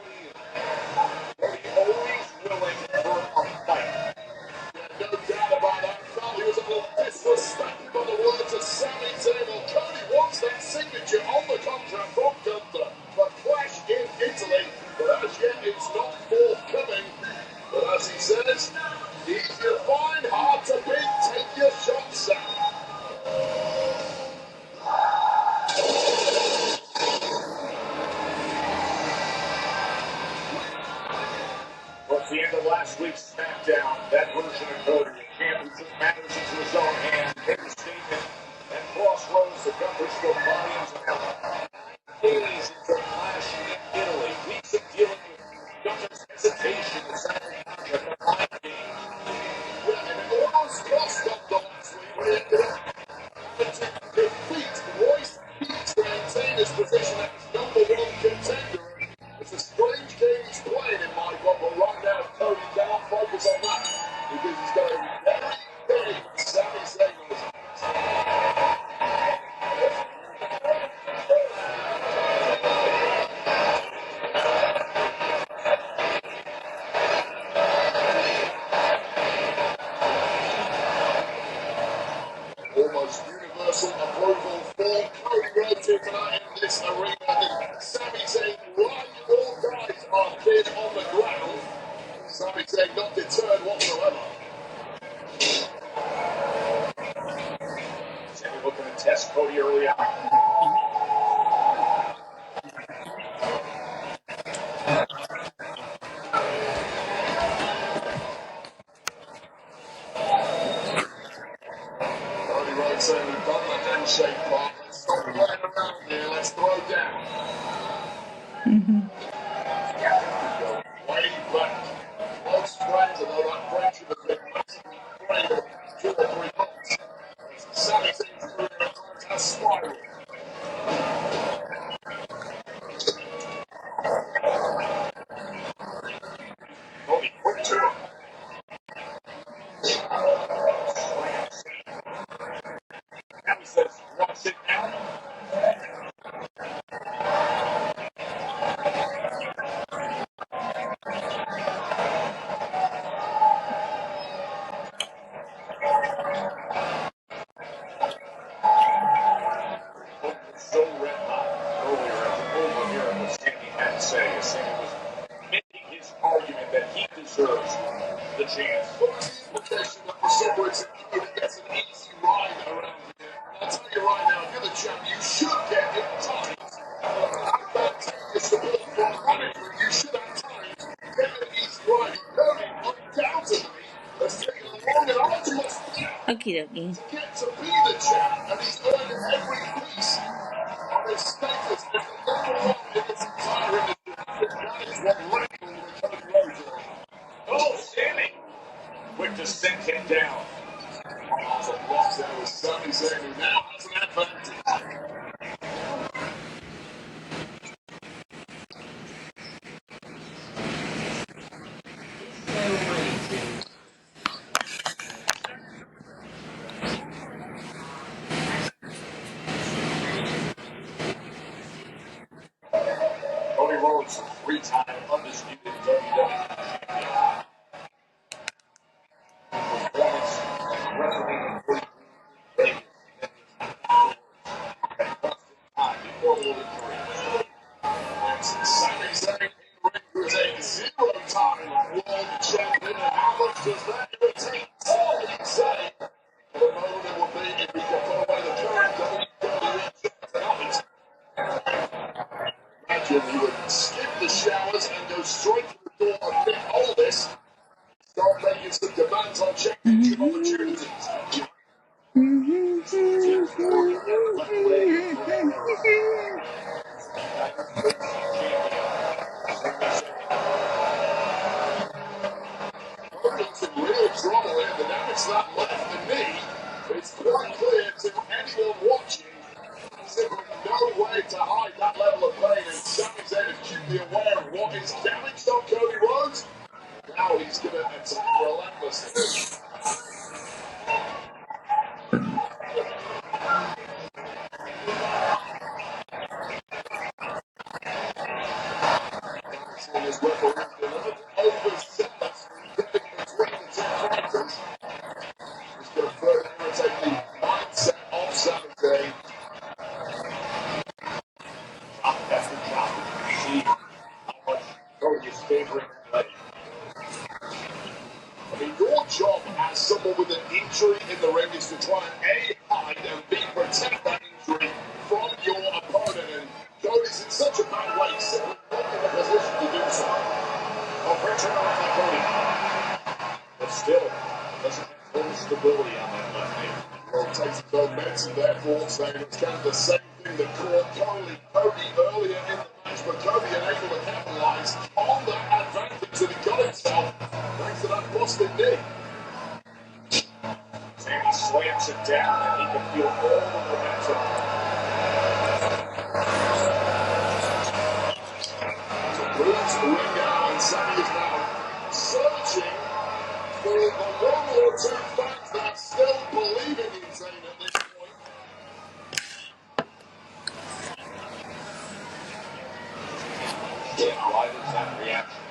Cody always willing for a fight. No doubt about that. Felt he was a little disrespected by the words of Sami Zayn. Well, Cody wants that signature on the contract from Gunther. The clash in Italy, but as yet it's not forthcoming. But as he says, easy to find, hard to beat. Take your shot, Sam. Towards the end of last week's SmackDown, that version of Cody, the championship matters into his own hands, made a statement and Crossroads the Gunther spoke volumes about 9 days into the clash in Italy. Weeks of dealing with Gunther's hesitation to sign the contract of 9 games. Yeah, and it almost cost Gunther last week when he ended up having to defeat Royce Keats to maintain his position as number one contender. It's a strange game he's playing in my book, but right now Cody cannot focus on that because he's got a very big Sami Zayn on his hands. Almost universal approval for Cody Rhodes here tonight in this arena. The Sami Zayn right, all guys are cleared on the ground. Sami Zayn not deterred whatsoever. Sami looking to test Cody early on. Cody Rhodes saying we've done the handshake part. Let's stop playing around here. Let's throw down. Go way back. Close friends, although that friendship has been great over 2 or 3 months. Sami Zayn's career has spiraled. Cody quick to him. Now he says, watch it now. So red hot earlier as over here what Sami had to say. As Sami was making his argument that he deserves the chance. The implication that for some reason he gets an easy ride around here. I'll tell you right now, if you're the champ, you should get in times. That take your support from management. You should have times get an easy ride. Cody undoubtedly has taken a long and arduous path Okie dokie. to get to be the champ, and he's earned every piece of his status as the number one in this entire industry. That is what Randall with Cody Rhodes is. Oh, Sami! Quick to sink him down. Lots of blocks there with Sami Zayn, who now has an advantage. Cody Rhodes, 3-time undisputed WWE champion. Performance at WrestleMania 43 Vegas. At constant time before the injury. And Sami Zayn in the ring was a 0-time world champion. And how much does that irritate Sami Zayn? For the moment it will be if we can put away the current WWE champion tonight. imagine he would skip the showers and go straight to the door of Nick Aldis. Start making some demands on championship opportunities. Some real trouble here. The damage to that left knee, it's quite clear to anyone watching. Simply no way to hide that level of pain, and Sami Zayn is acutely aware of what is damaged on Cody Rhodes. Now he's going to attack relentlessly. Seeing his referee delivered overzealous between the two fighters. He's going to further irritate the mindset of Sami Zayn. Drop after drop, you can see how much Cody is favoring the leg. I mean, your job as someone with an injury in the ring is to try and A, hide and B, protect that injury from your opponent. And Cody's in such a bad way, he's simply not in a position to do so. Oh, great turnaround by Cody. But still, doesn't have total stability on that left knee. Well, takes his own medicine, therefore, saying it's kind of the same thing that caught Cody earlier in the match, but Cody unable to capitalize on that advantage that he got himself thanks to that busted knee. Sammy slams it down, and he can feel all the momentum. So Bruce ring out, and Sammy is now searching for the one or two fans that are still believing in Zayn at this point. Yeah, why does that reaction?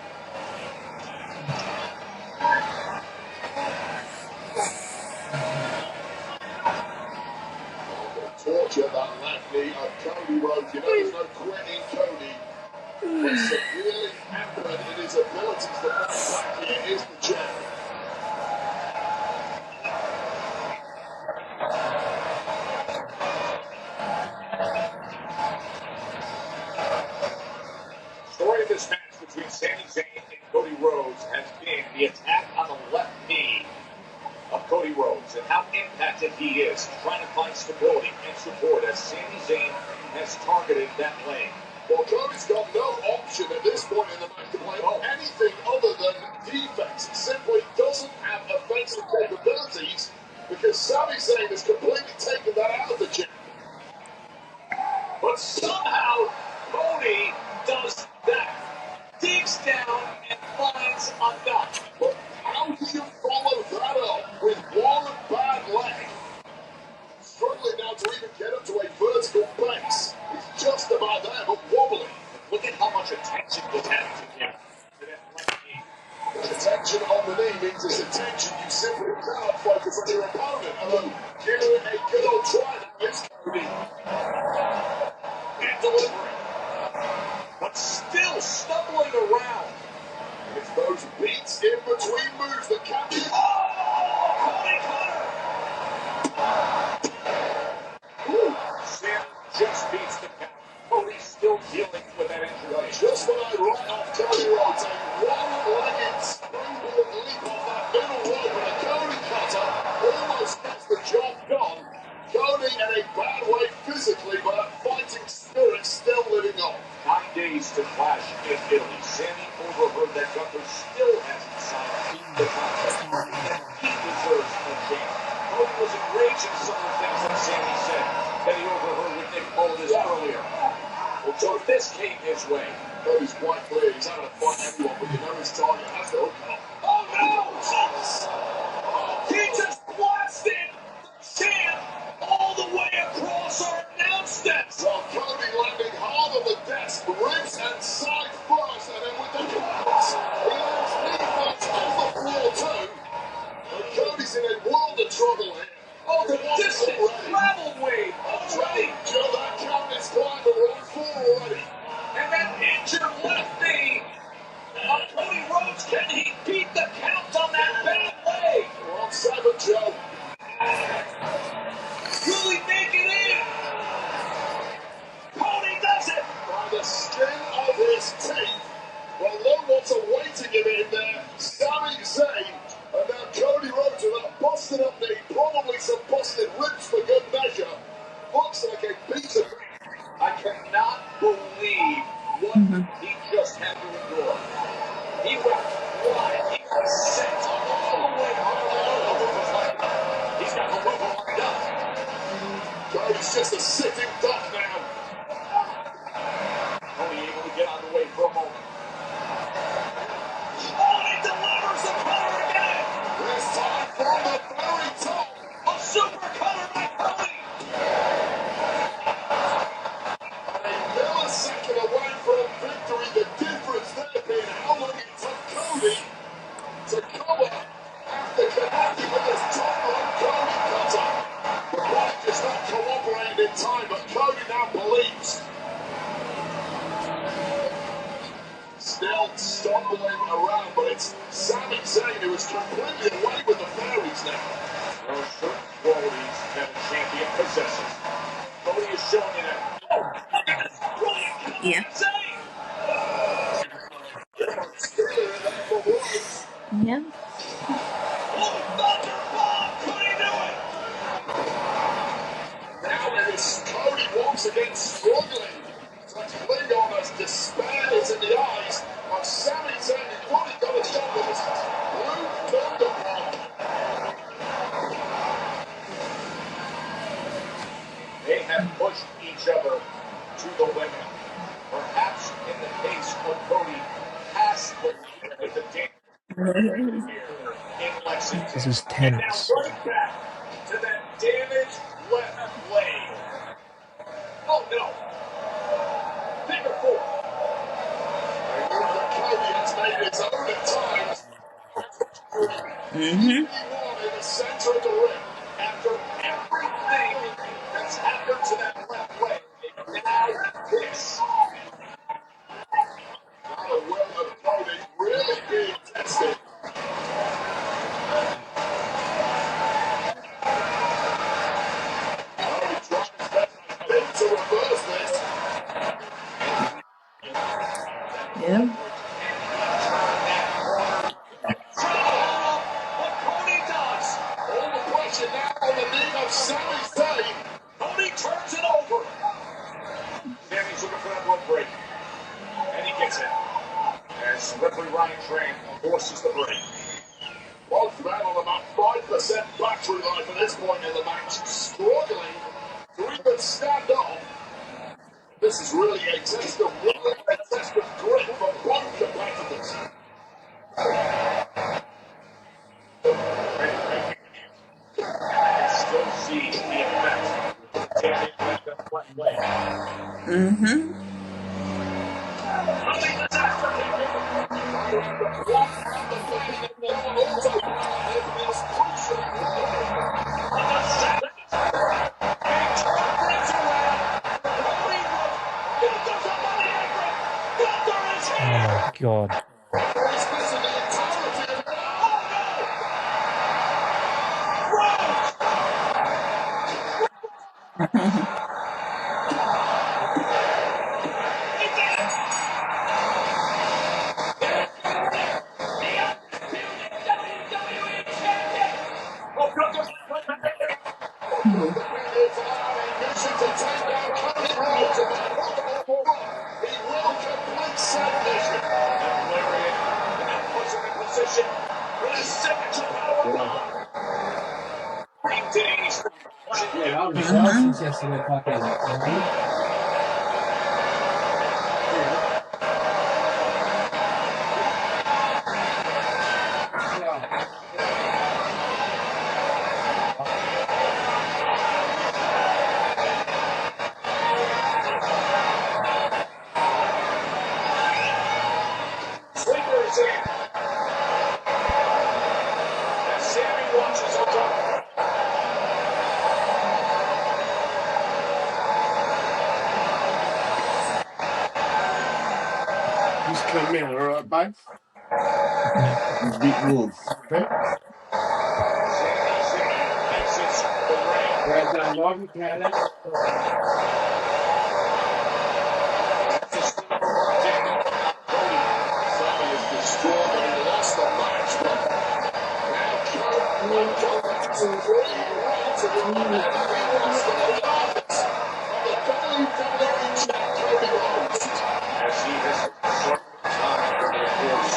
Torture that left knee of Cody Rhodes. You know there's no quitting Cody. But severely hampered in his abilities to fight back here is the champ. Story of this match between Sami Zayn and Cody Rhodes has been the attack on the left knee of Cody Rhodes and how impacted he is trying to find stability and support as Sami Zayn has targeted that leg. Well, Cody's got no option at this point in the match to play anything other than defense. He simply doesn't have offensive capabilities because Sami Zayn has completely taken that out of the gym. But somehow, Cody does that. Digs down and finds a nut. But how do you follow that up with one bad leg? Struggling now to even get up to a vertical base. He's just about there, but wobbly. Look at how much attention was added to him to that left knee. The attention on the knee means it's attention you simply cannot focus on your opponent. Although, give it a good old try now, it's Cody. And delivering. But still stumbling around. It's those beats in between moves that can be... Oh! Cody Cutter! Sam just beats the count. Cody's still dealing with that injury. Just when I write off Cody Rhodes, a one-legged springboard leap off that middle rope and a Cody Cutter almost gets the job done. Cody in a bad way physically, but that fighting spirit still living on. 9 days to clash in Italy. Sammy overheard that Gunther still hasn't signed the contract. He deserves a chance. Cody was enraged at some of the things that Sammy said that he overheard with Nick Aldis earlier. Well, so if this came his way, Cody's quite clear. He's not going to fight anyone, but you know his target has to hook up. Oh no! He just blasted the champ all the way across our announce desk. So Cody landing hard on the desk, ribs and side first, and then with the claps, he lands knee first on the floor too. And Cody's in a world of trouble here. Oh, the distant travel wave already. Joe, that count is climbing on 4 already. And that injured left knee of Cody Rhodes, can he be a second away from victory. The difference there being how long it took Cody to cover after connecting with his top rope Cody cutter. The body just not cooperating in time, but Cody now believes. Still stumbling around, but it's Sami Zayn who is completely away with the fairies now. There are certain qualities that a champion possesses. Cody is showing you that. Yeah. Yeah. Now it is Cody once again struggling to cling on as despair is in the eyes of Sami Zayn. What he got to stop with this blue thunderbolt. They have pushed each other to the limit. Perhaps in the case of Cody, past the limit with the damage here in Lexington. This is And now tense. right back to that damaged left leg. Oh no! Figure four. A move that Cody has made his own at times. Mm-hmm. He in the center of the ring after everything that's happened to that left leg. Now this. Not a will of Cody really being tested. Cody trying his best, I think, to reverse this. Yeah. What Cody does. All the pressure now on the knee of Sami Zayn. Cody turns it over. Sami's looking for that rope break. And he gets it. As referee Ryan Train forces the break. Both men on about 5% battery life at this point in the match. Struggling to even stand up. This is really a test of will, a test of grit for both competitors. Still see the effect. Taking back the left leg. Mm-hmm. Oh my god. Yeah, that was a Mm-hmm. since yesterday fucking, you know? Yeah. Sleepers in. As Sammy watches her go. Just come in, alright, bye? Yeah. Big move. Okay? Sami Zayn exits the ring. Right down, log you can it. That's a sleeper verdict. Cody. Sammy is destroyed, but he lost the match. But now Cody has 3 rounds of the match. He was the last of the WWE champ, Cody Rhodes. As he has served time over the course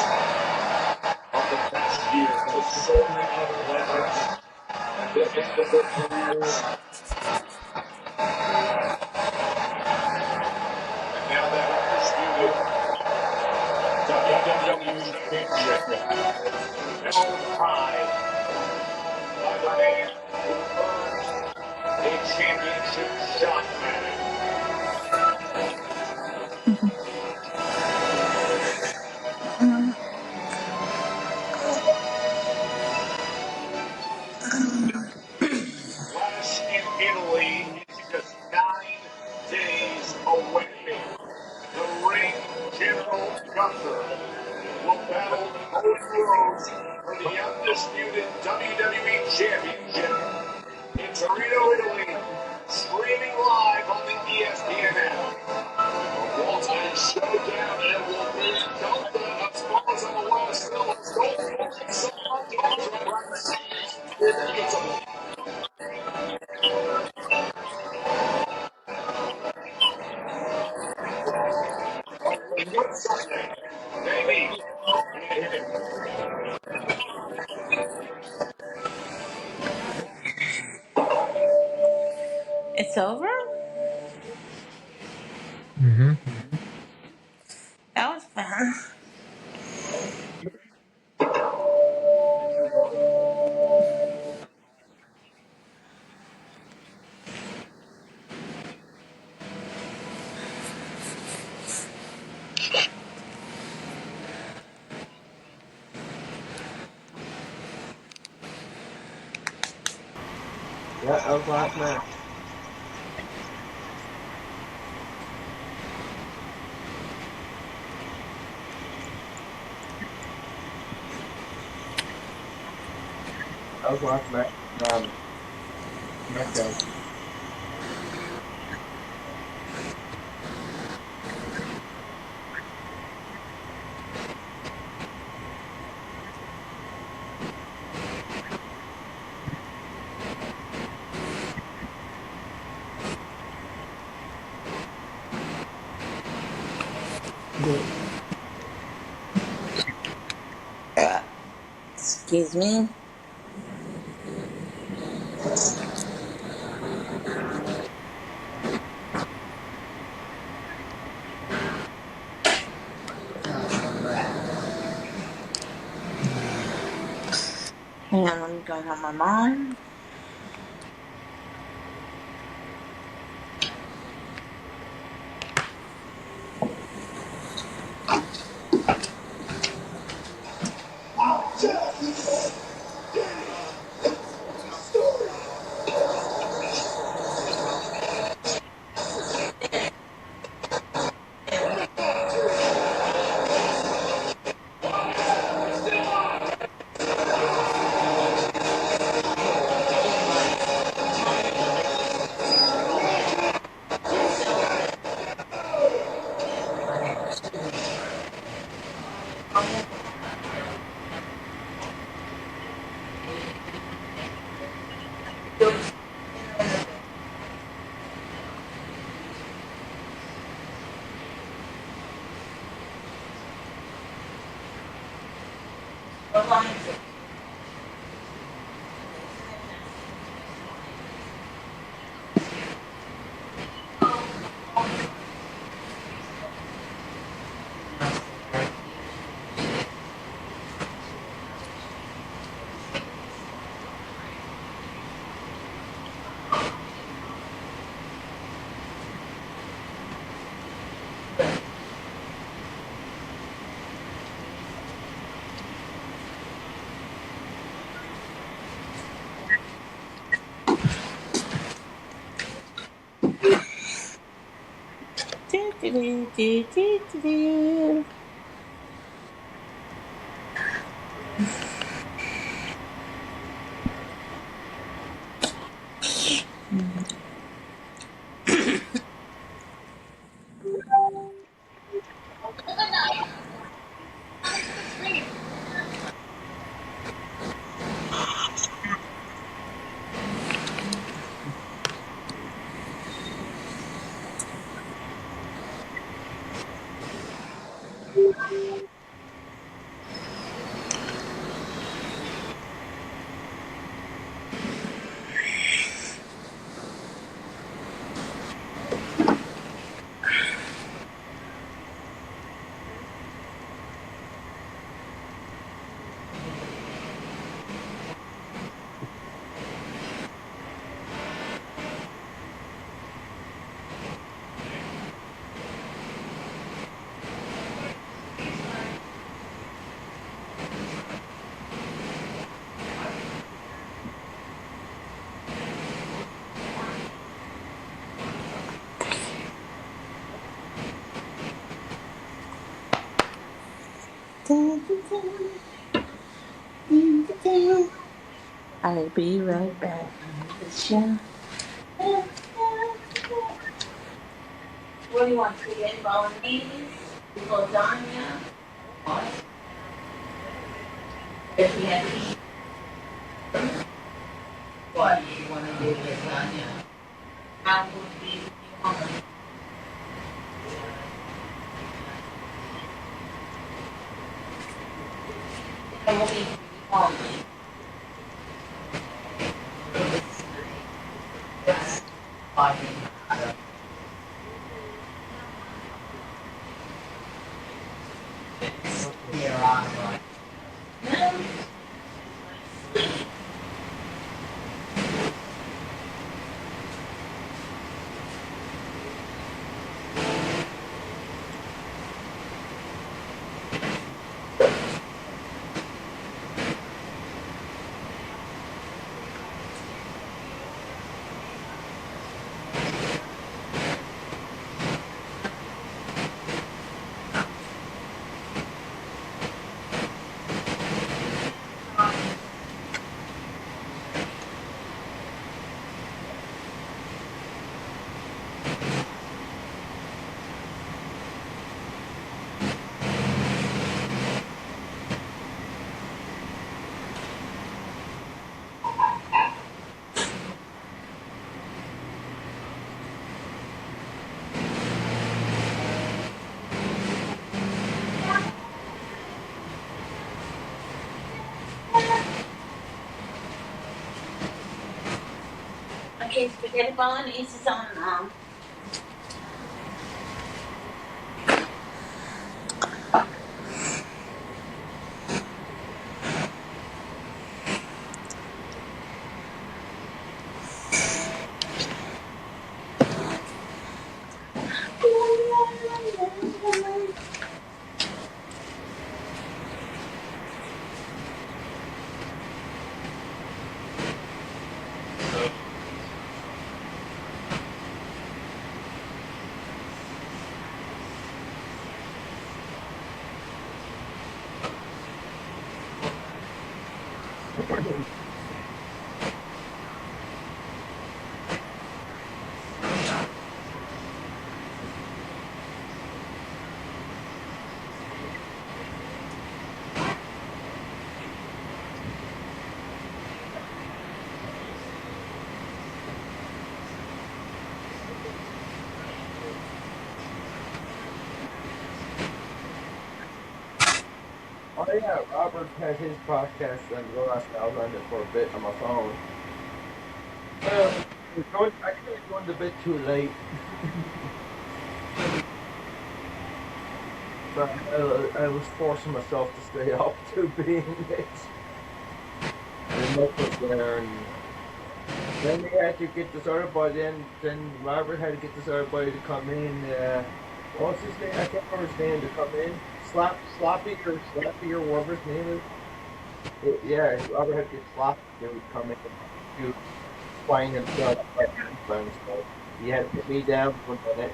of the past year to so many legends at the end of their careers. And now that undisputed WWE Championship held high by the man who earned a championship shot at it. Clash in Italy is just 9 days away. The Ring General Gunther will battle Cody Rhodes for the undisputed WWE Championship in Torino, Italy, streaming live on the ESPN app. A Walter showdown that will be Gunther as far as I'm aware still has no points on contract. It's a Sunday. Maybe. It's over? Mm-hmm. That was fun. Yeah, that was last match. That was last match. SmackDown. Excuse me. Hang on, let me go on my mind. Do, do, do, do, do, do, do. I'll be right back. Sure. What do you want? Spaghetti bolognese? Lasagna? What? If we had to eat, what do you want to do? Lasagna? How would be hungry? I will be hungry. That's fine. Here on. No. Okay, spaghetti bolognese is on now. Oh yeah, Robert has his podcast on the last. I was on it for a bit on my phone. I think I joined a bit too late. But I was forcing myself to stay up to being late. And Nick was there, and then they had to get this other boy. Then Robert had to get this other boy to come in. What's his name? I can't remember his name to come in. Sloppy or whatever his name is. Yeah, Robert had to get Sloppy to come in and do playing himself. So he had to put me down for a minute.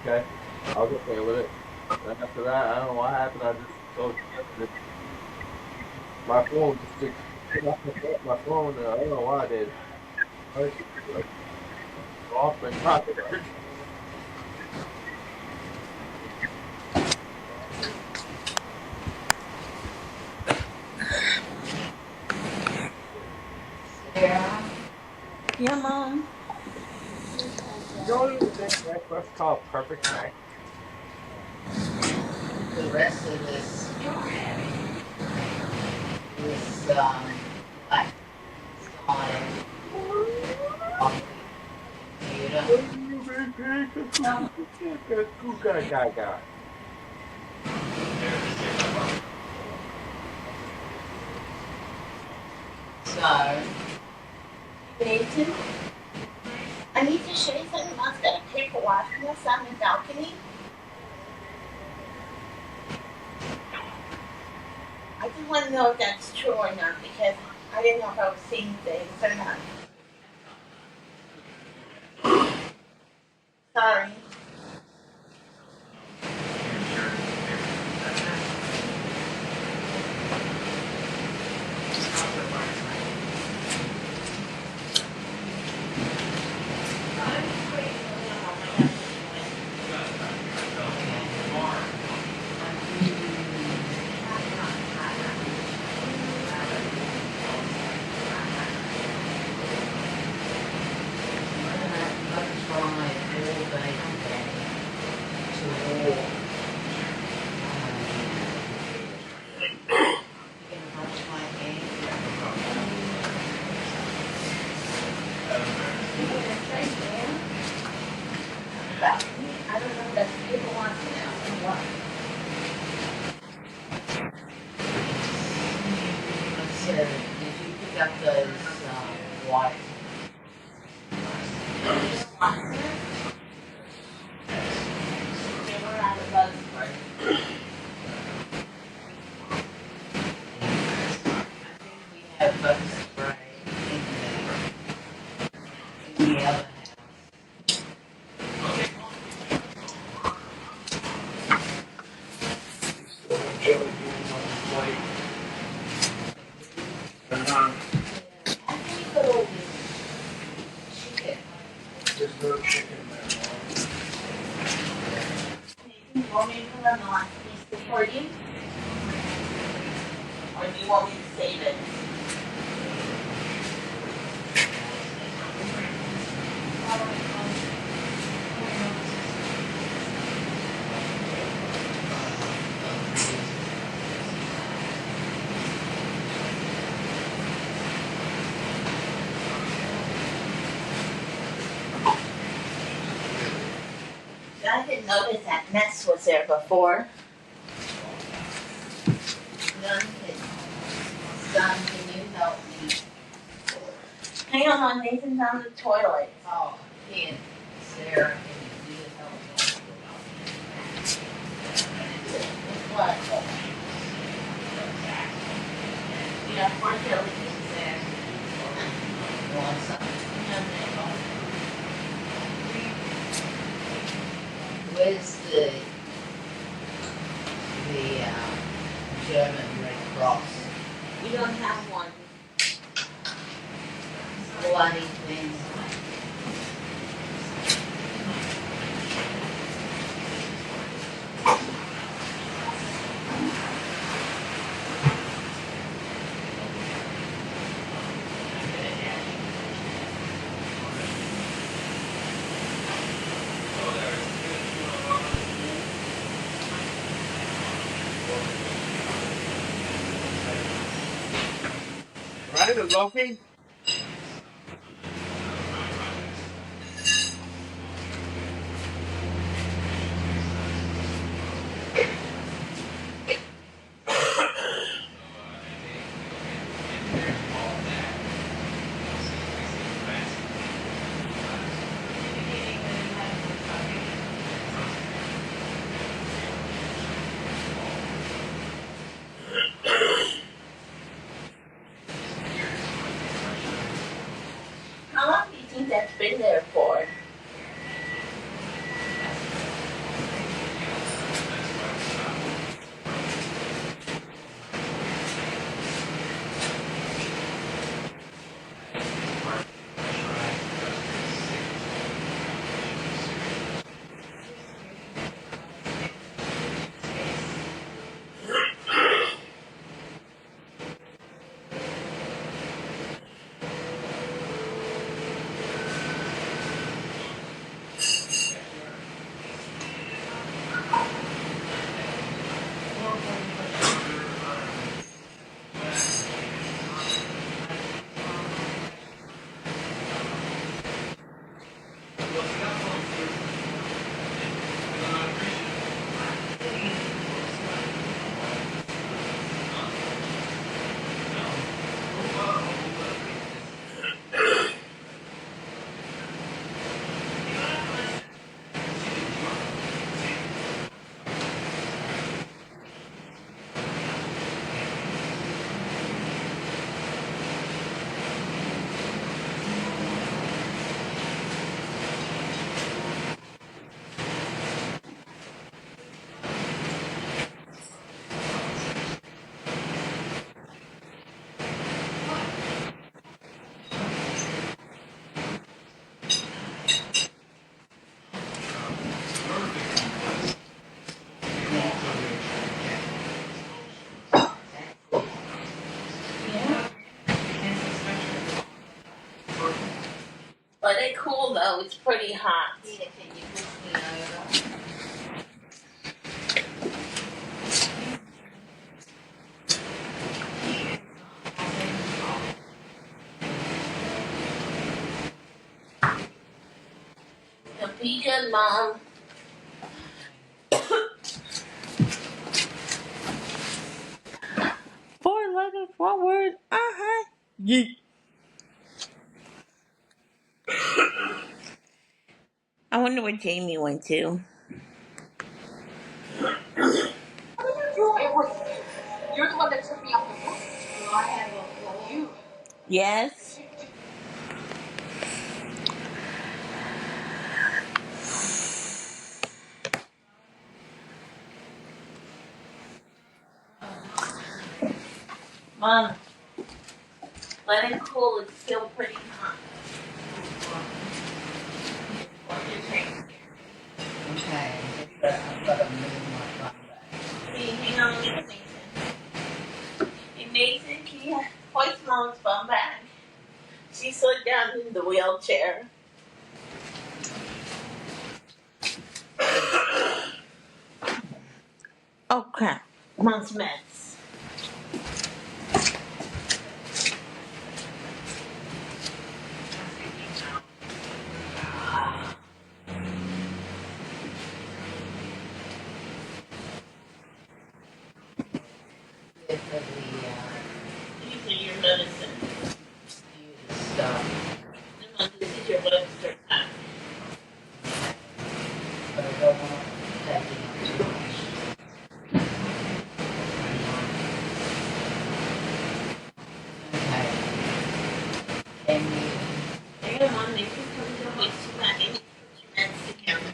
Okay, I was okay with it. And after that, I don't know what happened. I just so my phone just my phone. I don't know why I did. I was like, off and popular. Yeah. Yeah, Mom. You know what the next breakfast called perfect snack? The rest of this like on computer. Gaga. So, Nathan, I need to show you something else that I take a walk from us on the balcony. I just want to know if that's true or not because I didn't know if I was seeing things or not. Sorry. So, did you pick up those water? They were out of bug spray. I think we have bug spray in the other house. Jelly beans on the plate. I think it'll chicken. There's no chicken there. You want me to put on the last piece for you? Or do you want me to save it? I didn't notice that mess was there before. Son, can you help me? Hang on, Nathan's on the toilet. Oh, can Sarah, can you help me? What? Yeah, for Kelly. Want something? Where's the German Red Cross? We don't have one. Bloody things. Right, it's okay. How long do you think that's been there for? But it's cool though, it's pretty hot. Tina, can you push me over? So be good, Mom. Forward. Uh-huh. Yeet. I wonder where Jamie went to. It was you're the one that took me off the roof. Well, I had you. Yes. Mom, let it cool. It's still pretty hot. Okay. I've got to move my phone back. Hey, hang on, Nathan. Hey, Nathan, can you hoist Mom's bum back? She slid down in the wheelchair. Oh, crap. Mom's meds. Good for the These are your medicine. stuff. Mom, this is your Webster pack. But I don't want to take it too much. Okay. And you Hang on, Mom. They can come to hoist you back. I need to put your meds together.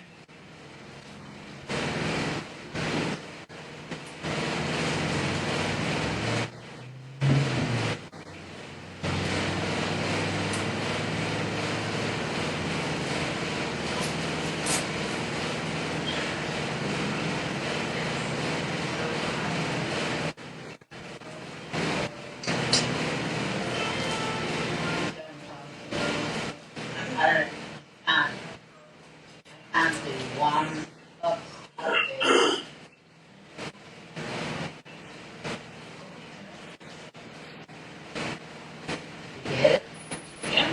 I can't, can't do one up there. You get it? Yeah.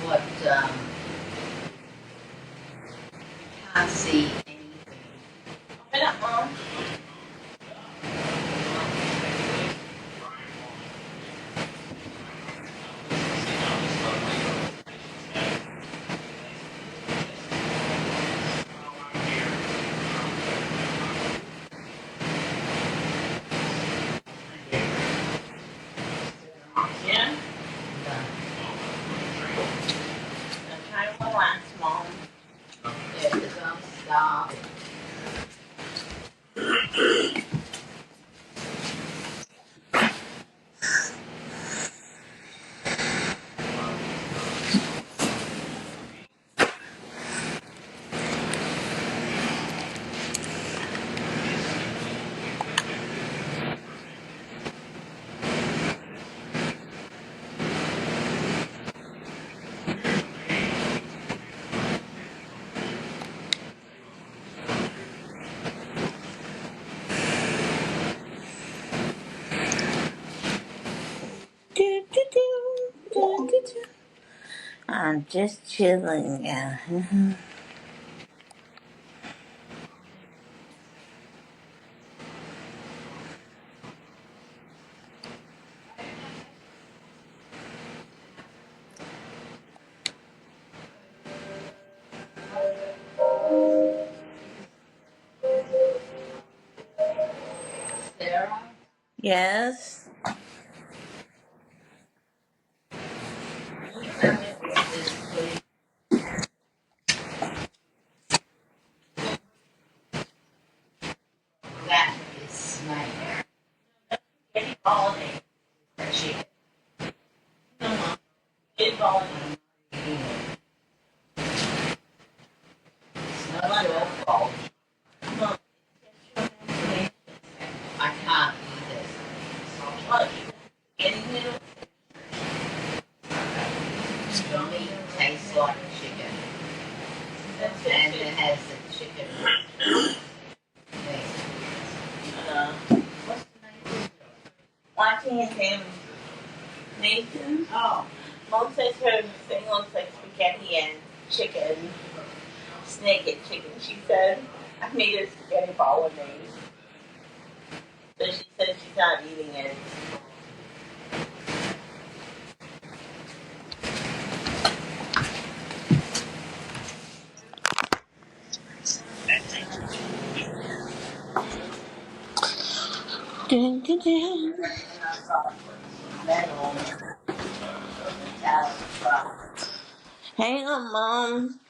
What, can't see anything. Open up, Mom. Yeah. Now try to relax, Mom. Yeah, because I'm starving. Do, do, do, do, do, do. I'm just chilling. Yeah. Sarah, Yes. this please. That is my Getting holiday. chicken. No, Mom. Getting holiday. It's not your fault. Mom. I can't eat it. What? Getting it? Can't him. Nathan? Oh. Mom says her thing looks like spaghetti and chicken. Snake and chicken, she said. I made a spaghetti bolognese. So she said she's not eating it. Dun, dun, dun. Hang on, Mom.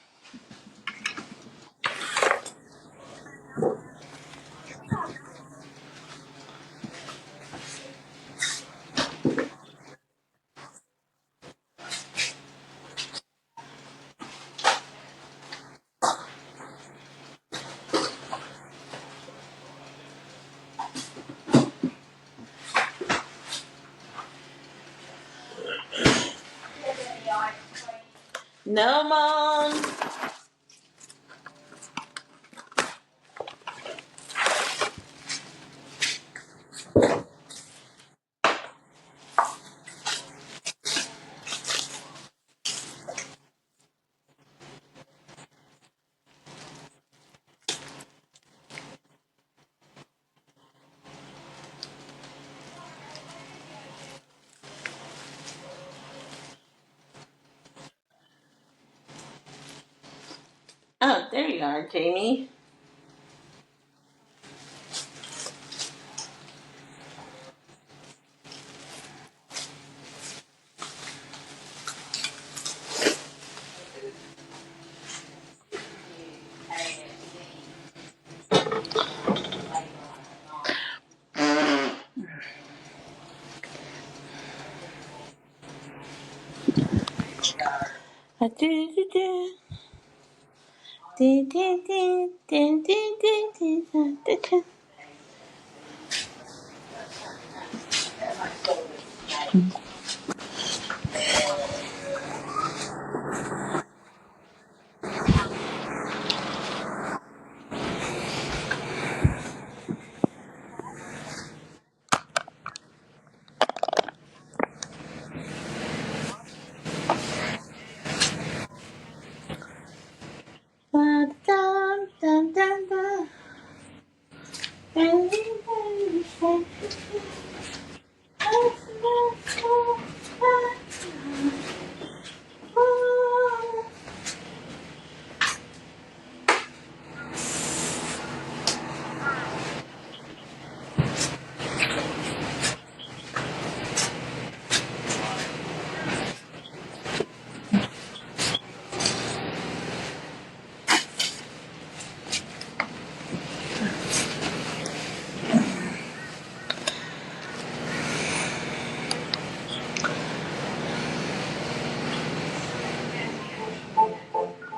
No, Mom. Oh, there you are, Jamie.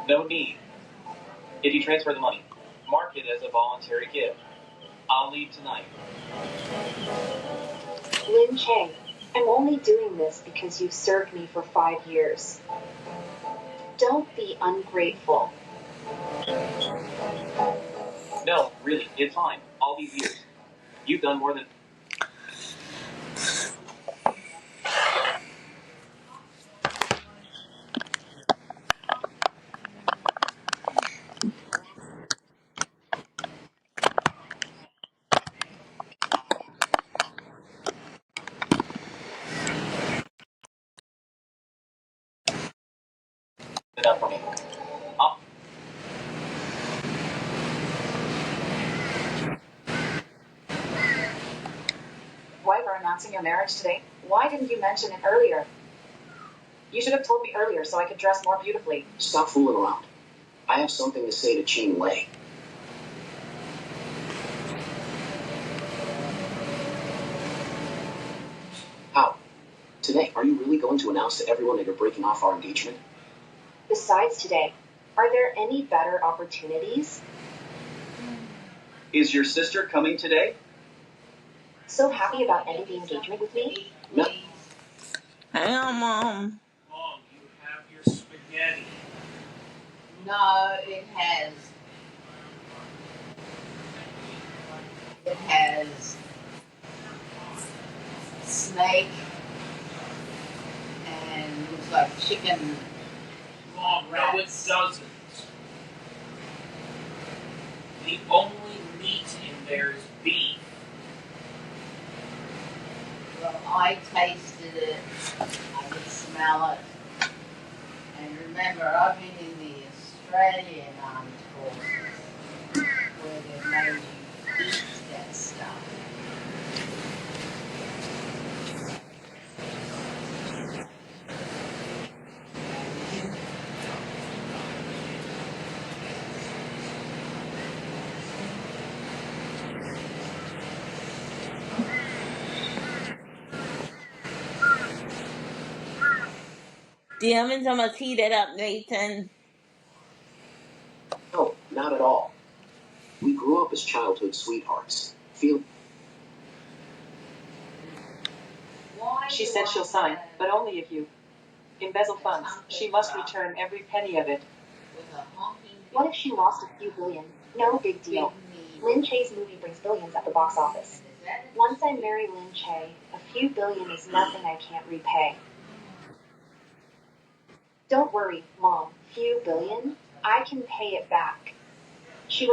No need. If you transfer the money, mark it as a voluntary gift. I'll leave tonight. Lin Chang, I'm only doing this because you've served me for 5 years. Don't be ungrateful. No, really, it's fine. All these years. You've done more than... enough for me. Why we're announcing your marriage today? Why didn't you mention it earlier? You should have told me earlier so I could dress more beautifully. Stop fooling around. I have something to say to Ching Wei. How? Today, are you really going to announce to everyone that you're breaking off our engagement? Besides today, are there any better opportunities? Is your sister coming today? So happy about ending the engagement with me? No. Hang on, Mom. Mom, you have your spaghetti. No, it has. It has snake and looks like chicken. Wrong, no, it doesn't. The only meat in there is beef. Well, I tasted it. I could smell it. And remember, I've been in the Australian armed forces where they made you eat that stuff. The oven's almost heated up, Nathan. No, not at all. We grew up as childhood sweethearts. She said she'll sign, but only if you embezzle funds. She must return every penny of it. What if she lost a few billion? No big deal. Lin Che's movie brings billions at the box office. Once I marry Lin Che, a few billion is nothing I can't repay. Don't worry, Mom. Few billion? I can pay it back. Chi,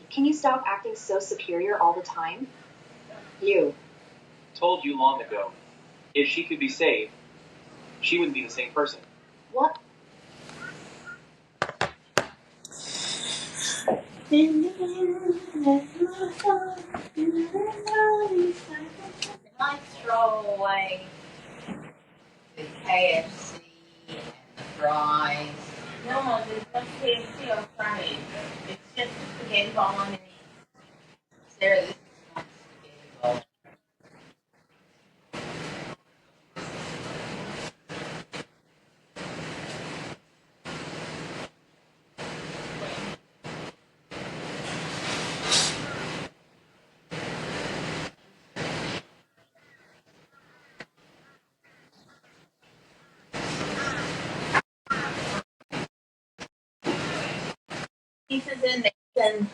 can you stop acting so superior all the time? You. Told you long ago. If she could be saved, she wouldn't be the same person. What? Can I throw away the KFC and the fries? No, there's no KFC or fries. It's just a spaghetti bolognese. Sarah, this is not spaghetti bolognese. Pieces in Nathan.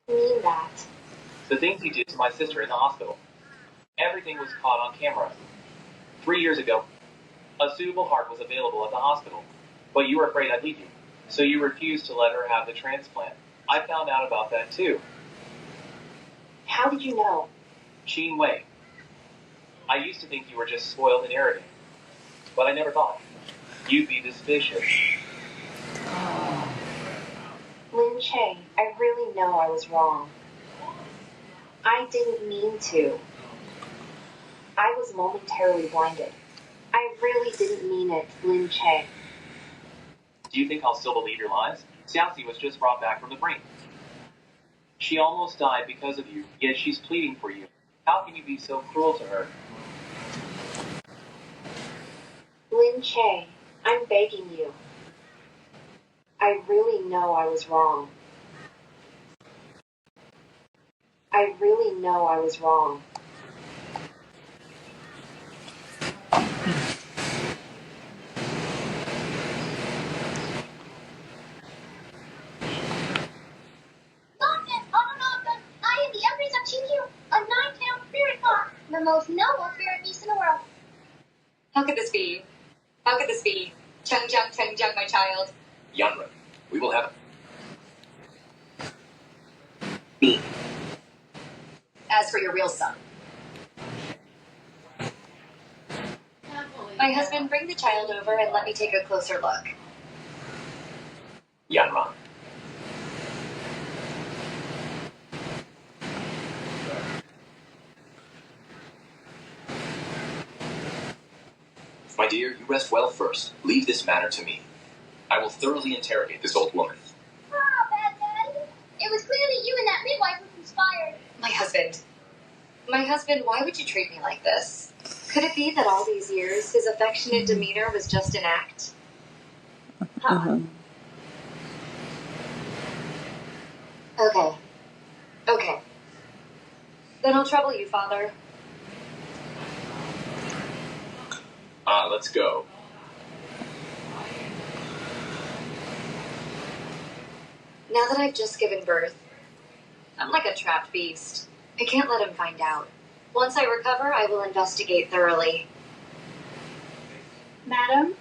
Mean that. The things he did to my sister in the hospital. Everything was caught on camera. 3 years ago, a suitable heart was available at the hospital, but you were afraid I'd leave you, so you refused to let her have the transplant. I found out about that too. How did you know? Sheen Wei. I used to think you were just spoiled and arrogant, but I never thought you'd be this vicious. Lin Che, I really know I was wrong. I didn't mean to. I was momentarily blinded. I really didn't mean it, Lin Che. Do you think I'll still believe your lies? Xiaoxi was just brought back from the brink. She almost died because of you, yet she's pleading for you. How can you be so cruel to her? Lin Che, I'm begging you. I really know I was wrong. I really know I was wrong. I am the Empress of Chinkyu, a 9-tailed spirit fox, the most noble spirit beast in the world. How could this be? How could this be? Cheng, my child. Yanran, we will have me. As for your real son. My husband, bring the child over and let me take a closer look. Yanran. My dear, you rest well first. Leave this matter to me. I will thoroughly interrogate this old woman. Ah, bad daddy. It was clearly you and that midwife who conspired. My husband, why would you treat me like this? Could it be that all these years his affectionate demeanor was just an act? Okay. Then I'll trouble you, Father. Let's go. Now that I've just given birth, I'm like a trapped beast. I can't let him find out. Once I recover, I will investigate thoroughly. Madam?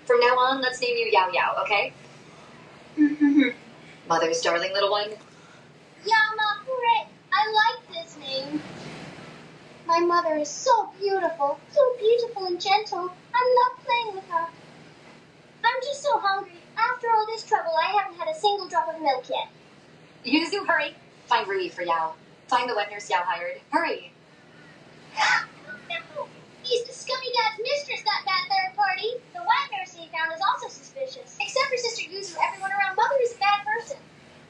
From now on, let's name you Yao Yao, okay? Mother's darling little one. Yama, hooray! I like this name. My mother is so beautiful and gentle. I love playing with her. I'm just so hungry. After all this trouble, I haven't had a single drop of milk yet. Yuzu, hurry. Find Rui for Yao. Find the wet nurse Yao hired. Hurry. No! He's the scummy dad's mistress, that bad third party. The wet nurse he found is also suspicious. Except for Sister Yuzu, everyone around Mother is a bad person.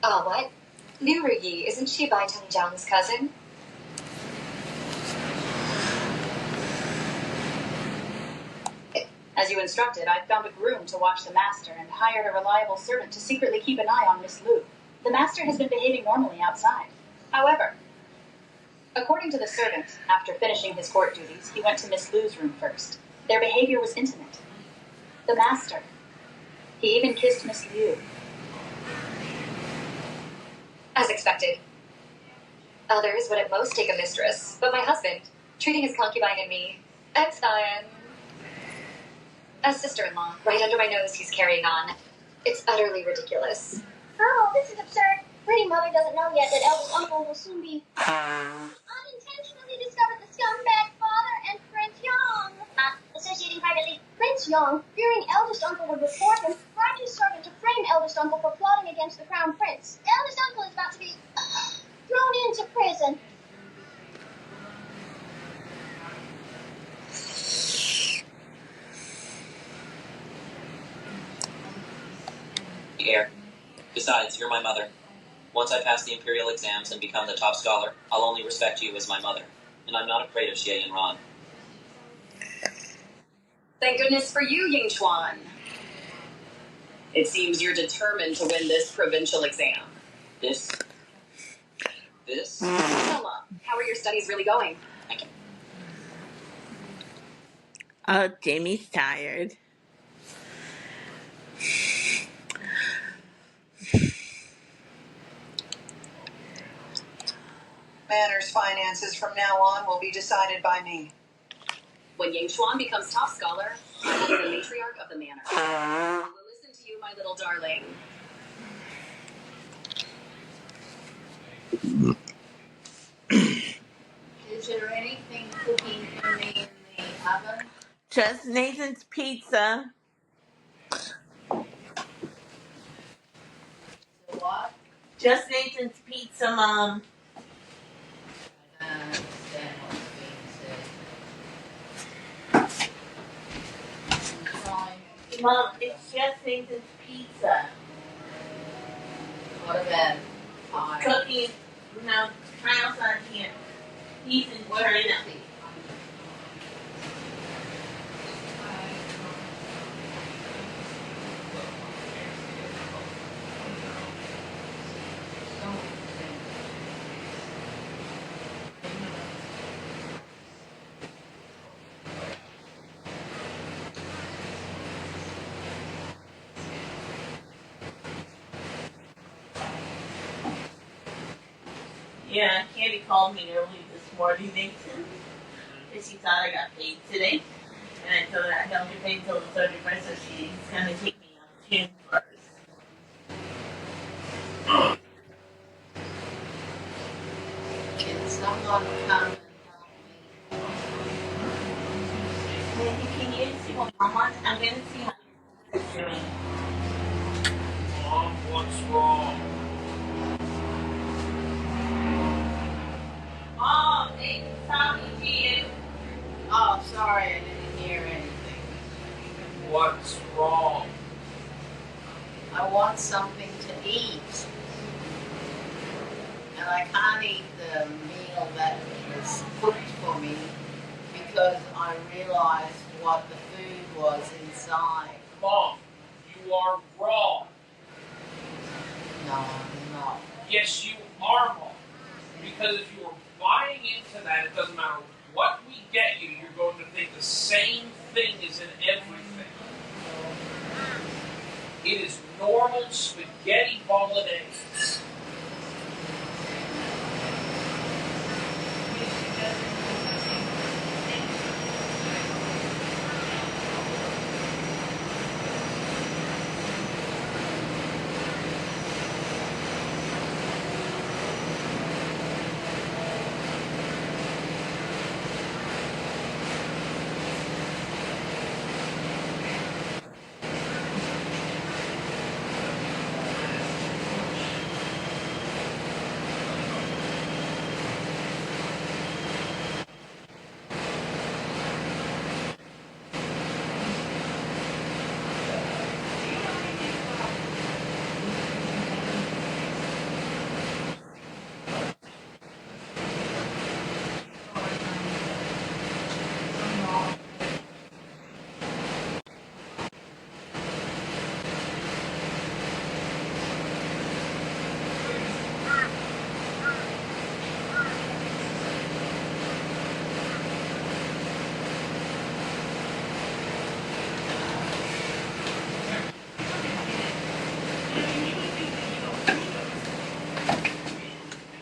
Oh, what? Liu Ruyi, isn't she Bai Tengjiang's cousin? As you instructed, I found a groom to watch the master and hired a reliable servant to secretly keep an eye on Miss Liu. The master has been behaving normally outside. However, according to the servant, after finishing his court duties, he went to Miss Liu's room first. Their behavior was intimate. The master, he even kissed Miss Liu. As expected. Others would at most take a mistress, but my husband, treating his concubine and me, as sister-in-law, right under my nose, he's carrying on. It's utterly ridiculous. Oh, this is absurd. Pretty Mother doesn't know yet that eldest uncle will soon be unintentionally discovered the scumbag father and Prince Yang. Associating privately. Prince Yang, fearing eldest uncle would report him, bribed his servant to frame eldest uncle for plotting against the crown prince. Eldest uncle is about to be thrown into prison. Heir. Besides, you're my mother. Once I pass the imperial exams and become the top scholar, I'll only respect you as my mother. And I'm not afraid of Xie and Ron. Thank goodness for you, Ying Chuan. It seems you're determined to win this provincial exam. This? Selma, how are your studies really going? Oh, Jamie's tired. Manor's finances from now on will be decided by me. When Ying Chuan becomes top scholar, I will be the matriarch of the manor. I will listen to you, my little darling. Is there anything cooking for me in the oven? Just Nathan's pizza. What? Just Nathan's pizza, Mom. I don't understand what's being said. Mom, it's just Nathan's pizza. What about cooking? No, Kyle's not here. He's in China. Yeah, Candy called me early this morning, Nathan, and she thought I got paid today. And I told her I don't get paid until the 31st, so she's going to take me on June 1st. Can someone come and help me? Maybe can you see what Mom wants? I'm going to see how you're doing. Mom, what's wrong? Mom, Nathan's talking to you. Oh, sorry, I didn't hear anything. What's wrong? I want something to eat. And I can't eat the meal that was cooked for me because I realized what the food was inside. Mom, you are wrong. No, I'm not. Yes, you are, Mom. Because if you are buying into that, it doesn't matter what we get you, you're going to think the same thing is in everything. It is normal spaghetti bolognese.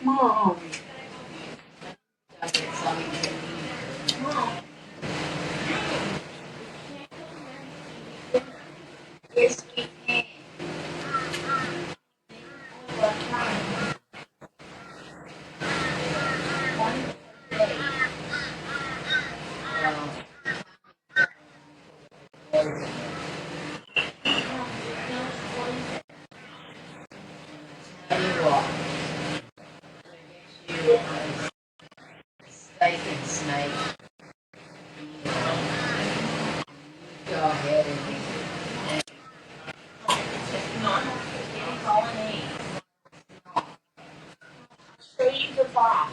Mom. I'll get something to eat. Mom. Yes, we can. What time? One day. Tell you what, I get you a steak and snake. Go ahead and It's just normal spaghetti bolognese. Save the box.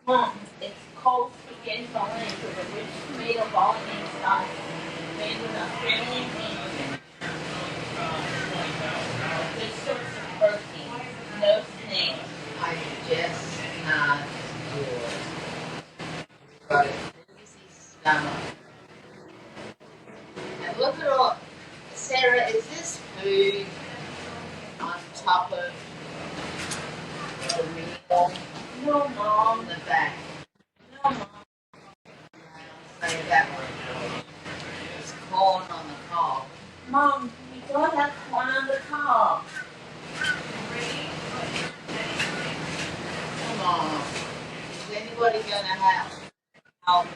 Mom, it's cold spaghetti bolognese with a rich tomato bolognese sauce made with Australian beef. Good source of protein. No snake. I just not yours. Got a easy stomach. And look at all, Sarah, is this food on top of the meal No, Mom. in the back? No, Mom. Say that one. It's corn on the cob. Mom, we don't have corn on the cob. Come on. Is anybody gonna help me?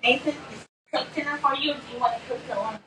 Nathan, is cook dinner for you or do you want to cook the one?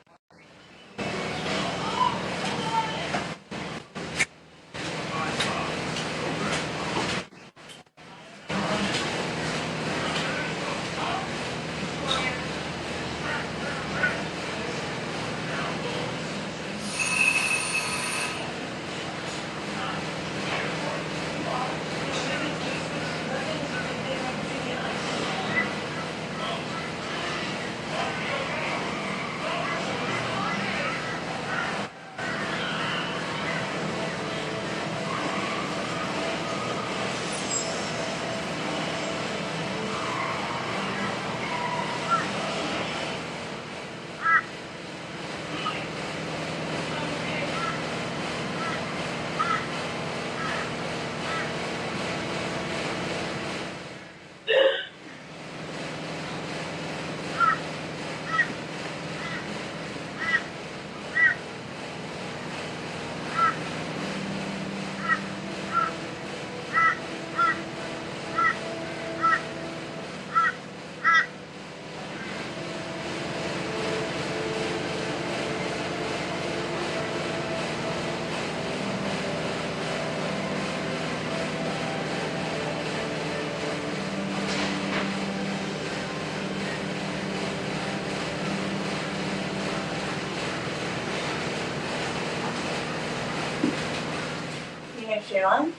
finish your lunch?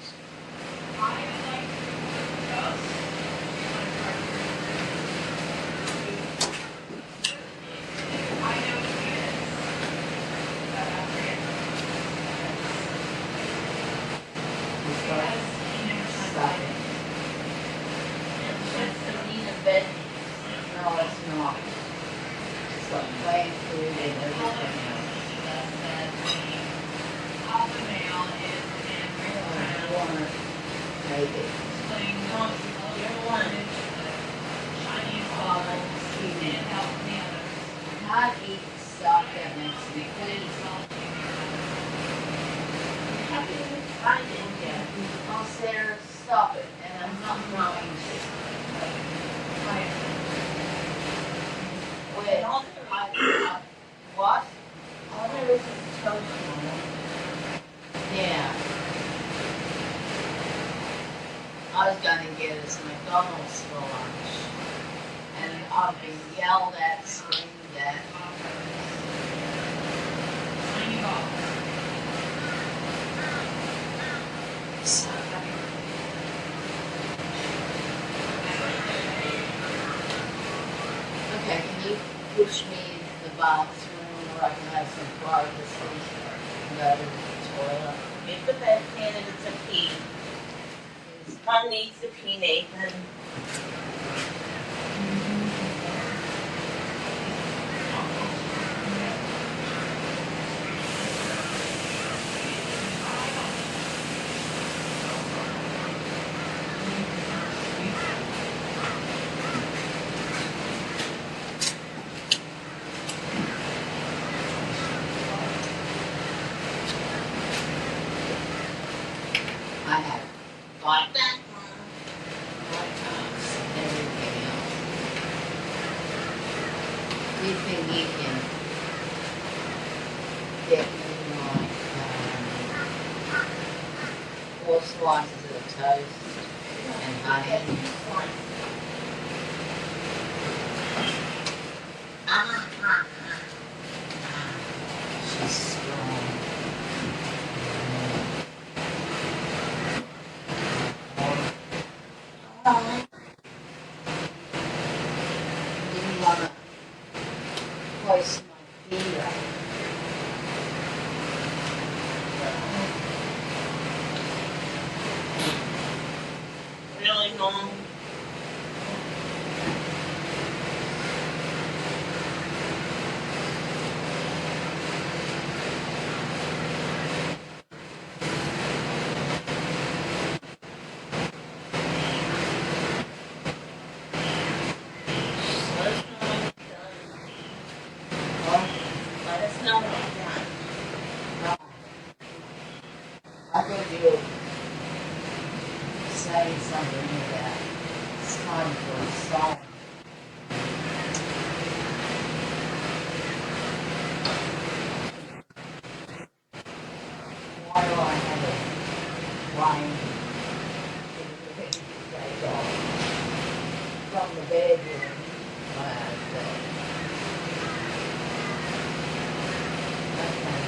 Stop it. It's just the meat and veggies. No, it's not. It's like plain food and everything else. I want to make it. Not eat stuff that makes me queasy. How can you find it yet? Oh, Sarah, stop it. And I'm not going to. Wait, what? All there is toast, Mama. Yeah. I was gonna get us McDonald's for lunch. And I've been yelled at, screamed at. So, okay, can you push me into the bathroom where I can have some privacy? Go to the toilet. Make the bed candidates a pee. Mom needs to pee, Nathan. I have got that everything else. You think you can get me like 4 slices of toast and honey? She's strong. Didn't want to place my feet up. Really, Mom? Let us know when it's done. No. I think you say something about it's time for a song. Why do I have a line from the bedroom? Okay.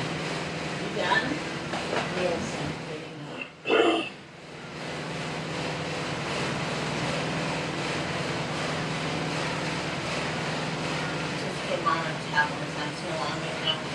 You done? Yes, I'm cleaning up. Just give Mom a towel. It's not too long ago.